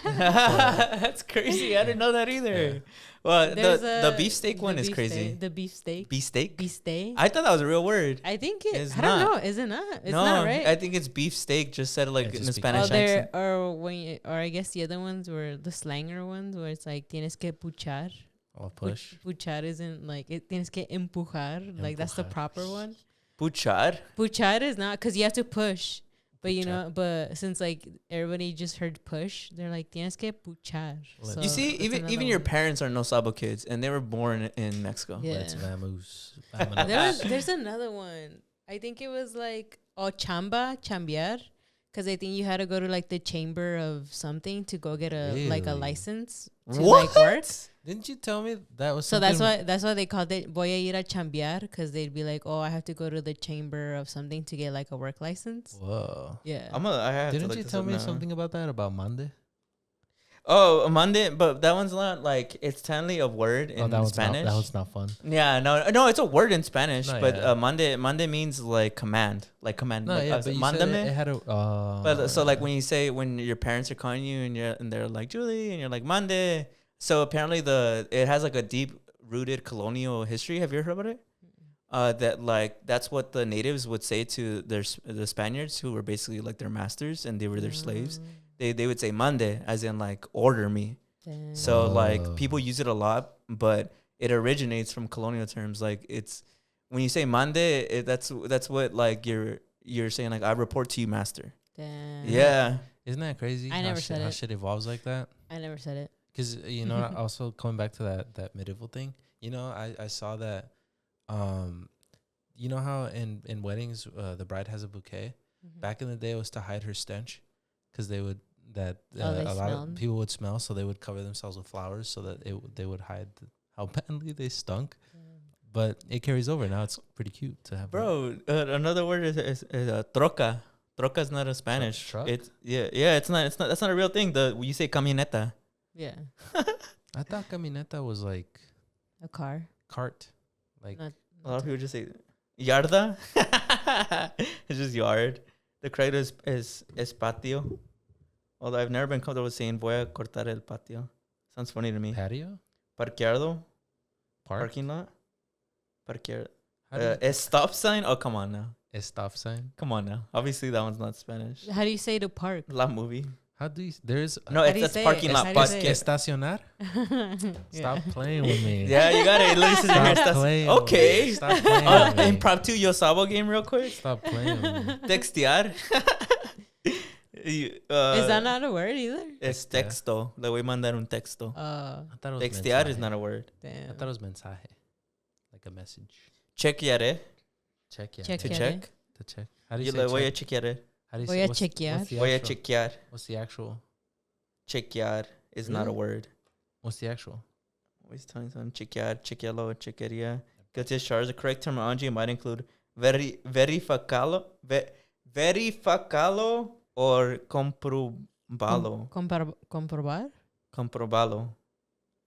That's crazy. I didn't know that either. Yeah. Well, There's the beefsteak the one is beefsteak- crazy. The beefsteak. Beefsteak? Beefsteak. I thought that was a real word. I think it. It's I don't not. know. Is it not? It's no, not right. I think it's beefsteak. Just said it like It's in a just Spanish accent. or I guess the other ones were the slanger ones where it's like tienes que puchar. Or push. Puchar isn't like it. Tienes que empujar. Like that's the Empujar. proper one. Puchar. Puchar is not because you have to push. But you Puchar. know, but since like everybody just heard push, they're like tienes que puchar. Let's- So You see, that's even another your one. parents are no sabo kids, and they were born in Mexico. Yeah. Let's vamoose. There's another one. I think it was like chambear, because I think you had to go to like the chamber of something to go get a like a Really? license to What? like work. Didn't you tell me that was So something? that's why they called it voy a ir a chambear, because they'd be like, oh, I have to go to the chamber of something to get like a work license. Whoa. Yeah. I have to Didn't look you this tell up me now. something about that about Monday? Oh, Monday, but that one's not like it's technically a word in Spanish. That was not fun. Yeah, no, it's a word in Spanish, No, but yeah. Monday means like command, like command. No, like, yeah, but you said mándame. it had a. But so like when you say when your parents are calling you and they're like Julie and you're like Monday. So apparently it has like a deep rooted colonial history. Have you ever heard about it? That like that's what the natives would say to the Spaniards who were basically like their masters and they were their slaves. They would say Monday as in like order me. Damn. So Oh. like people use it a lot, but it originates from colonial terms. Like it's when you say Monday, that's what like you're saying like I report to you, master. Damn. Yeah. Isn't that crazy? I how never shit, said how it. shit evolves like that. I never said it. Because you know, also coming back to that medieval thing. You know, I saw that. You know how in weddings the bride has a bouquet. Back in the day, it was to hide her stench, because they would they a lot of smelled. people would smell, so they would cover themselves with flowers so that they would hide how badly they stunk. but it carries over. Now it's pretty cute to have. Bro, another word is troca. Troca is not a Spanish. Truck? It's it's not. That's not a real thing. You say camioneta. Yeah. I thought camioneta was like A car. cart. Like Not, A lot of people just say yarda. It's just yard. The correct is patio. Although I've never been comfortable with saying voy a cortar el patio. Sounds funny to me. patio? Parqueado. Park? Parking lot. Parquear. How do you- A stop sign? Oh, come on now. a stop sign? Come on now. Obviously, that one's not Spanish. how do you say to park? La movie. How do you... There's... No, How do you that's say parking it? lot. How do you say it? Estacionar? Stop playing with me. Yeah, you got it. It literally says in here, Stop playing with me. okay. Stop playing with me. Impromptu Yosabo game real quick. Stop playing with me. Textear. Is that not a word either? Es texto. Le voy a mandar un texto. I thought it was Textear is mensaje. not a word. I Damn. thought it was mensaje. Like a message. Chequearé. Check, yeah. Check. To Chequearé. check. To check. How do you Yo say le voy a check? chequear. How do you Voy say a what's- chequear. What's the Voy a actual? chequear. What's the actual? Chequear is not a Really? word. What's the actual? Always telling someone chequear, chequearlo, chequería. Guilty as charged. The correct terminology might include verificalo or comprobalo. Comprobar? Comprobalo.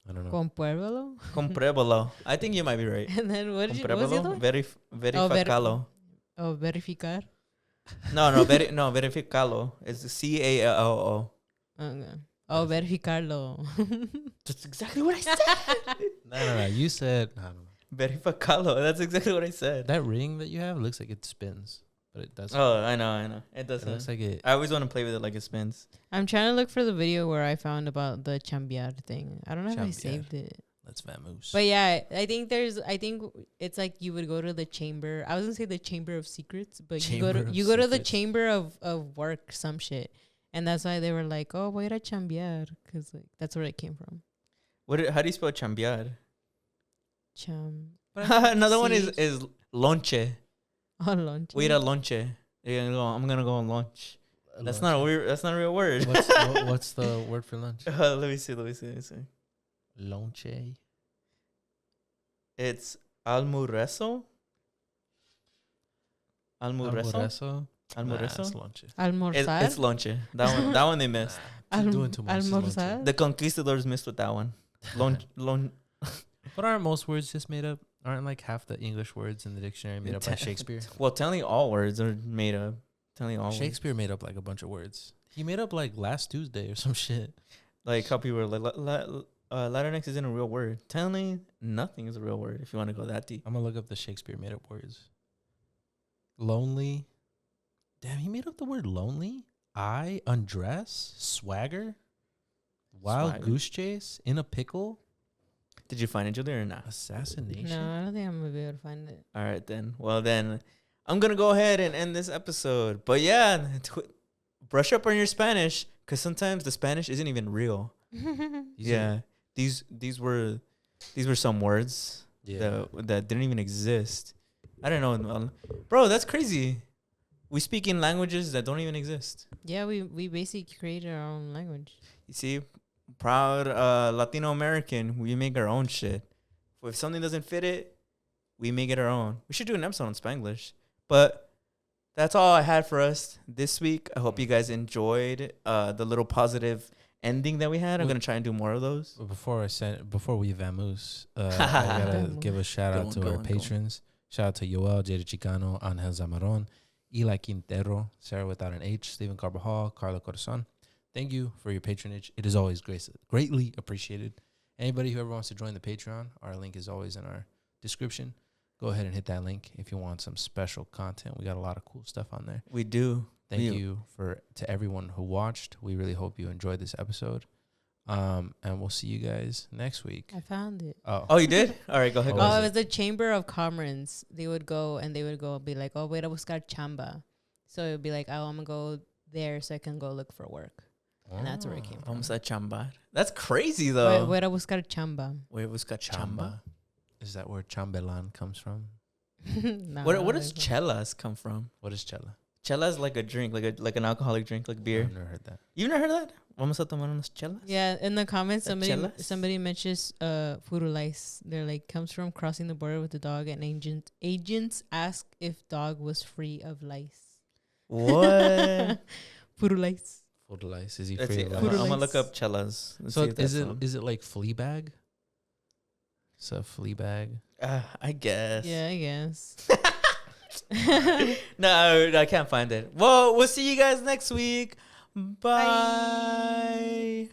I don't know. Compruébalo? Compruébalo. I think you might be right. And then what did you, what was the other Comprobalo. one? Verificalo. Oh, verificar. No, verificalo. It's CALO. Okay. Oh, verificarlo. That's exactly what I said. No. You said... I don't know. Verificalo. That's exactly what I said. That ring that you have looks like it spins. But it doesn't. Oh, I know. It It doesn't. looks like it... I always want to play with it like it spins. I'm trying to look for the video where I found about the chambear thing. I don't know if I Chambear. saved it. Let's vamoose. But yeah, I think it's like you would go to the chamber. I was gonna say the chamber of secrets, but Chamber of you go to the secrets. chamber of work, some shit. And that's why they were like, oh, voy a chambear. Because like, that's where it came from. How do you spell chambear? But Another one is CH. lonche. Oh, lunch. Wait a lonche. I'm gonna go on lunch. That's not a weird. That's not a real word. What's the word for lunch? Let me see. Lonche. It's almuerzo. Almuerzo. Almuerzo. Nah, it's lonche. Almorzar. It's lonche. That one they missed. Keep doing too much. It's lonche. Almorzar. The conquistadors missed with that one. Lon. But aren't most words just made up? Aren't like half the English words in the dictionary made up by Shakespeare? Well, telling all words are made up. Telling all Shakespeare made up like a bunch of words. He made up like last Tuesday or some shit. Like how people were like, Latinx isn't a real word. Telling nothing is a real word if you want to go that deep. I'm gonna look up the Shakespeare made up words. Lonely. Damn, he made up the word lonely. Undress, swagger, wild Swagger. goose chase, in a pickle, Did you find it, Julia, or not? assassination. No, I don't think I'm gonna be able to find it. All right, then. Well, then I'm going to go ahead and end this episode. But yeah, brush up on your Spanish because sometimes the Spanish isn't even real. These Yeah. These were some words Yeah. that didn't even exist. I don't know. Bro, that's crazy. We speak in languages that don't even exist. Yeah, we basically created our own language. You see, proud Latino American, we make our own shit. If something doesn't fit it, we make it our own. We should do an episode on Spanglish. But that's all I had for us this week. I hope you guys enjoyed the little positive ending that we had. I'm Well- gonna try and do more of those. But before we vamoose, I gotta give a shout Go out on, to go our on, go on. patrons. Shout out to Yoel, Jada Chicano, Angel Zamaron, Eli Quintero, Sarah without an H, Stephen Carbajal, Carla Corazon. Thank you for your patronage. It is always greatly appreciated. Anybody who ever wants to join the Patreon, our link is always in our description. Go ahead and hit that link if you want some special content. We got a lot of cool stuff on there. We do. Thank you to everyone who watched. We really hope you enjoyed this episode. And we'll see you guys next week. I found it. Oh, you did? All right, go ahead. Oh, Go Oh, ahead. it was the Chamber of Commerce. They would go be like, oh, voy a buscar chamba. So it would be like, oh, I'm going to go there so I can go look for work. And that's where it came from. Vamos a chambar. That's crazy though. Voy a buscar chamba. Voy a buscar chamba. Is that where chambelan comes from? No, What does like- chelas come from? What is chela? Chela is like a drink, like an alcoholic drink, like beer. I've never heard that. You've never heard of that? Vamos a tomar unas chelas. Yeah, in the comments, Chelas? somebody mentions lice. They're like, comes from crossing the border with the dog, and agents ask if dog was free of lice. What? lice. Food lice. Is he Let's free see. of I'm lice? gonna look up chelas. Let's So see if that's is it like Fleabag? It's a Fleabag. I guess. Yeah, I guess. No, I can't find it. Well, we'll see you guys next week. Bye.